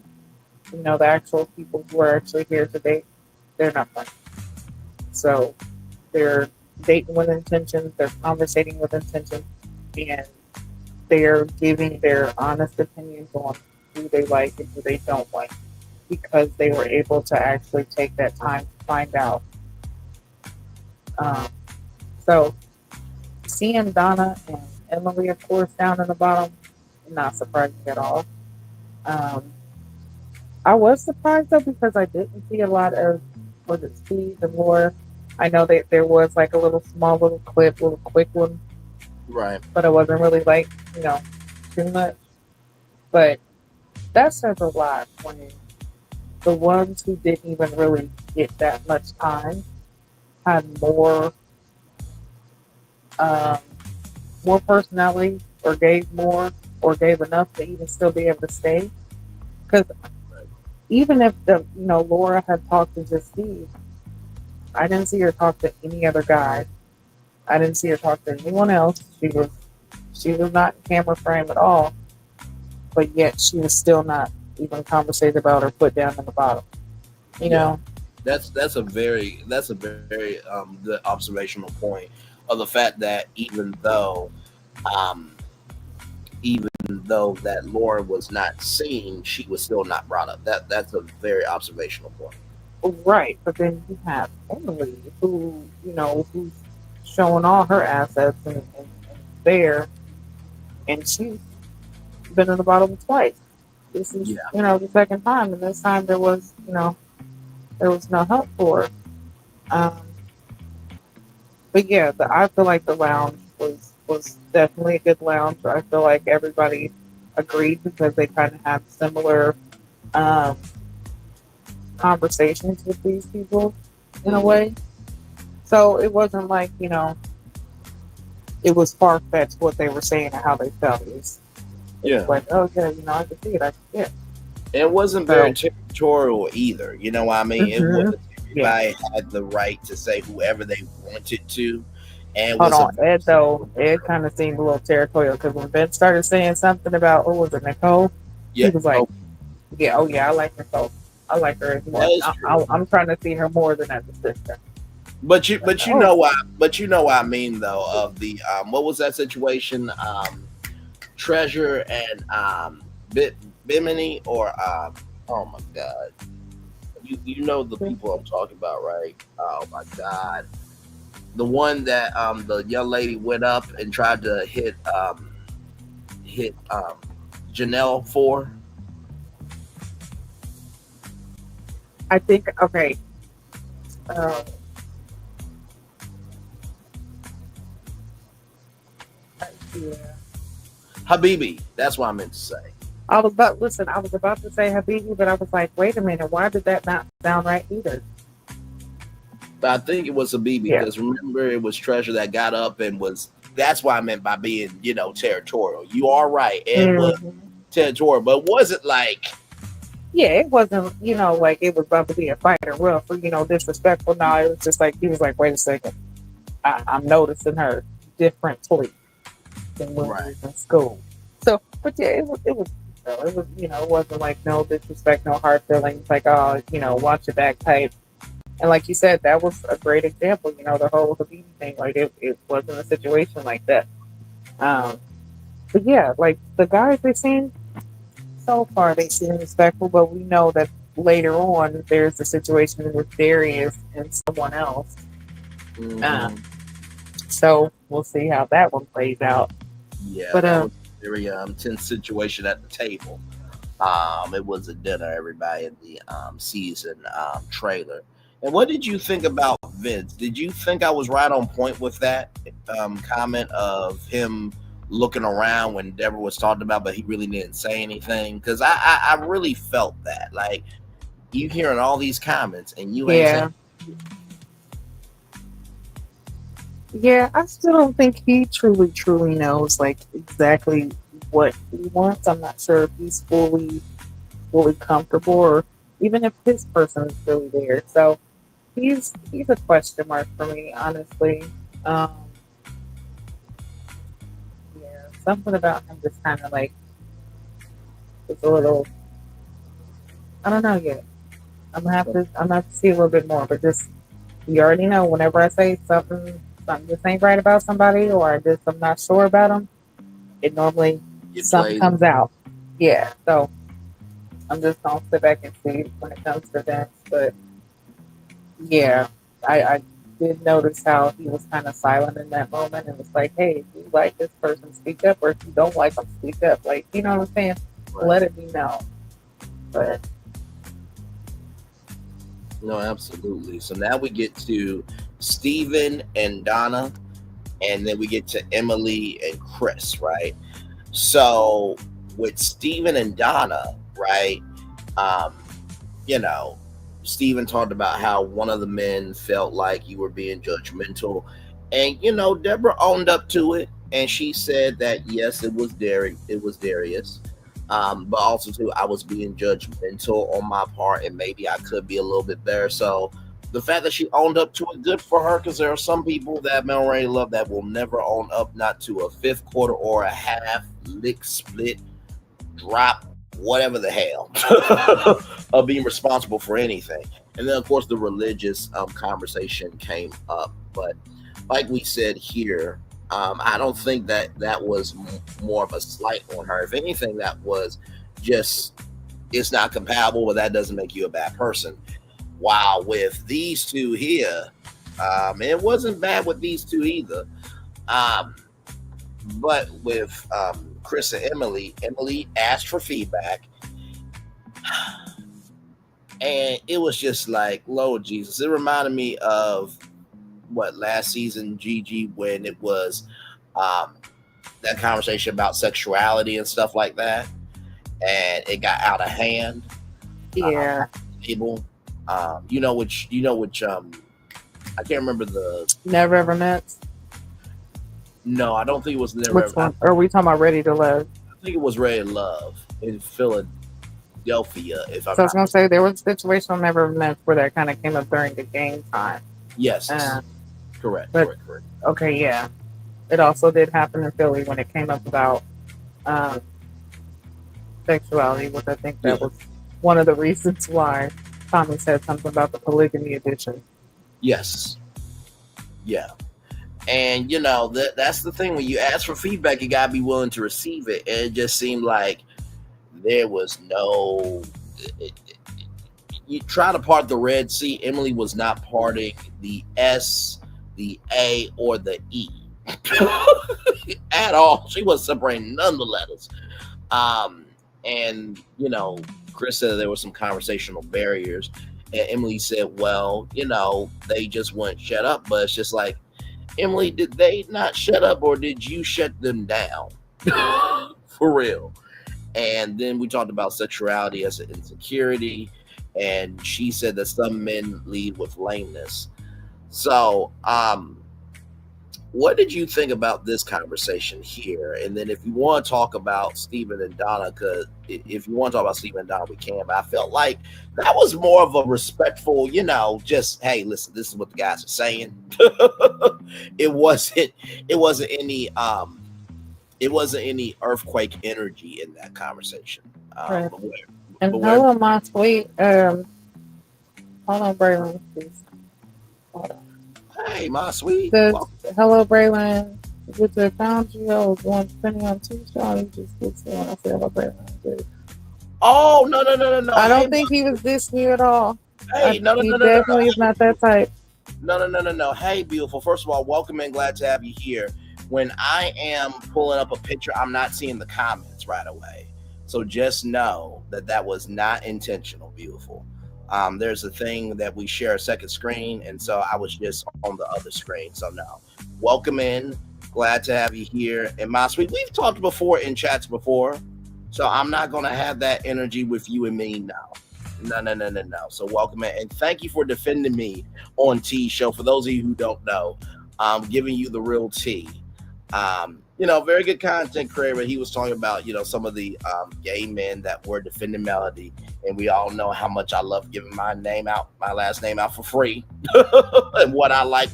actual people who are actually here today, they're not fun. So they're dating with intentions, they're conversating with intentions, and they're giving their honest opinions on who they like and who they don't like because they were able to actually take that time to find out. So seeing Donna and Emily, of course, down in the bottom, not surprising at all. I was surprised though because I didn't see a lot of, was it Steve and Laura? I know that there was like a little quick one, Right. but it wasn't really like, too much. But that says a lot when the ones who didn't even really get that much time had more personality or gave more or gave enough to even still be able to stay. Because even if Laura had talked to just Steve, I didn't see her talk to any other guy. I didn't see her talk to anyone else. She was not in camera frame at all, but yet she was still not even conversated about or put down in the bottom. You Yeah. know, That's a very good observational point of the fact that um even though that Laura was not seen, she was still not brought up. That's a very observational point. right? But then you have Emily, who who's showing all her assets and there, and she's been in the bottom twice. This is Yeah. the second time, and this time there was no help for her. Um, but yeah, I feel like the lounge was definitely a good lounge. I feel like everybody agreed because they kind of have similar um, conversations with these people in a Hmm. way. So it wasn't like it was far fetched what they were saying and how they felt. It was Yeah. like, oh yeah, I can see it, I can see it. It wasn't very So territorial either. You know what I mean? It hmm was yeah. everybody had the right to say whoever they wanted to, and it Hold was a on, Ed though. Ed kind of seemed a little territorial because when Ben started saying something about what was it, Nicole, he yeah. was like, Oh, "Yeah, oh yeah, I like Nicole. I like her as that more. is true. I'm trying to see her more than as a sister." But you Oh, know what I mean though of the what was that situation? Treasure and Bimini or oh my god, you know the people I'm talking about, right? Oh my god, the one that the young lady went up and tried to hit Janelle for. I think okay. Uh, yeah. Habibi. That's what I meant to say. I was about listen. I was about to say Habibi, but I was like, wait a minute. Why did that not sound right either? But I think it was Habibi Yeah. because remember it was Treasure that got up and was. That's what I meant by being territorial. You are right. It was Mhm. territorial, but was it like Yeah, it wasn't, like it was about to be a fight or rough or, disrespectful. No, it was just like, he was like, wait a second. I'm noticing her differently than when we right? was in school. So, but yeah, it wasn't like no disrespect, no hard feelings, like, oh, watch your back type. And like you said, that was a great example, the whole Habibi thing. Like, it wasn't a situation like that. Um, but yeah, like the guys they seem so far they seem respectful, but we know that later on there's a situation with Darius and someone else. Uh, Hmm. so we'll see how that one plays out. Yeah, But that was a very tense situation at the table. It was a dinner, everybody in the season trailer. And what did you think about Vince? Did you think I was right on point with that comment of him looking around when Deborah was talking about, but he really didn't say anything? Because I really felt that. Like, you hearing all these comments and you ain't saying, yeah, yeah, I still don't think he truly knows like exactly what he wants. I'm not sure if he's fully comfortable or even if his person is really there. So he's a question mark for me, honestly. Um, yeah, something about him just kind of like it's a little. I don't know yet. I'm gonna have to see a little bit more. But just you already know whenever I say something just ain't right about somebody, or I'm not sure about them, it normally it something plays. comes out. Yeah. So I'm just gonna sit back and see when it comes to that. But yeah, I did notice how he was kind of silent in that moment and was like, hey, if you like this person, speak up, or if you don't like them, speak up. Like, you know what I'm saying? Right. Let it be known. But No, absolutely. So now we get to Steven and Donna, and then we get to Emily and Chris, right? So with Steven and Donna, right? Um, you know, Steven talked about how one of the men felt like you were being judgmental. And Deborah owned up to it and she said that yes, it was Darius. But also too, I was being judgmental on my part and maybe I could be a little bit better. So the fact that she owned up to it, good for her, because there are some people that Mel Ray love that will never own up not to a fifth quarter or a half lick split drop whatever the hell of being responsible for anything. And then, of course, the religious conversation came up. But like we said here, I don't think that was more of a slight on her. If anything, that was just, it's not compatible, but that doesn't make you a bad person. While with these two here, it wasn't bad with these two either. But with Chris and Emily asked for feedback. And it was just like, Lord Jesus. It reminded me of last season, Gigi, when it was that conversation about sexuality and stuff like that. And it got out of hand. Yeah. People. You know which I can't remember the Never Ever Met. No, I don't think it was Never Which Ever. one? Are we talking about Ready to Love? I think it was Ready to Love in Philadelphia. If I'm So I was gonna say there was a situation on Never Ever Met where that kind of came up during the game time. Yes. Correct. Correct. Okay, yeah. It also did happen in Philly when it came up about sexuality, which I think that was one of the reasons why Tommy said something about the polygamy edition. Yes. Yeah. And that's the thing, when you ask for feedback, you gotta be willing to receive it. And it just seemed like there was no. You try to part the Red Sea. Emily was not parting the S, the A, or the E at all. She wasn't separating none of the letters. And Chris said there were some conversational barriers, and Emily said, "Well, they just wouldn't shut up." But it's just like, Emily, did they not shut up, or did you shut them down? For real. And then we talked about sexuality as an insecurity, and she said that some men lead with lameness. So, what did you think about this conversation here? And then if you want to talk about Stephen and Donna, because if you want to talk about Stephen and Donna, we can. But I felt like that was more of a respectful, just, hey, listen, this is what the guys are saying. It wasn't any earthquake energy in that conversation. Right. Hello, my sweet. Hold on, Braylon, please. Hold on. Hey, my sweet. Hello, Braylon. With the foundry, I was one depending on two shots. He just looks when I said hello, Braylon. Oh, no. I don't think he was dissing you at all. Hey, no. He definitely is not that type. No. Hey, beautiful. First of all, welcome and glad to have you here. When I am pulling up a picture, I'm not seeing the comments right away. So just know that was not intentional, beautiful. There's a thing that we share a second screen, and so I was just on the other screen. So no. Welcome in. Glad to have you here. And my sweet, we've talked before in chats before, so I'm not going to have that energy with you and me now. No. So welcome in. And thank you for defending me on T's show. For those of you who don't know, I'm giving you the real tea. Very good content creator. He was talking about, some of the gay men that were defending Melody. And we all know how much I love giving my last name out for free. And what I like,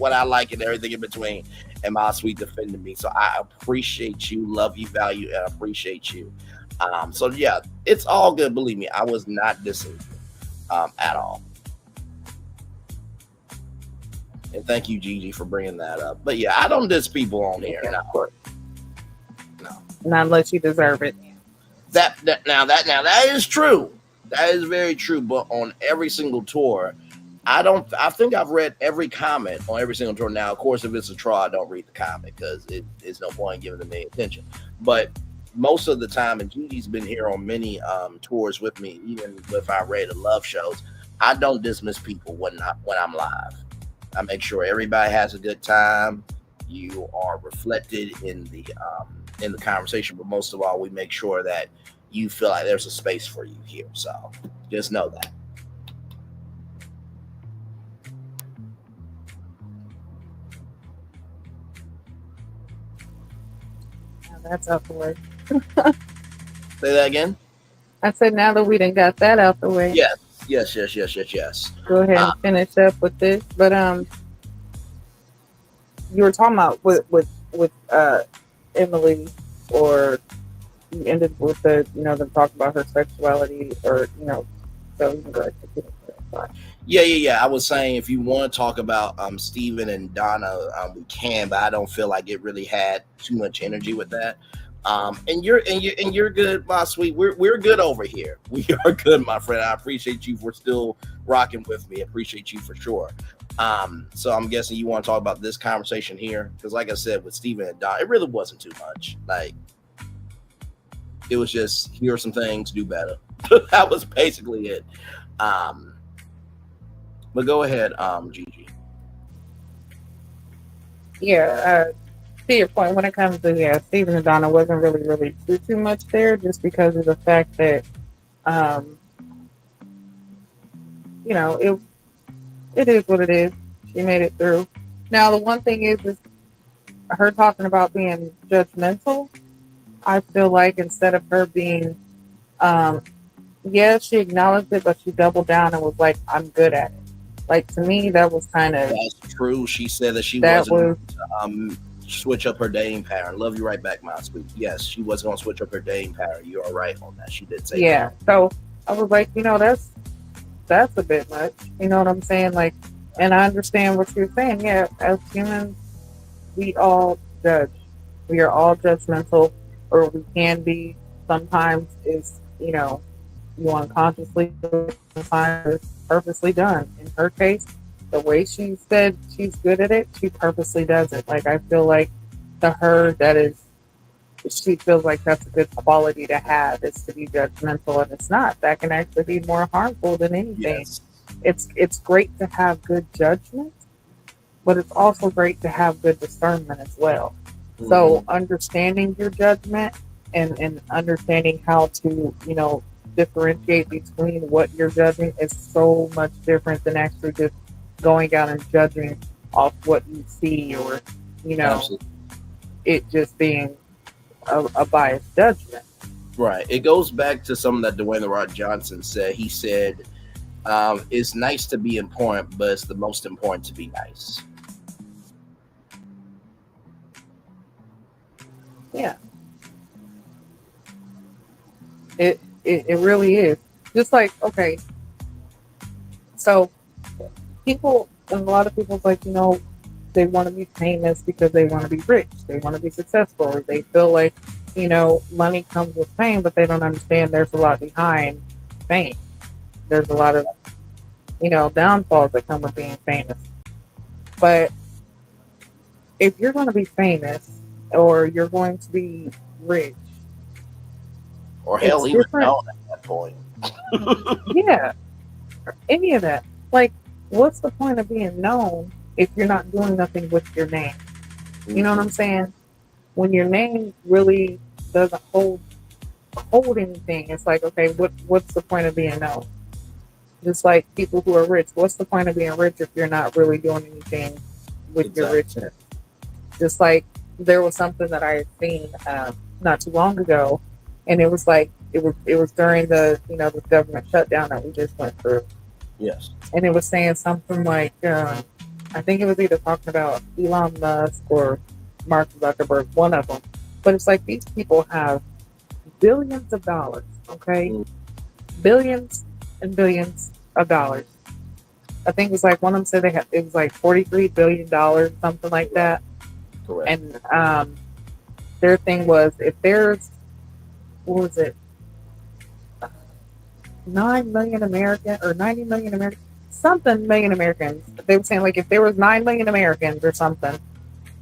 and everything in between. And my sweet defending me. So I appreciate you, love you, value, and appreciate you. So yeah, it's all good. Believe me, I was not dissing at all. And thank you, Gigi, for bringing that up. But yeah, I don't diss people on here. No. Not unless you deserve it. That is true. That is very true. But on every single tour, I think I've read every comment on every single tour. Now, of course, if it's a troll, I don't read the comment because it's no point in giving them any attention. But most of the time, and Gigi's been here on many tours with me, even with our Rated Love shows, I don't dismiss people when I'm live. I make sure everybody has a good time. You are reflected in the conversation, but most of all, we make sure that you feel like there's a space for you here. So just know that. Now that's out the way. Say that again. I said now that we done got that out the way. Yes. Go ahead and finish up with this. But you were talking about with Emily or you ended with the, them talking about her sexuality, or so you can go ahead and continue. Yeah. I was saying if you want to talk about Steven and Donna, we can, but I don't feel like it really had too much energy with that. And you're good, my sweet. We're good over here. We are good, my friend. I appreciate you for still rocking with me. Appreciate you for sure. So I'm guessing you want to talk about this conversation here, because like I said, with Steven and Donna, it really wasn't too much. Like, it was just, here are some things, do better. That was basically it. But go ahead, Gigi. Yeah, to your point, when it comes to Stephen and Donna, wasn't really too much there, just because of the fact that um, it is what it is. She made it through. Now the one thing is her talking about being judgmental. I feel like instead of her being, she acknowledged it, but she doubled down and was like, "I'm good at it." Like, to me, that was kind of, that's true. She said that she that wasn't was switch up her dating pattern. Love you right back, my sweet. Yes, she was going to switch up her dating pattern. You are right on that. She did say that. So I was like, that's a bit much. You know what I'm saying? Like, and I understand what you're saying. Yeah, as humans, we all judge. We are all judgmental, or we can be. Sometimes it's, you unconsciously, sometimes it's purposely done. In her case, the way she said she's good at it, she purposely does it. Like, I feel like to her, she feels like that's a good quality to have, is to be judgmental, and it's not. That can actually be more harmful than anything. Yes. It's great to have good judgment, but it's also great to have good discernment as well. Mm-hmm. So understanding your judgment and understanding how to, differentiate between what you're judging is so much different than actually just going out and judging off what you see, or, Absolutely. it just being a biased judgment. Right. It goes back to something that Dwayne The Rock Johnson said. He said, it's nice to be important, but it's the most important to be nice. Yeah. It really is. Just like, okay, so a lot of people's like, they want to be famous because they want to be rich. They want to be successful. Or they feel like, money comes with fame, but they don't understand there's a lot behind fame. There's a lot of, downfalls that come with being famous. But if you're going to be famous, or you're going to be rich, or hell, even known at that point. Yeah, any of that. Like, what's the point of being known if you're not doing nothing with your name? Mm-hmm. You know what I'm saying? When your name really doesn't hold anything, it's like, okay, what's the point of being known? Just like people who are rich, what's the point of being rich if you're not really doing anything with your richness? Just like there was something that I had seen not too long ago, and it was like it was during the the government shutdown that we just went through. Yes. And it was saying something like, I think it was either talking about Elon Musk or Mark Zuckerberg, one of them. But it's like these people have billions of dollars, okay? Billions and billions of dollars. I think it was like one of them said it was like $43 billion, something like that. Correct. And their thing was, if there's, what was it, 9 million American or 90 million American, something million Americans. They were saying like if there was 9 million Americans or something,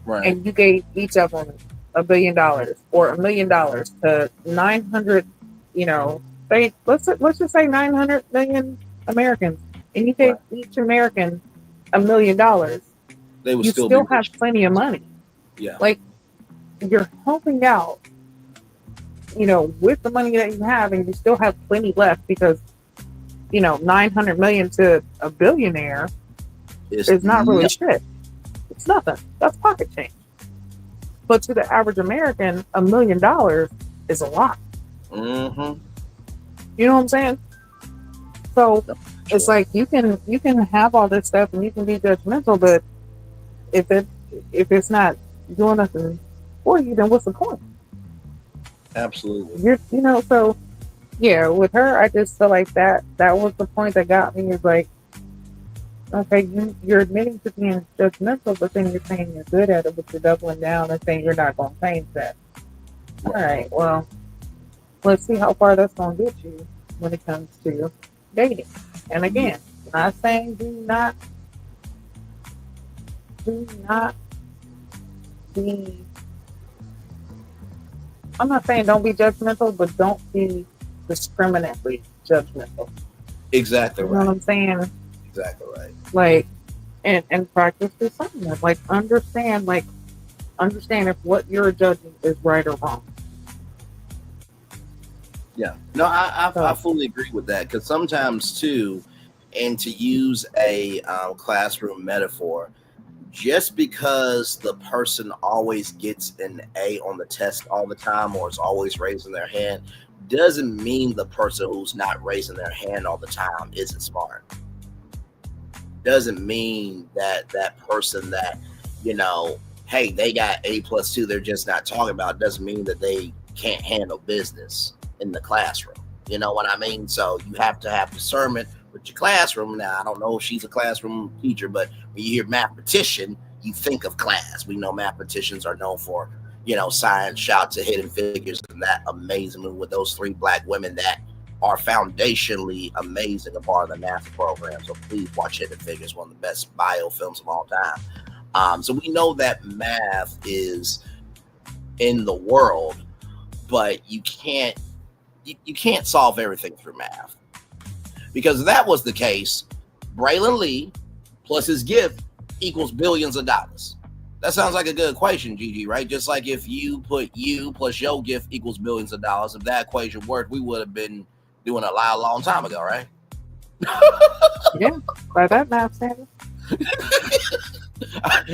right, and you gave each of them $1 billion or $1 million to 900, let's just say 900 million Americans, and you gave each American $1 million, they would you still have plenty of money. Yeah, like you're helping out, with the money that you have, and you still have plenty left because, 900 million to a billionaire is not really shit. It's nothing. That's pocket change. But to the average American, $1 million is a lot. Mm-hmm. You know what I'm saying? So it's like you can have all this stuff and you can be judgmental, but if it's not doing nothing for you, then what's the point? Absolutely. So yeah, with her, I just feel like that was the point that got me is like, okay, you're admitting to being judgmental, but then you're saying you're good at it, but you're doubling down and saying you're not going to change that. All right, well, let's see how far that's going to get you when it comes to dating. And again, not saying do not be. I'm not saying don't be judgmental, but don't be discriminately judgmental. Exactly You know what right. I'm saying? Exactly right. Like, and practice discernment. Like, understand if what you're judging is right or wrong. Yeah. No, I So, fully agree with that because sometimes too, and to use a classroom metaphor, just because the person always gets an A on the test all the time or is always raising their hand doesn't mean the person who's not raising their hand all the time isn't smart. Doesn't mean that that person that, hey, they got A+2, they're just not talking about, doesn't mean that they can't handle business in the classroom. You know what I mean? So you have to have discernment with your classroom. Now, I don't know if she's a classroom teacher, but when you hear mathematician, you think of class. We know mathematicians are known for, science, shouts to Hidden Figures, and that amazing movie with those three black women that are foundationally amazing a part of the math program. So please watch Hidden Figures, one of the best bio films of all time. So we know that math is in the world, but you can't solve everything through math. Because if that was the case, Braylon Lee plus his gift equals billions of dollars. That sounds like a good equation, Gigi, right? Just like if you put you plus your gift equals billions of dollars, if that equation worked, we would have been doing a long time ago, right? yeah, by that math standard.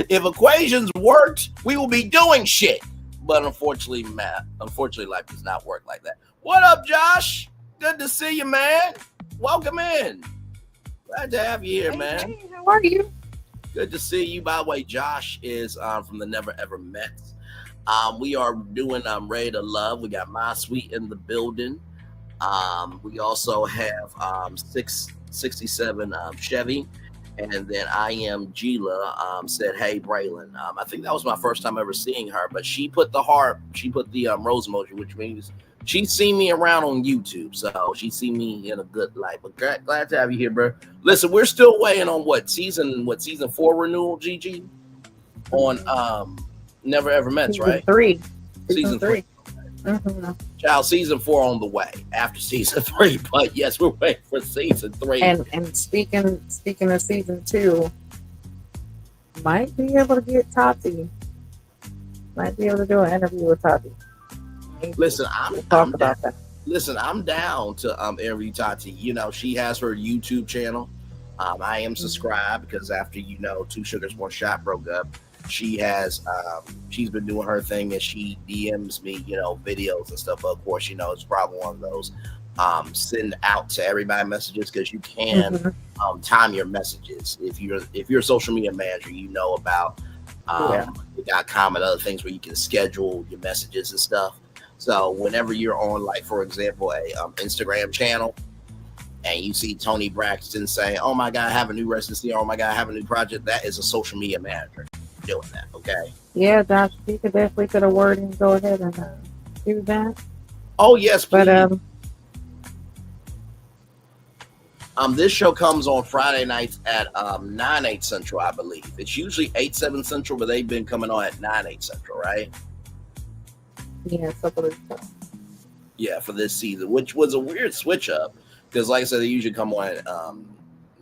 If equations worked, we will be doing shit. But unfortunately, life does not work like that. What up, Josh? Good to see you, man. Welcome in. Glad to have you here, man. Hey, how are you? Good to see you. By the way, Josh is from the Never Ever Mets. We are doing Ready to Love. We got My Sweet in the building. We also have 667 Chevy. And then I am Gila said, hey, Braylon. I think that was my first time ever seeing her, but she put the heart, she put the rose emoji, which means she's seen me around on YouTube. So she's seen me in a good light. But glad to have you here, bro. Listen, we're still waiting on season 4 renewal, Gigi? On Never Ever Mets, right? Season 3. Mm-hmm. Child, season 4 on the way after season 3, but yes, we're waiting for season 3. And speaking of season 2, might be able to get Tati. Might be able to do an interview with Tati. Maybe. Listen, I'm about that. Listen, I'm down to interview Tati. She has her YouTube channel. I am subscribed because after Two Sugars One Shot broke up, she has she's been doing her thing and she DMs me videos and stuff. Of course, it's probably one of those send out to everybody messages because you can time your messages if you're a social media manager. About .com and other things where you can schedule your messages and stuff. So whenever you're on, like, for example, a Instagram channel and you see Tony Braxton saying, oh my God, I have a new residency, oh my God, I have a new project, that is a social media manager doing that, okay? Yeah, Josh, you could definitely put a word and go ahead and do that. Oh, yes, please. But this show comes on Friday nights at 9/8 Central, I believe. It's usually 8/7 Central, but they've been coming on at 9/8 Central, right? Yeah, so yeah, for this season, which was a weird switch up because, like I said, they usually come on at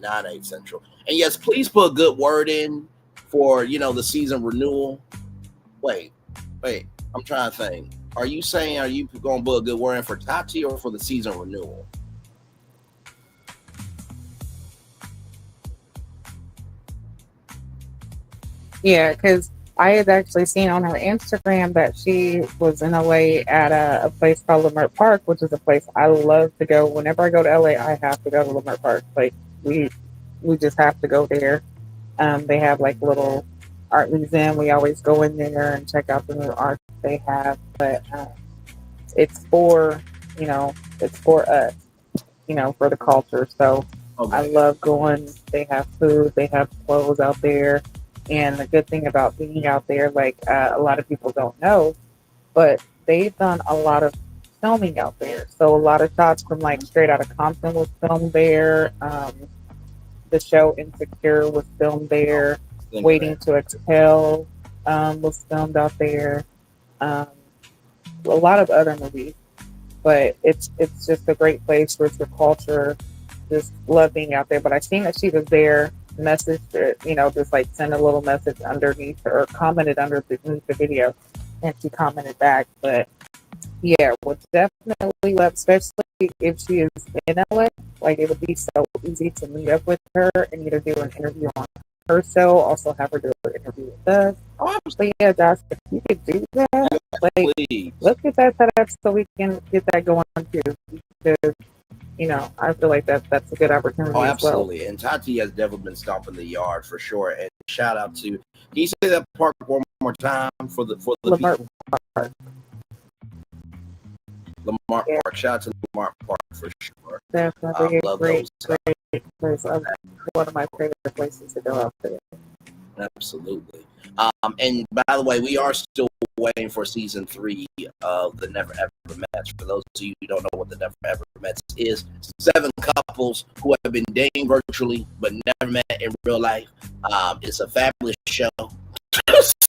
9/8 Central. And yes, please put a good word in for the season renewal. Wait, I'm trying to think. Are you going to put a good word in for Tati or for the season renewal? yeah, because I had actually seen on her Instagram that she was in LA at a place called Leimert Park, which is a place I love to go. Whenever I go to LA, I have to go to Leimert Park. Like we just have to go there. They have like little art museum. We always go in there and check out the new art they have. But it's for, it's for us, for the culture. So I Okay. love going. They have food, they have clothes out there. And the good thing about being out there, like a lot of people don't know, but they've done a lot of filming out there. So a lot of shots from like Straight Outta Compton was filmed there. The show Insecure was filmed there. Think of Waiting that. to Exhale was filmed out there. Um, a lot of other movies, but it's just a great place for the culture. Just love being out there. But I seen that she was there, messaged her, just like send a little message underneath or commented underneath the video, and she commented back. But yeah, would definitely love, especially if she is in LA. Like it would be so easy to meet up with her and either do an interview on her show, also have her do an interview with us. Oh, But yeah, Josh, if you could do that, like please. let's get that set up so we can get that going too. Because I feel like that's a good opportunity Oh, as well. absolutely. And Tati has definitely been stomping the yard for sure. And shout out to, can you say that part one more time for the Lamar people? Park. Lamar Yeah. Park. Shout out to Lamar Park for sure. Definitely a Love great those. place. One of my favorite places to go out there. Absolutely. And by the way, we are still waiting for season 3 of the Never Ever Mets. For those of you who don't know what the Never Ever Mets is, 7 couples who have been dating virtually but never met in real life. It's a fabulous show.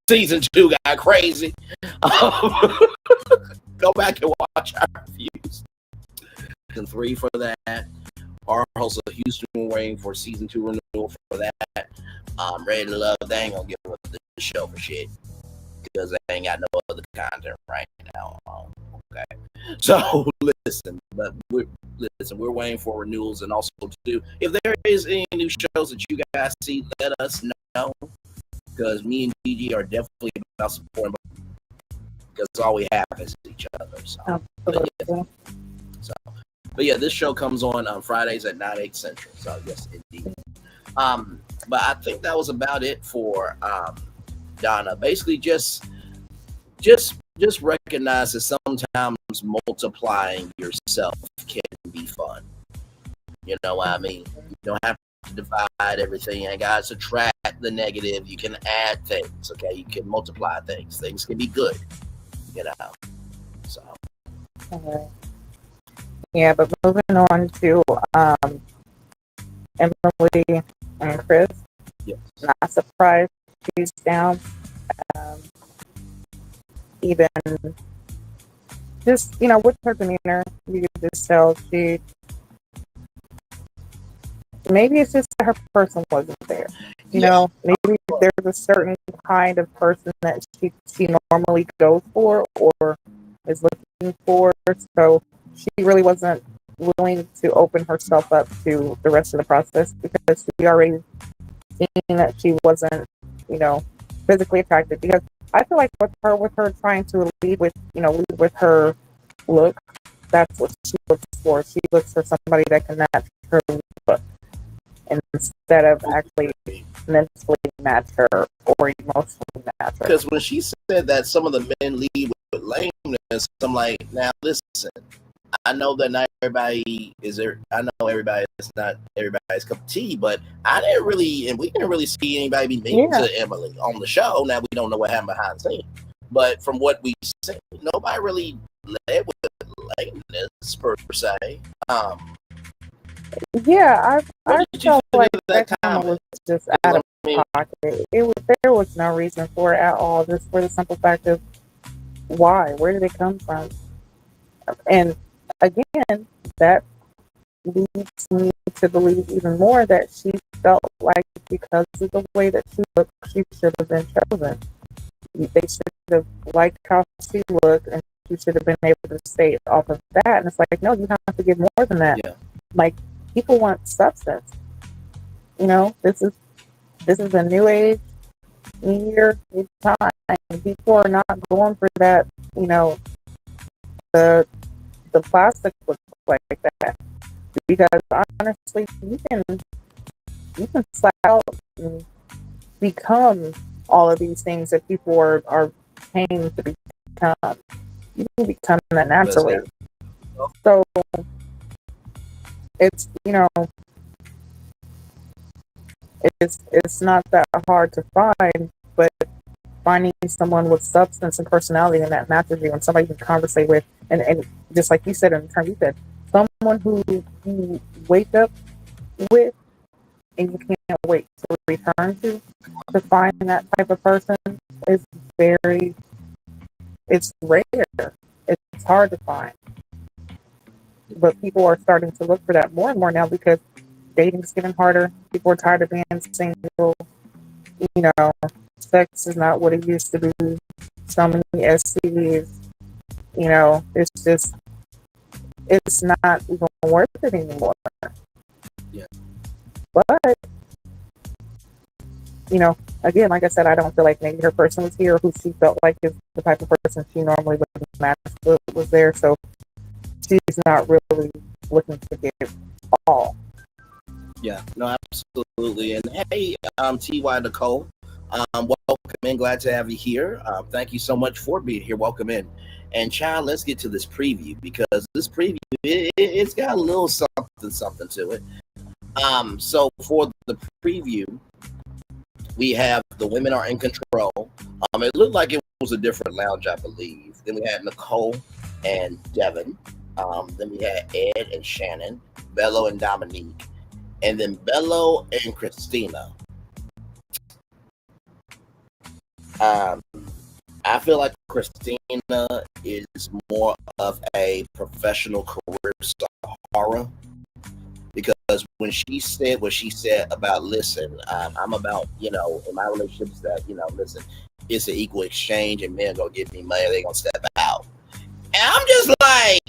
Season 2 got crazy. Go back and watch our reviews. Season 3 for that. Our host of Houston, waiting for season 2 renewal for that. Ready to Love, they ain't gonna give up the show for shit because they ain't got no other content right now. Okay, so we're waiting for renewals, and also too, if there is any new shows that you guys see, let us know because me and Gigi are definitely about supporting because all we have is each other. So, but yeah, this show comes on Fridays at 9/8 Central. So yes, indeed. But I think that was about it for Donna. Basically, just recognize that sometimes multiplying yourself can be fun. You know what I mean? You don't have to divide everything. And guys, subtract the negative. You can add things. Okay, you can multiply things. Things can be good. You know. So. Okay. Yeah, but moving on to Emily and Chris. Yes. Not surprised she's down. Even just, with her demeanor, you could just tell maybe it's just that her person wasn't there. Maybe there's a certain kind of person that she normally goes for or is looking for. So she really wasn't willing to open herself up to the rest of the process because she already seen that she wasn't, physically attracted. Because I feel like with her trying to lead with her look, that's what she looks for. She looks for somebody that can match her look instead of actually mentally match her or emotionally match her. Because when she said that some of the men lead with lameness, I'm like, now listen, I know that not everybody is there. I know everybody is not everybody's cup of tea, but I didn't really, and we didn't really see anybody be mean to Emily on the show. Now we don't know what happened behind the scenes, but from what we see, nobody really led with lameness per se. Yeah, I felt like that comment was just out of pocket. There was no reason for it at all, just for the simple fact of why? Where did it come from? And again, that leads me to believe even more that she felt like because of the way that she looked, she should have been chosen. They should have liked how she looked, and she should have been able to stay off of that. And it's like, no, you have to give more than that. Yeah. Like, people want substance. This is a new age, new year, new time. People are not going for that. The plastic looks like that, because honestly, you can slap out and become all of these things that people are paying to become. You can become that naturally. Exactly. So it's, you know, it's not that hard to find, but finding someone with substance and personality and that matches you and somebody you can conversate with, and just like you said in the term you said, someone who you wake up with and you can't wait to return to find that type of person is very, it's rare. It's hard to find. But people are starting to look for that more and more now because dating's getting harder. People are tired of being single. You know, sex is not what it used to be. So many STDs. You know, it's not even worth it anymore. Yeah. But, you know, again, like I said, I don't feel like maybe her person was here who she felt like is the type of person she normally would match with was there. So she's not really looking to give all. Yeah, no, absolutely. And hey, TY Nicole, welcome in. Glad to have you here. Thank you so much for being here. Welcome in. And child, let's get to this preview because this preview it's got a little something to it. So for the preview, we have The Women Are in Control. It looked like it was a different lounge, I believe. Then we had Nicole and Devin. Then we had Ed and Shannon, Bello and Dominique, and then Bello and Christina. I feel like Christina is more of a professional career star because when she said what she said about, listen, I'm about, you know, in my relationships that, you know, listen, it's an equal exchange and men gonna give me money, they gonna step out. And I'm just like,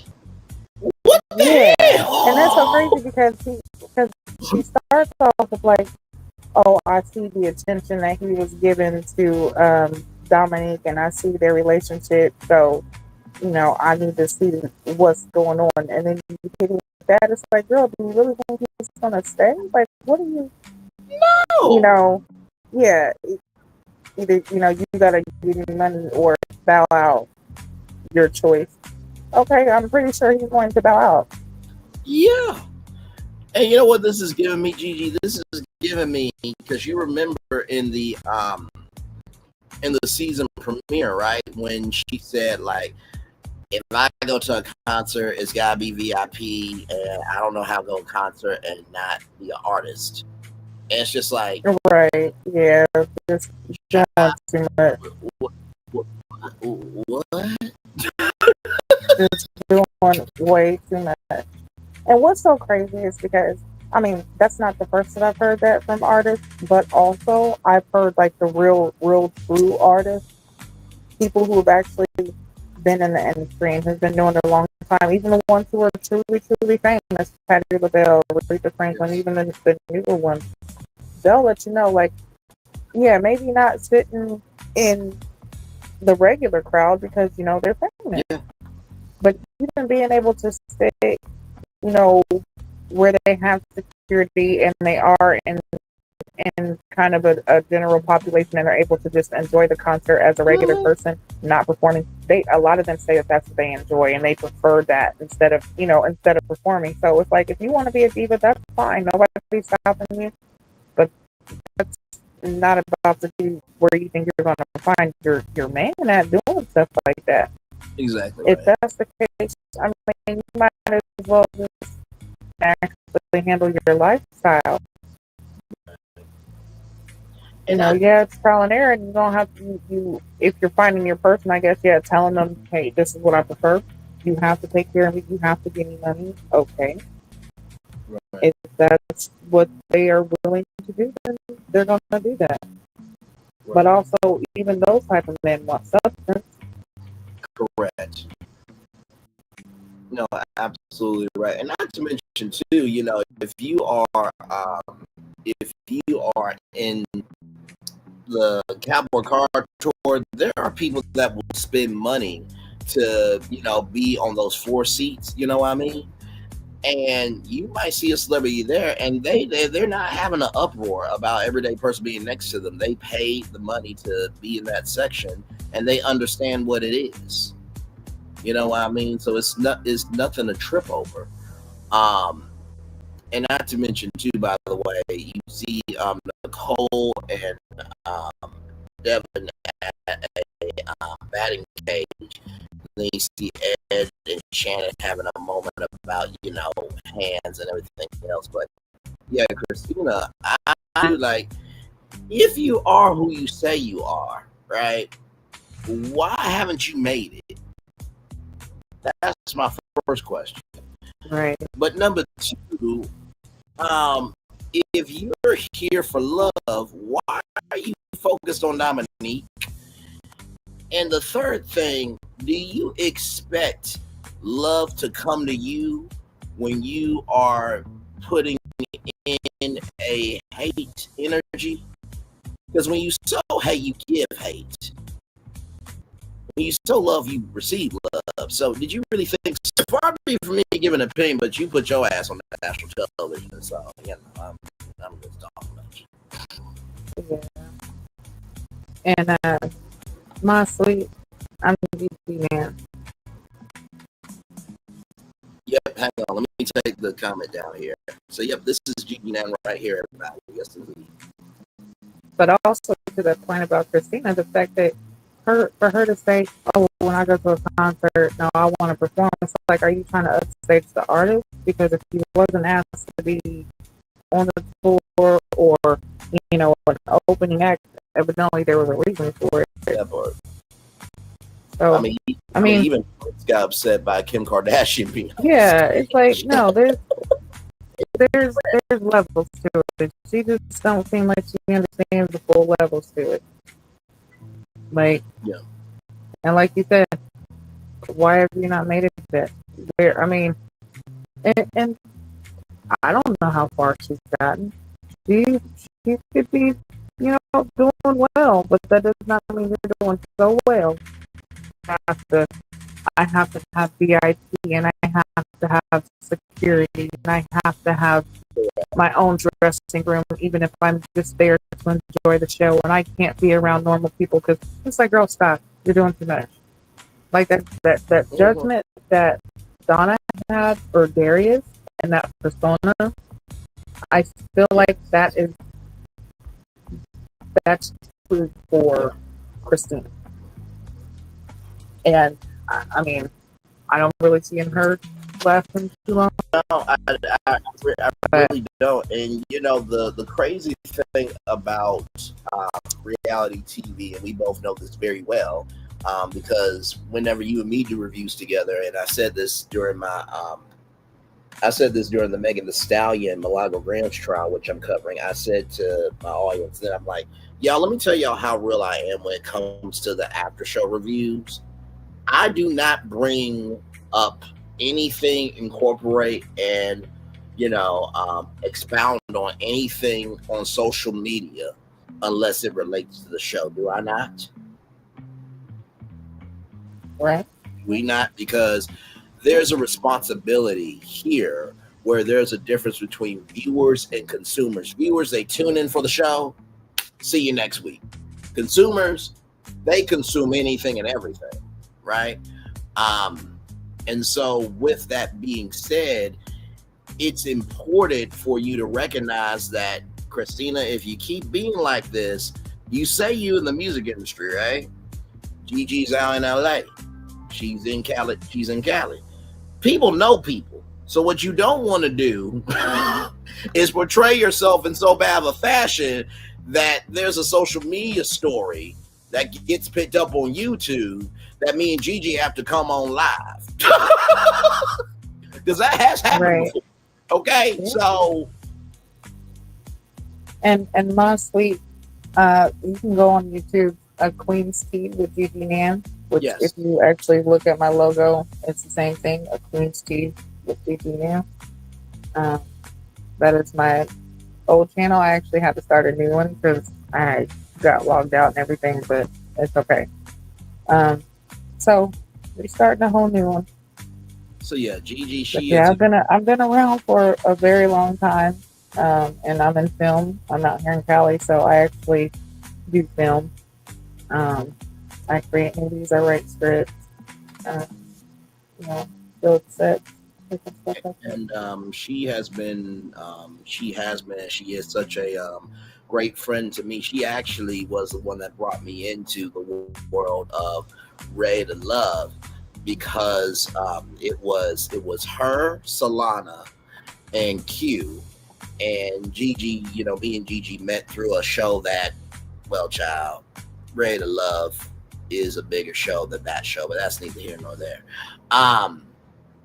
what the hell? And that's so crazy because she starts off with like, oh, I see the attention that he was given to Dominique, and I see their relationship. So, you know, I need to see what's going on. And then you hit with that. It's like, girl, do you really think he's gonna stay? Like, what do you? No. You know, yeah. Either, you know, you gotta give me money or bow out. Your choice. Okay, I'm pretty sure he's going to bow out. Yeah. And you know what this is giving me, Gigi? This is giving me, because you remember in the season premiere, right? When she said, like, if I go to a concert, it's gotta be VIP, and I don't know how to go to a concert and not be an artist. And it's just like, right, yeah, just too much. What? Just doing way too much. And what's so crazy is because, I mean, that's not the first that I've heard that from artists, but also I've heard like the real true artists, people who have actually been in the industry and have been doing it a long time, even the ones who are truly famous, Patti LaBelle, Aretha Franklin, even the newer ones, they'll let you know, like, yeah, maybe not sitting in the regular crowd because, you know, they're famous. Yeah. But even being able to stay, you know, where they have security and they are in kind of a general population and are able to just enjoy the concert as a regular person, not performing. A lot of them say that that's what they enjoy and they prefer that instead of performing. So it's like, if you want to be a diva, that's fine. Nobody's stopping you. But that's not about to be where you think you're going to find your man at doing stuff like that. Exactly. If that's the case, I mean, you might as well just actually handle your lifestyle. You know, yeah, it's trial and error, and you don't have to, you if you're finding your person, I guess, yeah, telling them, hey, this is what I prefer. You have to take care of me. You have to give me money. Okay. Right. If that's what they are willing to do, then they're going to do that. Right. But also, even those type of men want substance. Correct. No, absolutely right. And not to mention too, you know, if you are in the Cowboy Car Tour, there are people that will spend money to, you know, be on those 4 seats. You know what I mean? And you might see a celebrity there, and they're not having an uproar about everyday person being next to them. They paid the money to be in that section, and they understand what it is. You know what I mean? So it's nothing to trip over. Um, and not to mention too, by the way, you see Nicole and Devin at a batting cage. Then you see Ed and Shannon having a moment about hands and everything else. But yeah, Christina, I like if you are who you say you are, right? Why haven't you made it? That's my first question. Right. But number two, if you're here for love, why are you focused on Dominique? And the third thing, do you expect love to come to you when you are putting in a hate energy? Because when you sow hate, you give hate. When you sow love, you receive love. So did you really think, so far be from me giving an opinion, but you put your ass on the national television, so I'm just talking about you. Yeah. And my sweet, I'm GG man. Yep, hang on. Let me take the comment down here. So, yep, this is GG9 right here, everybody. Yes, indeed. But also to the point about Christina, the fact that for her to say, "Oh, when I go to a concert, no, I want to perform." It's like, are you trying to upstage the artist? Because if he wasn't asked to be on the tour or an opening act, evidently there was a reason for it. Yeah, but So I mean, even Prince got upset by Kim Kardashian being. Yeah, it's like no, there's levels to it. She just don't seem like she understands the full levels to it. Like, yeah, and like you said, why have you not made it that? Where I mean, and I don't know how far she's gotten. She could be, doing well, but that does not mean you're doing so well. I have to have VIP, and I have to have security, and I have to have my own dressing room, even if I'm just there to enjoy the show, and I can't be around normal people because it's like, girl, stop, you're doing too much. Like that judgment that Donna had for Darius and that persona, I feel like that's true for Christina. And I mean, I don't really see in her lasting too long. No, I really don't. And the crazy thing about reality TV, and we both know this very well, because whenever you and me do reviews together, and I said this during the Megan Thee Stallion Malaga Ranch trial, which I'm covering. I said to my audience that I'm like, y'all, let me tell y'all how real I am when it comes to the after show reviews. I do not bring up anything, incorporate, and expound on anything on social media unless it relates to the show. Do I not? Right. We not, because there's a responsibility here where there's a difference between viewers and consumers. Viewers, they tune in for the show. See you next week. Consumers, they consume anything and everything, right? And so with that being said, it's important for you to recognize that, Christina, if you keep being like this, you say you in the music industry, right? Gigi's out in LA. She's in Cali. People know people. So what you don't want to do is portray yourself in so bad of a fashion that there's a social media story that gets picked up on YouTube that me and Gigi have to come on live. Because that has happened before. Okay, yeah. So and my sweet, you can go on YouTube, Queen's Tea with Gigi Nan, which if you actually look at my logo, it's the same thing, a Queen's Tea with Gigi Nan. That is my old channel. I actually had to start a new one because I got logged out and everything, but it's okay. So we're starting a whole new one. So yeah, Gigi, I've been around for a very long time, and I'm in film. I'm out here in Cali, so I actually do film. I create movies, I write scripts, you know, build sets, different stuff like that. And she is such a great friend to me. She actually was the one that brought me into the world of Ready to Love because it was her, Solana, and Q, and Gigi. You know, me and Gigi met through a show that, well, child, Ready to Love is a bigger show than that show, but that's neither here nor there.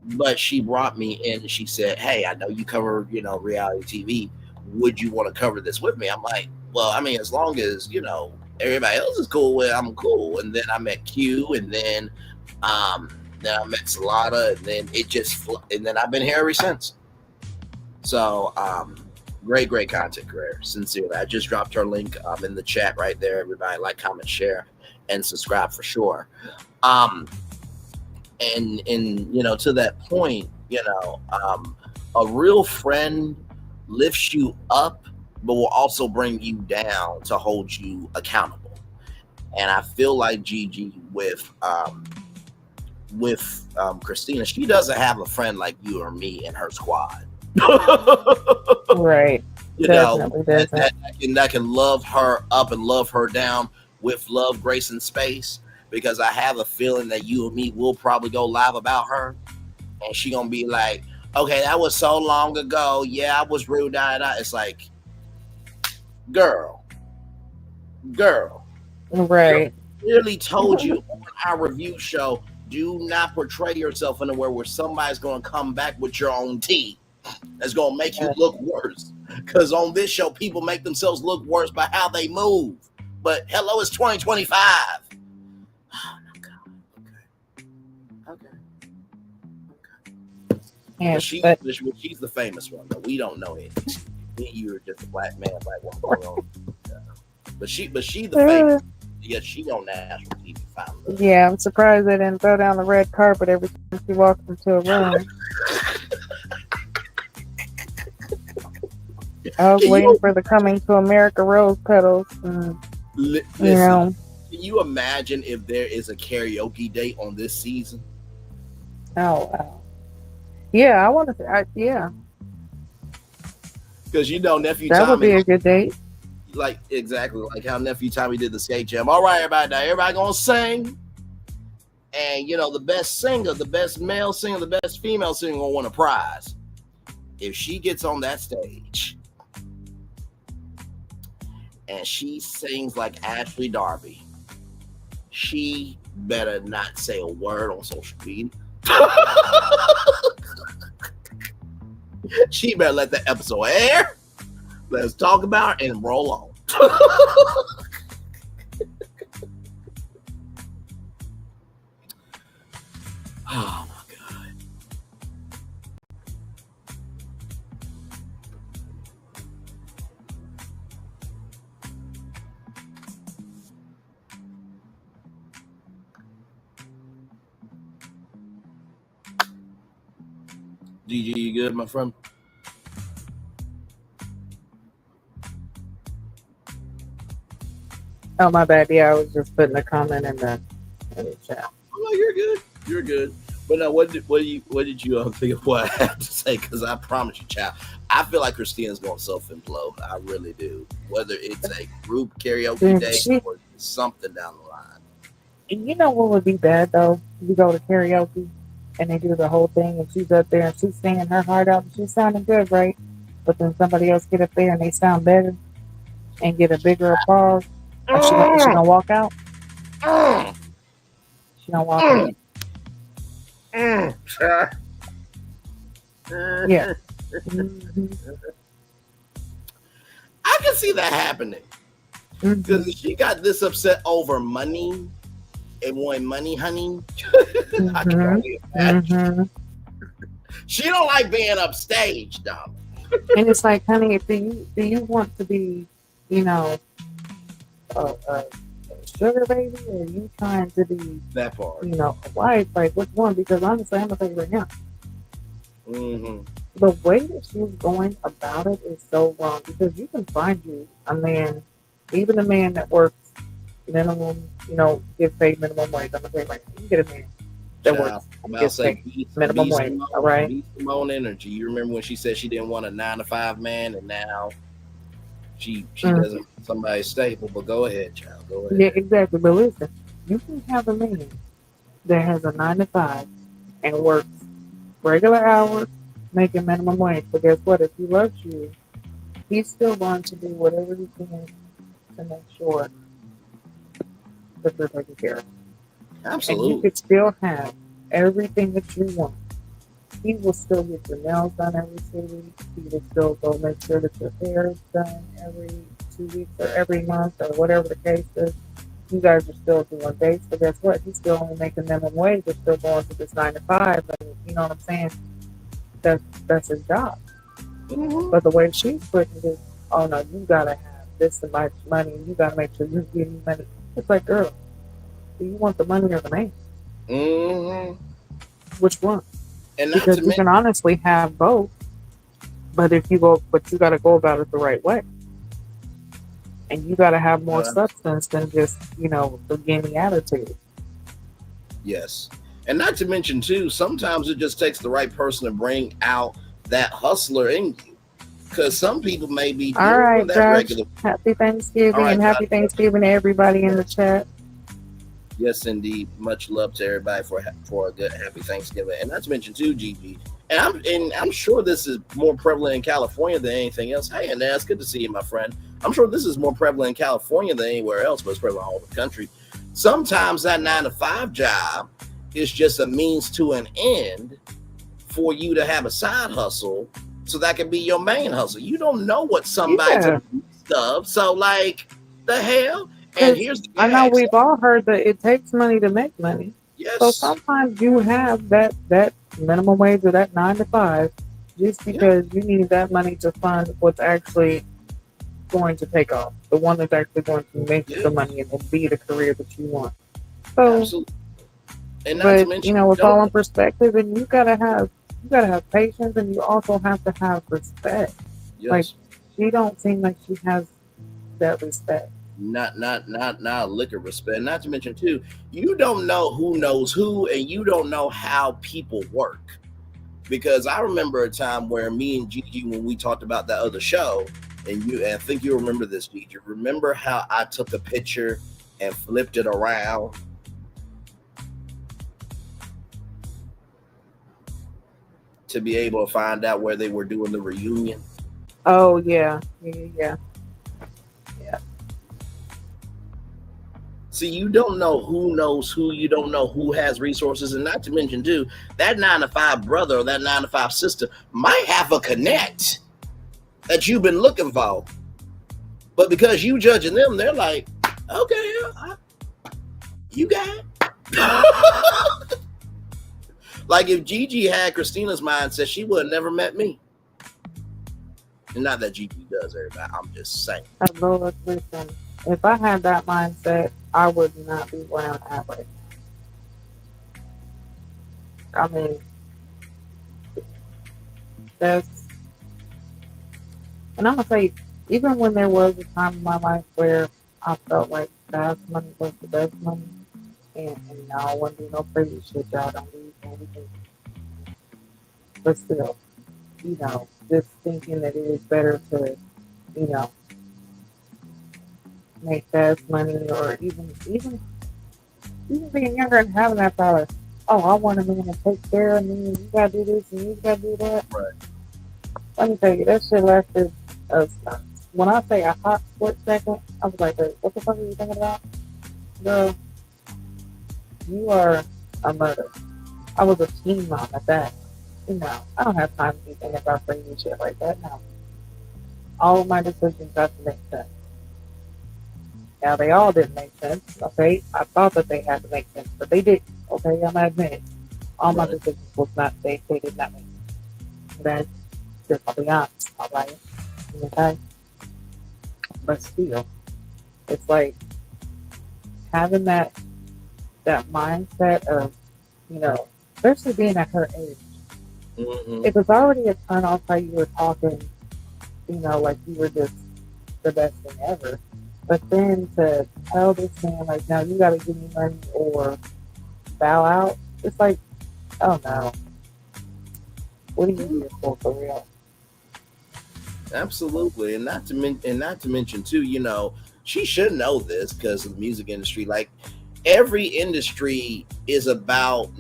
But she brought me in and she said, "Hey, I know you cover, reality TV. Would you want to cover this with me?" I'm like, "Well, I mean, as long as, everybody else is cool with it, I'm cool." And then I met Q, and then I met Salada, and then and then I've been here ever since. So, great content creator, sincerely. I just dropped her link in the chat right there. Everybody like, comment, share, and subscribe for sure. And to that point, a real friend lifts you up, but will also bring you down to hold you accountable. And I feel like Gigi with Christina, she doesn't have a friend like you or me in her squad. Right. That can love her up and love her down with love, grace, and space. Because I have a feeling that you and me will probably go live about her, and she gonna be like, "Okay, that was so long ago. Yeah, I was rude." It's like, girl, right. clearly told you on our review show, do not portray yourself in a way where somebody's gonna come back with your own tea. That's gonna make you look worse. Because on this show, people make themselves look worse by how they move. But hello, it's 2025. Yeah, she's the famous one, but we don't know it. You're just a black man, black woman. But she the famous. Yeah, she on national TV finally. Yeah, I'm surprised they didn't throw down the red carpet every time she walked into a room. I was waiting for the Coming to America rose petals. Listen, can you imagine if there is a karaoke date on this season? Oh, wow. Yeah, I want to. Yeah, because nephew that Tommy would be a good date. Like exactly like how nephew Tommy did the skate jam. All right, everybody, now everybody gonna sing, and the best singer, the best male singer, the best female singer gonna win a prize. If she gets on that stage and she sings like Ashley Darby, she better not say a word on social media. She better let the episode air. Let's talk about it and roll on. Oh my God. GG, you good, my friend? Oh, my bad. Yeah, I was just putting a comment in the chat. Oh, you're good. You're good. But now, what did you think of what I have to say? Because I promise you, child, I feel like Christina's going to self-implode. I really do. Whether it's a group karaoke day or something down the line. You know what would be bad though? You go to karaoke and they do the whole thing, and she's up there and she's singing her heart out, and she's sounding good, right? But then somebody else get up there and they sound better and get a bigger applause. She gonna walk out. She gonna walk out. Yeah. I can see that happening because she got this upset over money and wanting money, honey. I can only imagine. She don't like being upstage, though. And it's like, honey, do you want to be, a sugar baby, or are you trying to be that part? A wife? Like, which one? Because honestly, I'm gonna tell you right now. Mm-hmm. The way that she's going about it is so wrong, because you can find you a man, even a man that works minimum, gets paid minimum wage. I'm gonna say, like, you get a man that works and I'll gets say paid minimum wage. All right. B Simone energy. You remember when she said she didn't want a 9 to 5 man, and now she Mm. doesn't want somebody stable. But go ahead, child. Go Yeah, ahead. exactly. But listen, you can have a man that has a 9 to 5 and works regular hours, making minimum wage. But guess what? If he loves you, he's still going to do whatever he can to make sure that you're taken care of. And you Absolutely. could still have everything that you want. He will still get your nails done every 2 weeks. He will still go make sure that your hair is done every 2 weeks or every month or whatever the case is. You guys are still doing dates, but guess what? He's still only making minimum wage. They're still going to this 9 to 5, and you know what I'm saying? That's his job. Mm-hmm. But the way she's putting it is, oh no, you gotta have this much money. You gotta make sure you're getting money. It's like, girl, do you want the money or the man? Mm-hmm. Which one? And not Because to you mention, can honestly have both, but you gotta go about it the right way, and you gotta have more substance than just the gimme attitude. yes. And not to mention too, sometimes it just takes the right person to bring out that hustler in you. Because some people may be All right, doing that Josh. regular. Happy Thanksgiving, All right, and happy Josh. Thanksgiving to everybody in the chat. Yes, indeed. Much love to everybody for a good happy Thanksgiving. And not to mention too, GG. And I'm sure this is more prevalent in California than anything else. Hey, and it's good to see you, my friend. I'm sure this is more prevalent in California than anywhere else, but it's prevalent all over the country. Sometimes that 9 to 5 job is just a means to an end for you to have a side hustle, so that can be your main hustle. You don't know what somebody's in the midst of, so like the hell. And here's the I know we've all heard that it takes money to make money. Yes. So sometimes you have that minimum wage or that 9 to 5 just because you need that money to fund what's actually going to take off, the one that's actually going to make the money and be the career that you want. So, absolutely. And not but to mention, it's all in perspective, and you gotta have patience, and you also have to have respect. Yes. Like she don't seem like she has that respect. Not a lick of respect. Not to mention too, you don't know who knows who, and you don't know how people work. Because I remember a time where me and Gigi, when we talked about that other show, and I think you remember this, Gigi. Remember how I took a picture and flipped it around? To be able to find out where they were doing the reunion. Oh yeah. See, you don't know who knows who. You don't know who has resources, and not to mention, too, that 9 to 5 brother or that 9 to 5 sister might have a connect that you've been looking for, but because you judging them, they're like, okay, you got it. Like if Gigi had Christina's mindset, she would have never met me. And not that Gigi does, everybody. I'm just saying. Lord, listen, if I had that mindset, I would not be where I'm at right now. I mean, and I'm gonna say, even when there was a time in my life where I felt like fast money was the best money, and I wouldn't do no crazy shit, y'all don't leave anything. But still, just thinking that it is better to, make fast money, or even being younger and having that thought of, oh, I want a man to take care of me, and you gotta do this and you gotta do that. Right. Let me tell you, that shit lasted when I say a hot split second, I was like, wait, what the fuck are you thinking about? Girl, you are a murder. I was a teen mom at that. I don't have time to be thinking about crazy shit like that now. All of my decisions have to make sense. Now, they all didn't make sense, okay? I thought that they had to make sense, but they didn't, okay? I'm gonna admit it. All my decisions they did not make sense. That's just, I'll be honest, all right? Okay? But still, it's like having that mindset of, especially being at her age. Mm-hmm. It was already a turn off how you were talking, like you were just the best thing ever. But then to tell this man, like, now you gotta give me money or bow out, it's like, Oh no. What are you here for real? Absolutely, and not to mention too, you know, she should know this because of the music industry. Like every industry is about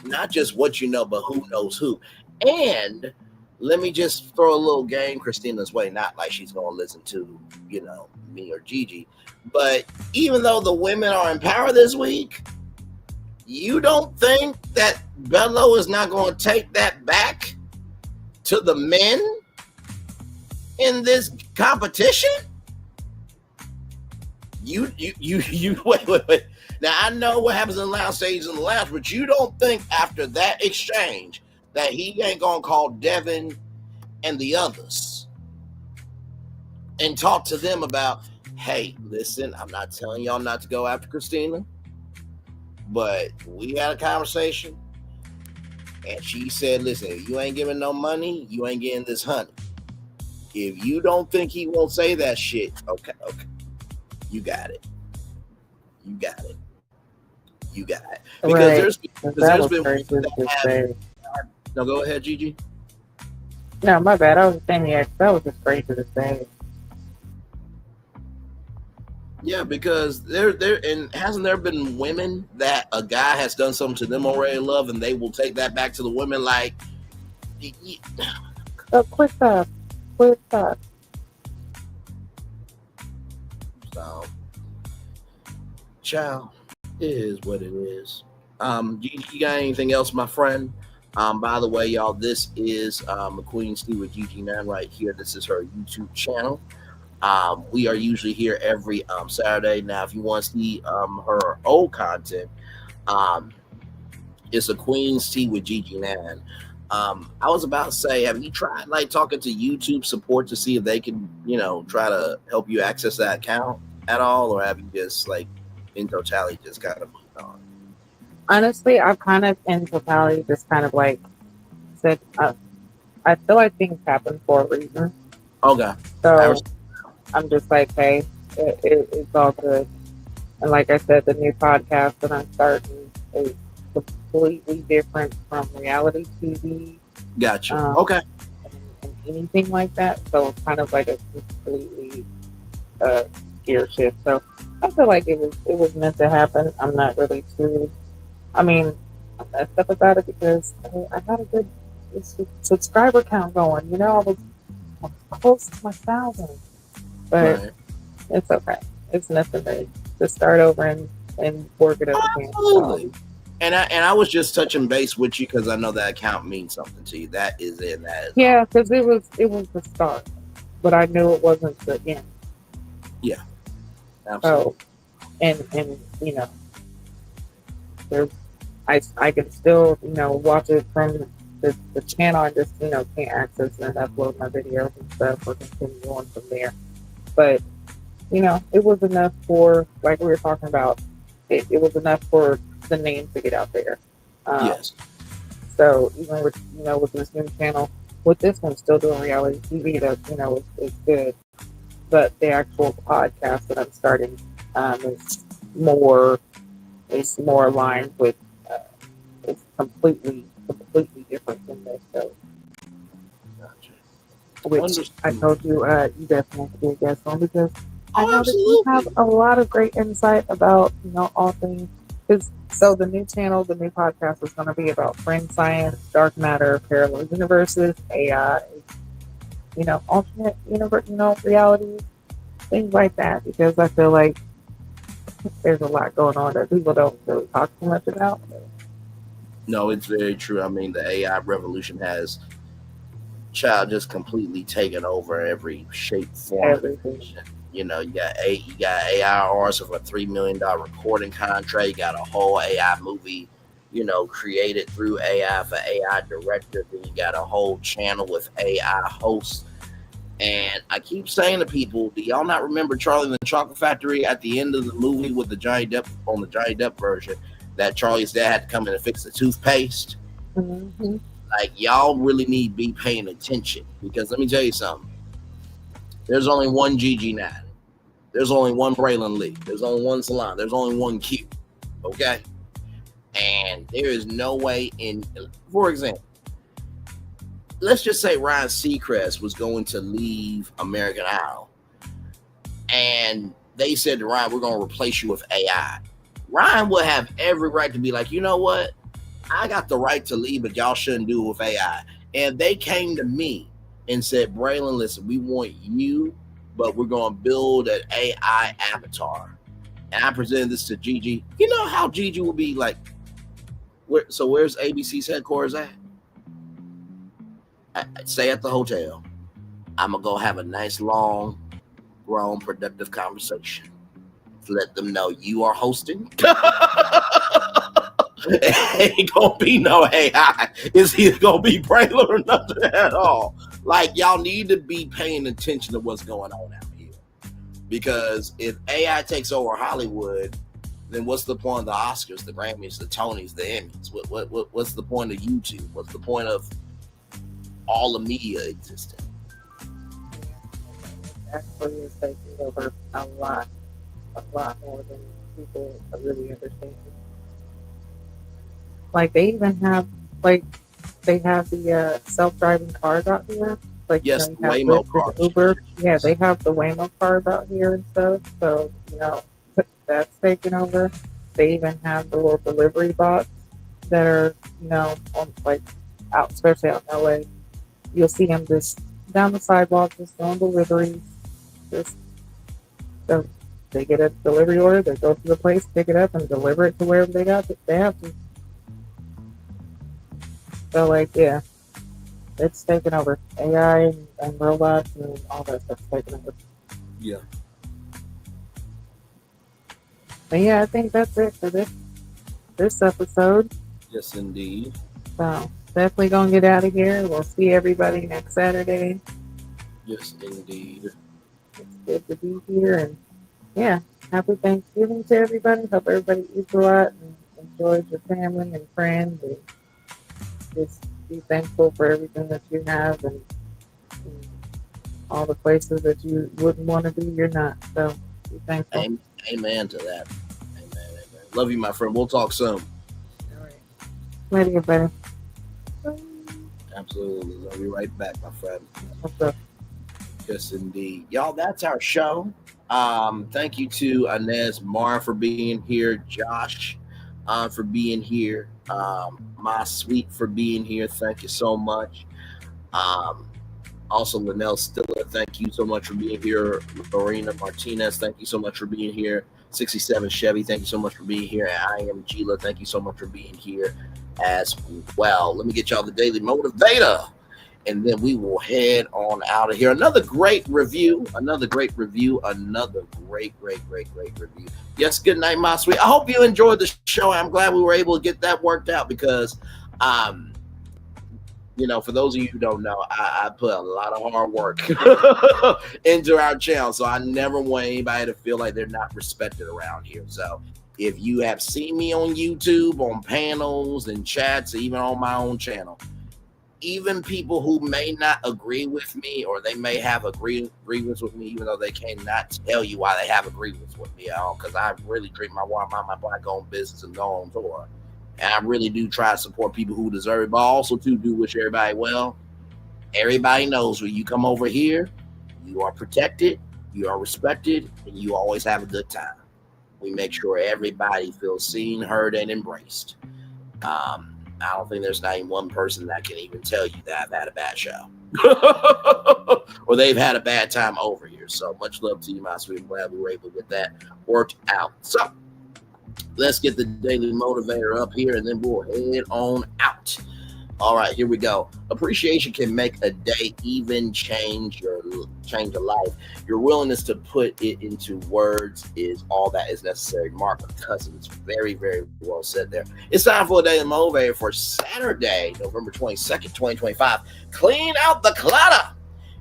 not just what you know, but who knows who. And let me just throw a little game Christina's way. Not like she's going to listen to, you know, me or Gigi, but even though the women are in power this week, you don't think that Bello is not going to take that back to the men in this competition? You wait. Now I know what happens in the lounge stages in the lounge, but you don't think after that exchange that he ain't gonna call Devin and the others and talk to them about, hey, listen, I'm not telling y'all not to go after Christina, but we had a conversation and she said, listen, if you ain't giving no money, you ain't getting this honey. If you don't think he won't say that shit, okay. You got it. Because there's been women that have. No, go ahead, Gigi. No, my bad. I was saying, yeah, that was just crazy to say. Yeah, because there and hasn't there been women that a guy has done something to them already, love, and they will take that back to the women like. Quick up. So, child, it is what it is. You got anything else, my friend? By the way, y'all, this is McQueen's Tea with GG9 right here. This is her YouTube channel. We are usually here every Saturday. Now, if you want to see her old content, it's a Queen's Tea with GG9. I was about to say, have you tried like talking to YouTube support to see if they can, you know, try to help you access that account at all, or have you just like in totality just kind of moved on? Honestly, I've kind of in totality just kind of like said, I feel like things happen for a reason. Okay. So I'm just like, hey, it's all good. And like I said, the new podcast that I'm starting is completely different from reality TV. Gotcha. Okay. And anything like that. So it's kind of like a completely gear shift. So I feel like it was meant to happen. I'm not really too. I mean, I'm messed up about it because I had a good subscriber count going. You know, I was close to my 1,000, but Right. it's okay. It's nothing to start over and work it up again. Absolutely. And I was just touching base with you because I know that account means something to you. That is it. That is yeah, because it was the start, but I knew it wasn't the end. Yeah, absolutely. So, and you know, there's I can still watch it from the channel. I just can't access and upload my videos and stuff or continue on from there. But it was enough for, like we were talking about, it was enough for the name to get out there. Yes. So even with with this new channel, with this one still doing reality TV, that is good. But the actual podcast that I'm starting is more aligned with. It's completely different than this. So, Gotcha. which I told you, you definitely have to be a guest on because I know that absolutely. you have a lot of great insight about all things. So the new channel, the new podcast is going to be about fringe science, dark matter, parallel universes, AI, alternate universe, realities, things like that. Because I feel like there's a lot going on that people don't really talk too much about. No, it's very true. I mean, the AI revolution has just completely taken over every shape, form. Everything. You got AIRs of a $3 million recording contract. You got a whole AI movie, created through AI for AI director. Then you got a whole channel with AI hosts. And I keep saying to people, do y'all not remember Charlie and the Chocolate Factory at the end of the movie with the Johnny Depp on the Johnny Depp version? That Charlie's dad had to come in and fix the toothpaste. Mm-hmm. Like, y'all really need to be paying attention because let me tell you something. There's only one GG9. There's only one Braylon Lee. There's only one Salon. There's only one Q. Okay? And there is no way for example, let's just say Ryan Seacrest was going to leave American Idol, and they said to Ryan, we're going to replace you with AI. Ryan would have every right to be like, you know what? I got the right to leave, but y'all shouldn't do it with AI. And they came to me and said, Braylon, listen, we want you, but we're going to build an AI avatar. And I presented this to Gigi. You know how Gigi will be like, where's ABC's headquarters at? Stay at the hotel. I'm going to go have a nice, long, grown, productive conversation. Let them know you are hosting. Ain't gonna be no AI. It's either gonna be Braylon or nothing at all. Like, y'all need to be paying attention to what's going on out here. Because if AI takes over Hollywood, then what's the point of the Oscars, the Grammys, the Tonys, the Emmys? What's the point of YouTube? What's the point of all the media existing? Actually, is taking over a lot more than people really understand. Like they even have they have the self-driving cars out here. Like, yes, you know, you Waymo have cars. Uber. Yeah, they have the Waymo cars out here and stuff. So, you know, that's taking over. They even have the little delivery bots that are, you know, on like out, especially out in LA. You'll see them just down the sidewalk, just doing deliveries. Just so they get a delivery order, they go to the place, pick it up, and deliver it to wherever they have to. So, like, yeah, it's taking over. AI and robots and all that stuff's taking over. Yeah. But yeah, I think that's it for this episode. Yes, indeed. So definitely gonna get out of here. We'll see everybody next Saturday. Yes, indeed. It's good to be here, and yeah, happy Thanksgiving to everybody. Hope everybody eats a lot and enjoys your family and friends, and just be thankful for everything that you have and all the places that you wouldn't want to be, you're not. So be thankful. Amen to that. Amen. Love you, my friend. We'll talk soon. All right. Later, buddy. Absolutely. Love you right back, my friend. What's up? Yes, indeed. Y'all, that's our show. Thank you to Inez Mar for being here, Josh for being here, My Sweet for being here. Thank you so much. Also, Linnell Stiller, thank you so much for being here. Lorena Martinez, thank you so much for being here. 67 Chevy, thank you so much for being here. And I am Gila, thank you so much for being here as well. Let me get y'all the Daily Motivator, and then we will head on out of here. Another great review. Another great review. Yes, good night, my sweet. I hope you enjoyed the show. I'm glad we were able to get that worked out because, you know, for those of you who don't know, I put a lot of hard work into our channel. So I never want anybody to feel like they're not respected around here. So if you have seen me on YouTube, on panels and chats, even on my own channel, even people who may not agree with me, or they may have agreements with me, even though they cannot tell you why they have agreements with me, because I really drink my water, mind my black-owned business, and go on tour. And I really do try to support people who deserve it, but I also do wish everybody well. Everybody knows when you come over here, you are protected, you are respected, and you always have a good time. We make sure everybody feels seen, heard, and embraced. I don't think there's not even one person that can even tell you that I've had a bad show or they've had a bad time over here. So much love to you, my sweet. I'm glad we were able to get that worked out. So let's get the Daily Motivator up here, and then we'll head on out. All right, here we go. Appreciation can make a day, even change your life. Your willingness to put it into words is all that is necessary. Mark Cousins, very, very well said there. It's time for a Daily Motivator for Saturday, November 22nd, 2025. Clean out the clutter.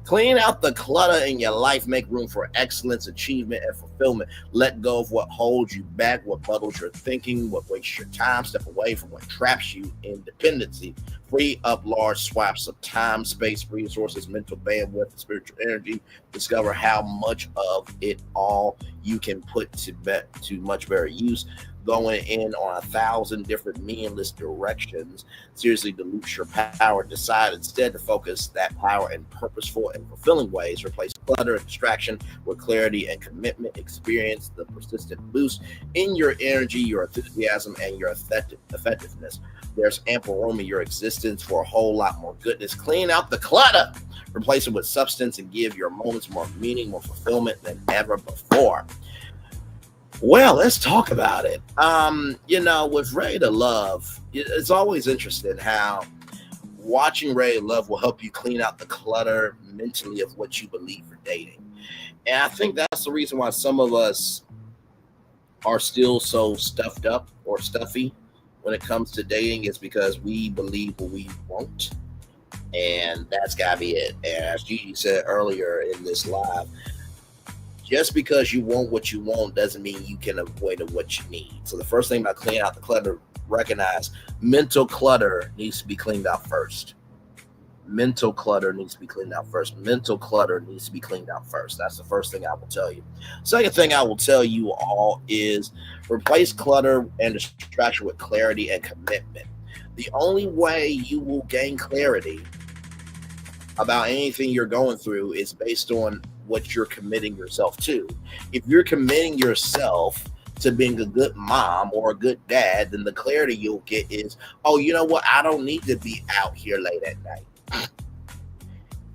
Clean out the clutter in your life. Make room for excellence, achievement, and fulfillment. Let go of what holds you back, what muddles your thinking, what wastes your time. Step away from what traps you in dependency. Free up large swaths of time, space, resources, mental bandwidth, and spiritual energy. Discover how much of it all you can put to much better use. going in on 1,000 different meaningless directions seriously dilutes your power. Decide instead to focus that power in purposeful and fulfilling ways. Replace clutter and distraction with clarity and commitment. Experience the persistent boost in your energy, your enthusiasm, and your effectiveness. There's ample room in your existence for a whole lot more goodness. Clean out the clutter, replace it with substance, and give your moments more meaning, more fulfillment than ever before. Well, let's talk about it. With Ready to Love, it's always interesting how watching Ready to Love will help you clean out the clutter mentally of what you believe for dating. And I think that's the reason why some of us are still so stuffed up or stuffy when it comes to dating, is because we believe what we want. And that's got to be it. And as Gigi said earlier in this live, just because you want what you want doesn't mean you can avoid what you need. So the first thing about cleaning out the clutter, recognize mental clutter needs to be cleaned out first. Mental clutter needs to be cleaned out first. Mental clutter needs to be cleaned out first. That's the first thing I will tell you. Second thing I will tell you all is replace clutter and distraction with clarity and commitment. The only way you will gain clarity about anything you're going through is based on what you're committing yourself to. If you're committing yourself to being a good mom or a good dad, then the clarity you'll get is, oh, you know what? I don't need to be out here late at night.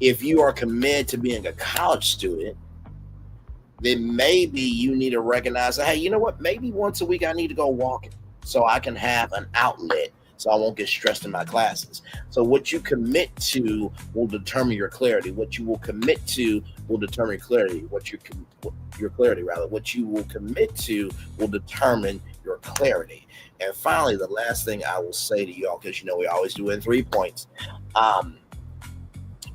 If you are committed to being a college student, then maybe you need to recognize that, hey, you know what? Maybe once a week I need to go walking so I can have an outlet, so I won't get stressed in my classes. So what you commit to will determine your clarity. What you will commit to will determine clarity. What you will commit to will determine your clarity. And finally, the last thing I will say to y'all, because we always do it in 3 points.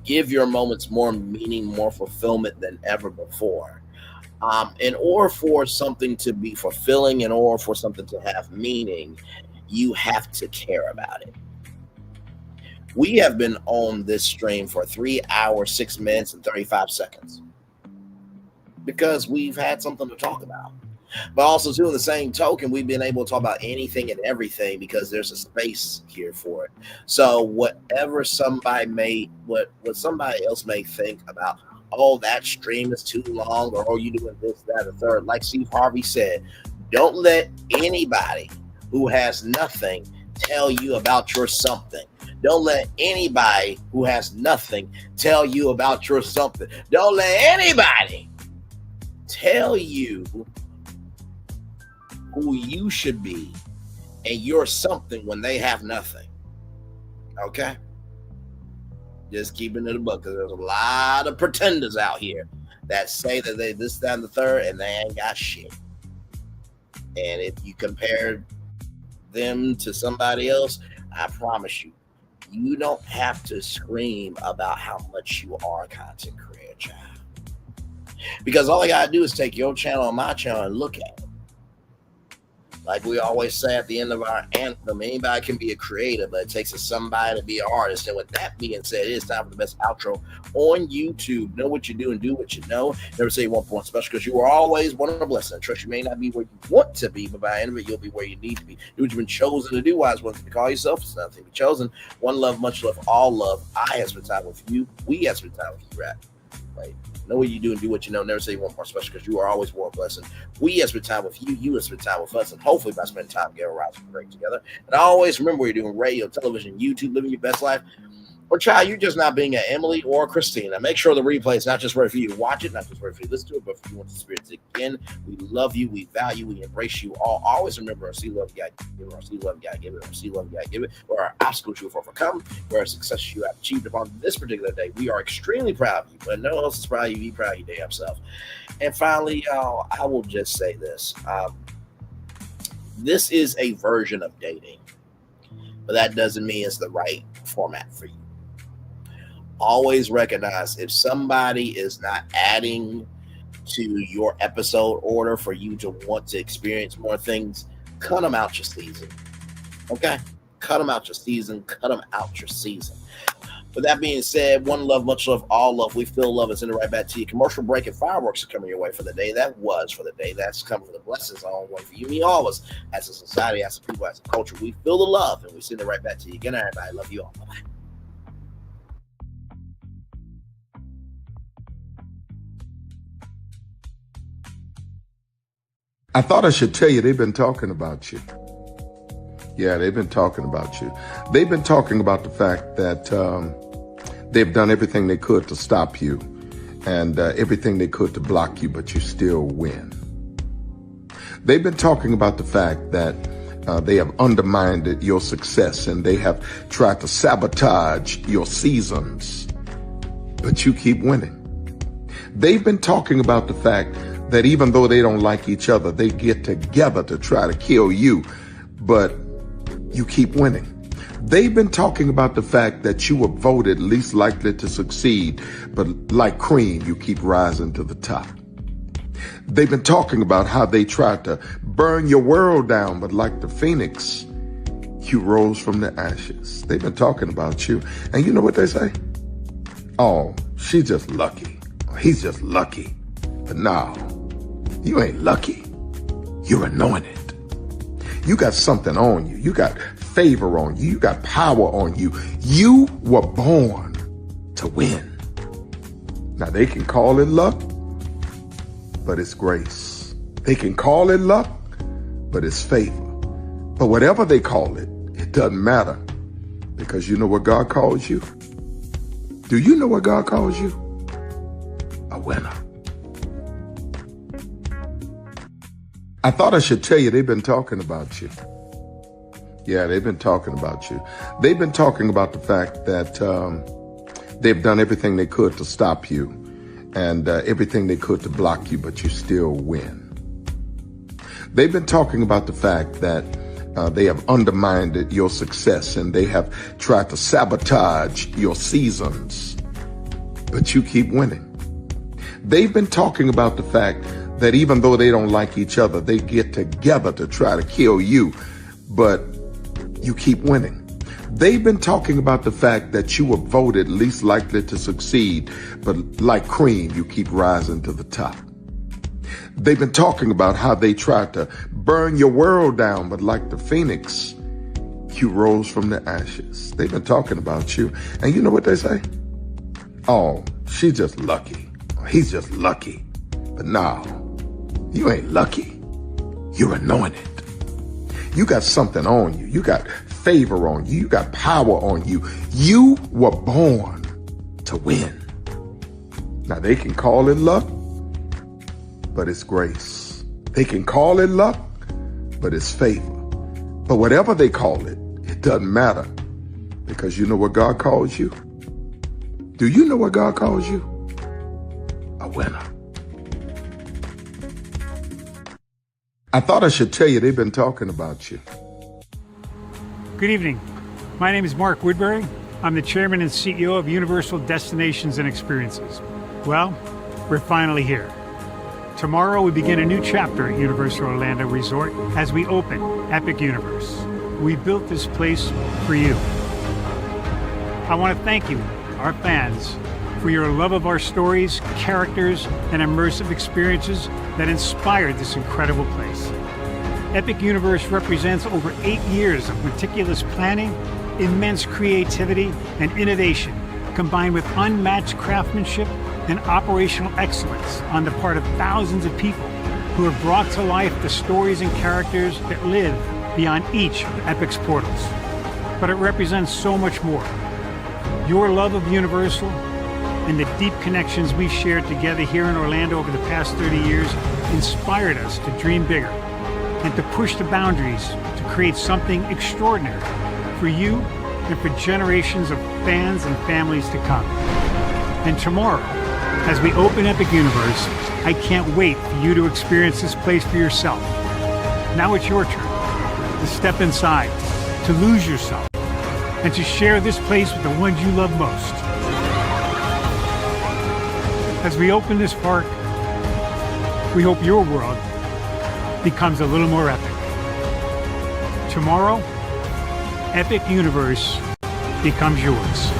Give your moments more meaning, more fulfillment than ever before. In order for something to be fulfilling, in order for something to have meaning, you have to care about it. We have been on this stream for 3 hours, 6 minutes, and 35 seconds because we've had something to talk about. But also, too, in the same token, we've been able to talk about anything and everything because there's a space here for it. So whatever somebody else may think about, oh, that stream is too long, or oh, you doing this, that, and the third, like Steve Harvey said, don't let anybody who has nothing tell you about your something. Don't let anybody who has nothing tell you about your something. Don't let anybody tell you who you should be and you're something when they have nothing. Okay? Just keeping it a buck, because there's a lot of pretenders out here that say that they this, that, and the third, and they ain't got shit. And if you compare them to somebody else, I promise you, you don't have to scream about how much you are a content creator, child. Because all I gotta do is take your channel and my channel and look at it. Like we always say at the end of our anthem, anybody can be a creator, but it takes somebody to be an artist. And with that being said, it is time for the best outro on YouTube. Know what you do and do what you know. Never say you want one special, because you are always one of a blessing. Trust you may not be where you want to be, but by the end of it, you'll be where you need to be. Do what you've been chosen to do. Wise ones to call yourself. It's nothing to be chosen. One love, much love, all love. I have spent time with you. We have spent time with you, right? Right. Know what you do and do what you know. Never say you want more special, because you are always more blessing. We have spent time with you. You have spent time with us. And hopefully by spending time together, we're great together. And always remember, we're doing radio, television, YouTube, living your best life. Or child, you're just not being an Emily or a Christina. Make sure the replay is not just right for you to watch it, not just right for you to listen to it, but for you want to experience it again. We love you. We value. We embrace you all. Always remember, our see love, God give it. Our see love, God give it. Our see love, God give it. Or our obstacles you have overcome, or our successes you have achieved upon this particular day. We are extremely proud of you. But no one else is proud of you. Be proud of your damn self. And finally, y'all, I will just say this. This is a version of dating, but that doesn't mean it's the right format for you. Always recognize if somebody is not adding to your episode order for you to want to experience more things, cut them out your season. Okay? Cut them out your season. Cut them out your season. With that being said, one love, much love, all love. We feel love is in the right back to you. Commercial break and fireworks are coming your way for the day. That was for the day. That's coming for the blessings on way for you, me, all of us. As a society, as a people, as a culture, we feel the love and we send it right back to you. Good night, everybody. Love you all. Bye-bye. I thought I should tell you they've been talking about you. Yeah, they've been talking about you. They've been talking about the fact that they've done everything they could to stop you and everything they could to block you, but you still win. They've been talking about the fact that they have undermined your success and they have tried to sabotage your seasons, but you keep winning. They've been talking about the fact that even though they don't like each other, they get together to try to kill you, but you keep winning. They've been talking about the fact that you were voted least likely to succeed, but like cream, you keep rising to the top. They've been talking about how they tried to burn your world down, but like the phoenix, you rose from the ashes. They've been talking about you. And you know what they say? Oh, she's just lucky. He's just lucky. But no, you ain't lucky. You're anointed. You got something on you. You got favor on you. You got power on you. You were born to win. Now they can call it luck, but it's grace. They can call it luck, but it's favor. But whatever they call it, it doesn't matter, because you know what God calls you? Do you know what God calls you? A winner. I thought I should tell you they've been talking about you. Yeah, they've been talking about you. They've been talking about the fact that they've done everything they could to stop you and everything they could to block you, but you still win. They've been talking about the fact that they have undermined your success and they have tried to sabotage your seasons, but you keep winning. They've been talking about the fact that even though they don't like each other, they get together to try to kill you, but you keep winning. They've been talking about the fact that you were voted least likely to succeed, but like cream, you keep rising to the top. They've been talking about how they tried to burn your world down, but like the phoenix, you rose from the ashes. They've been talking about you. And you know what they say? Oh, she's just lucky. He's just lucky. But no, you ain't lucky. You're anointed. You got something on you. You got favor on you. You got power on you. You were born to win. Now they can call it luck, but it's grace. They can call it luck, but it's favor. But whatever they call it, it doesn't matter, because you know what God calls you? Do you know what God calls you? A winner. I thought I should tell you they've been talking about you. Good evening. My name is Mark Woodbury. I'm the chairman and CEO of Universal Destinations and Experiences. Well, we're finally here. Tomorrow we begin a new chapter at Universal Orlando Resort as we open Epic Universe. We built this place for you. I want to thank you, our fans, for your love of our stories, characters, and immersive experiences that inspired this incredible place. Epic Universe represents over 8 years of meticulous planning, immense creativity, and innovation, combined with unmatched craftsmanship and operational excellence on the part of thousands of people who have brought to life the stories and characters that live beyond each of Epic's portals. But it represents so much more. Your love of Universal and the deep connections we shared together here in Orlando over the past 30 years inspired us to dream bigger and to push the boundaries to create something extraordinary for you and for generations of fans and families to come. And tomorrow, as we open Epic Universe, I can't wait for you to experience this place for yourself. Now it's your turn to step inside, to lose yourself, and to share this place with the ones you love most. As we open this park, we hope your world becomes a little more epic. Tomorrow, epic universe becomes yours.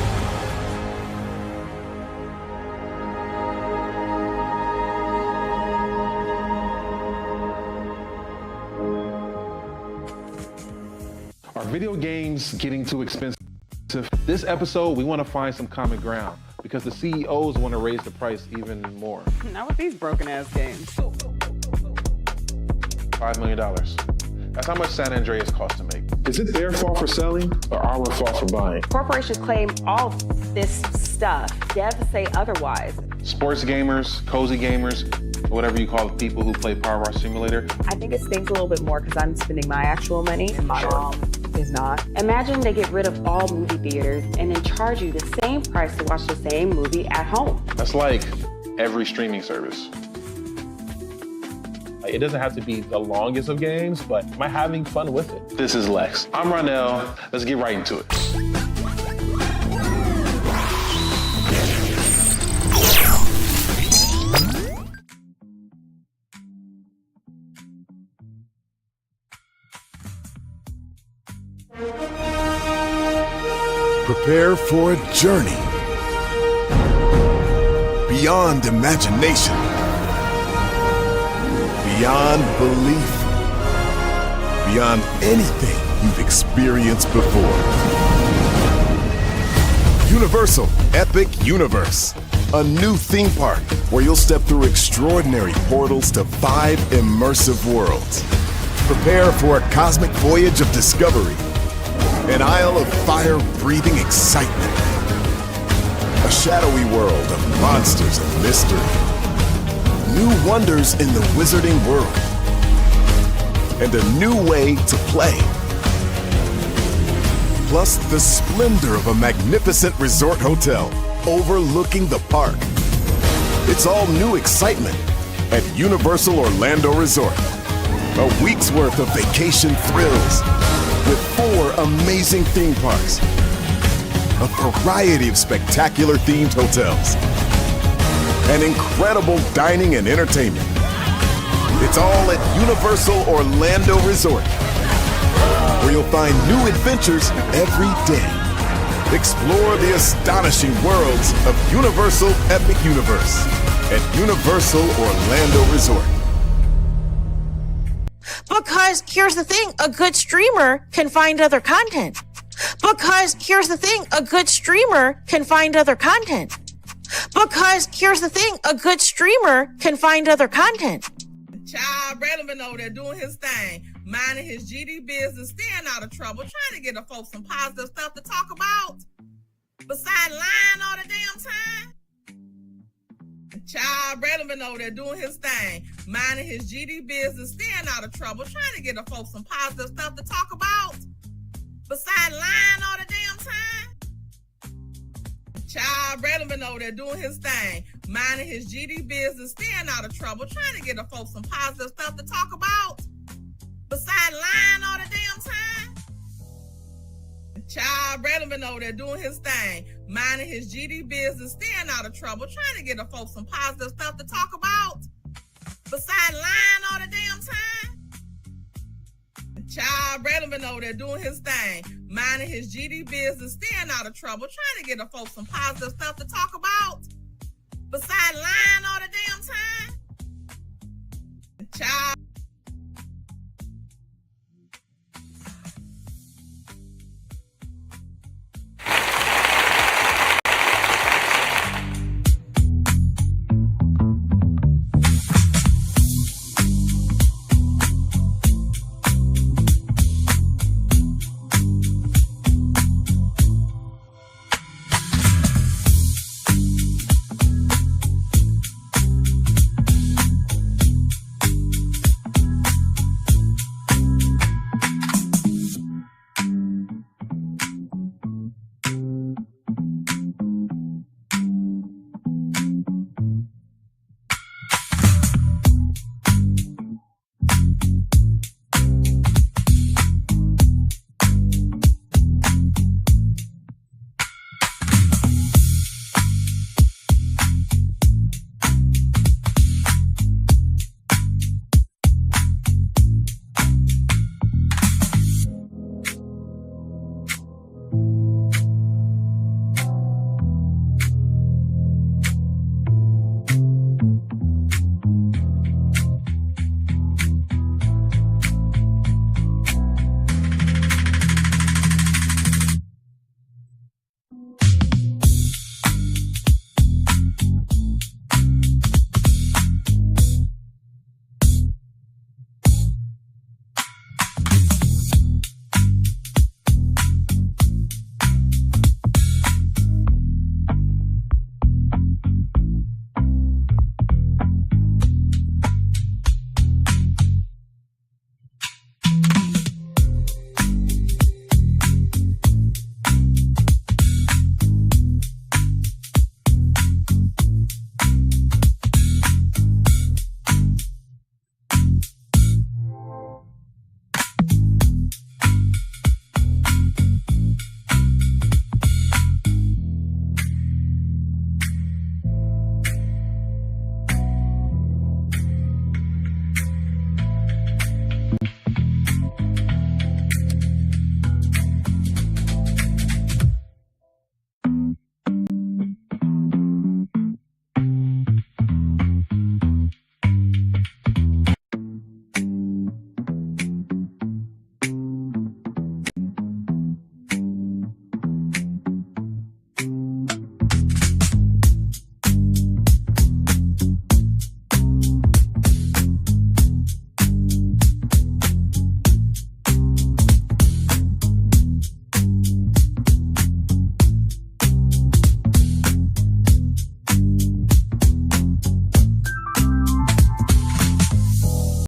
Are video games getting too expensive? This episode, we want to find some common ground because the CEOs want to raise the price even more. Not with these broken ass games. $5 million. That's how much San Andreas costs to make. Is it their fault for selling or our fault for buying? Corporations claim all this stuff. Devs say otherwise. Sports gamers, cozy gamers, whatever you call the people who play Power Wash Simulator. I think it stings a little bit more because I'm spending my actual money and my mom is not. Imagine they get rid of all movie theaters and then charge you the same price to watch the same movie at home. That's like every streaming service. It doesn't have to be the longest of games, but am I having fun with it? This is Lex. I'm Ronell. Let's get right into it. Prepare for a journey beyond imagination, beyond belief, beyond anything you've experienced before. Universal Epic Universe, a new theme park where you'll step through extraordinary portals to 5 immersive worlds. Prepare for a cosmic voyage of discovery, an isle of fire-breathing excitement, a shadowy world of monsters and mystery, new wonders in the wizarding world, and a new way to play. Plus the splendor of a magnificent resort hotel overlooking the park. It's all new excitement at Universal Orlando Resort. A week's worth of vacation thrills with 4 amazing theme parks, a variety of spectacular themed hotels, and incredible dining and entertainment. It's all at Universal Orlando Resort, where you'll find new adventures every day. Explore the astonishing worlds of Universal Epic Universe at Universal Orlando Resort. Because here's the thing, a good streamer can find other content. Because here's the thing, a good streamer can find other content. Because here's the thing, a good streamer can find other content. Child Relevant over there doing his thing, minding his GD business, staying out of trouble, trying to get the folks some positive stuff to talk about. Besides lying all the damn time. Child Relevant over there doing his thing, minding his GD business, staying out of trouble, trying to get the folks some positive stuff to talk about. Besides lying all the damn time. Child Relevant over there doing his thing, minding his GD business, staying out of trouble, trying to get the folks some positive stuff to talk about. Besides lying all the damn time. Child Relevant over there doing his thing, minding his GD business, staying out of trouble, trying to get the folks some positive stuff to talk about. Besides lying all the damn time. Child Relevant over there doing his thing, minding his GD business, staying out of trouble, trying to get the folks some positive stuff to talk about. Besides lying all the damn time. Child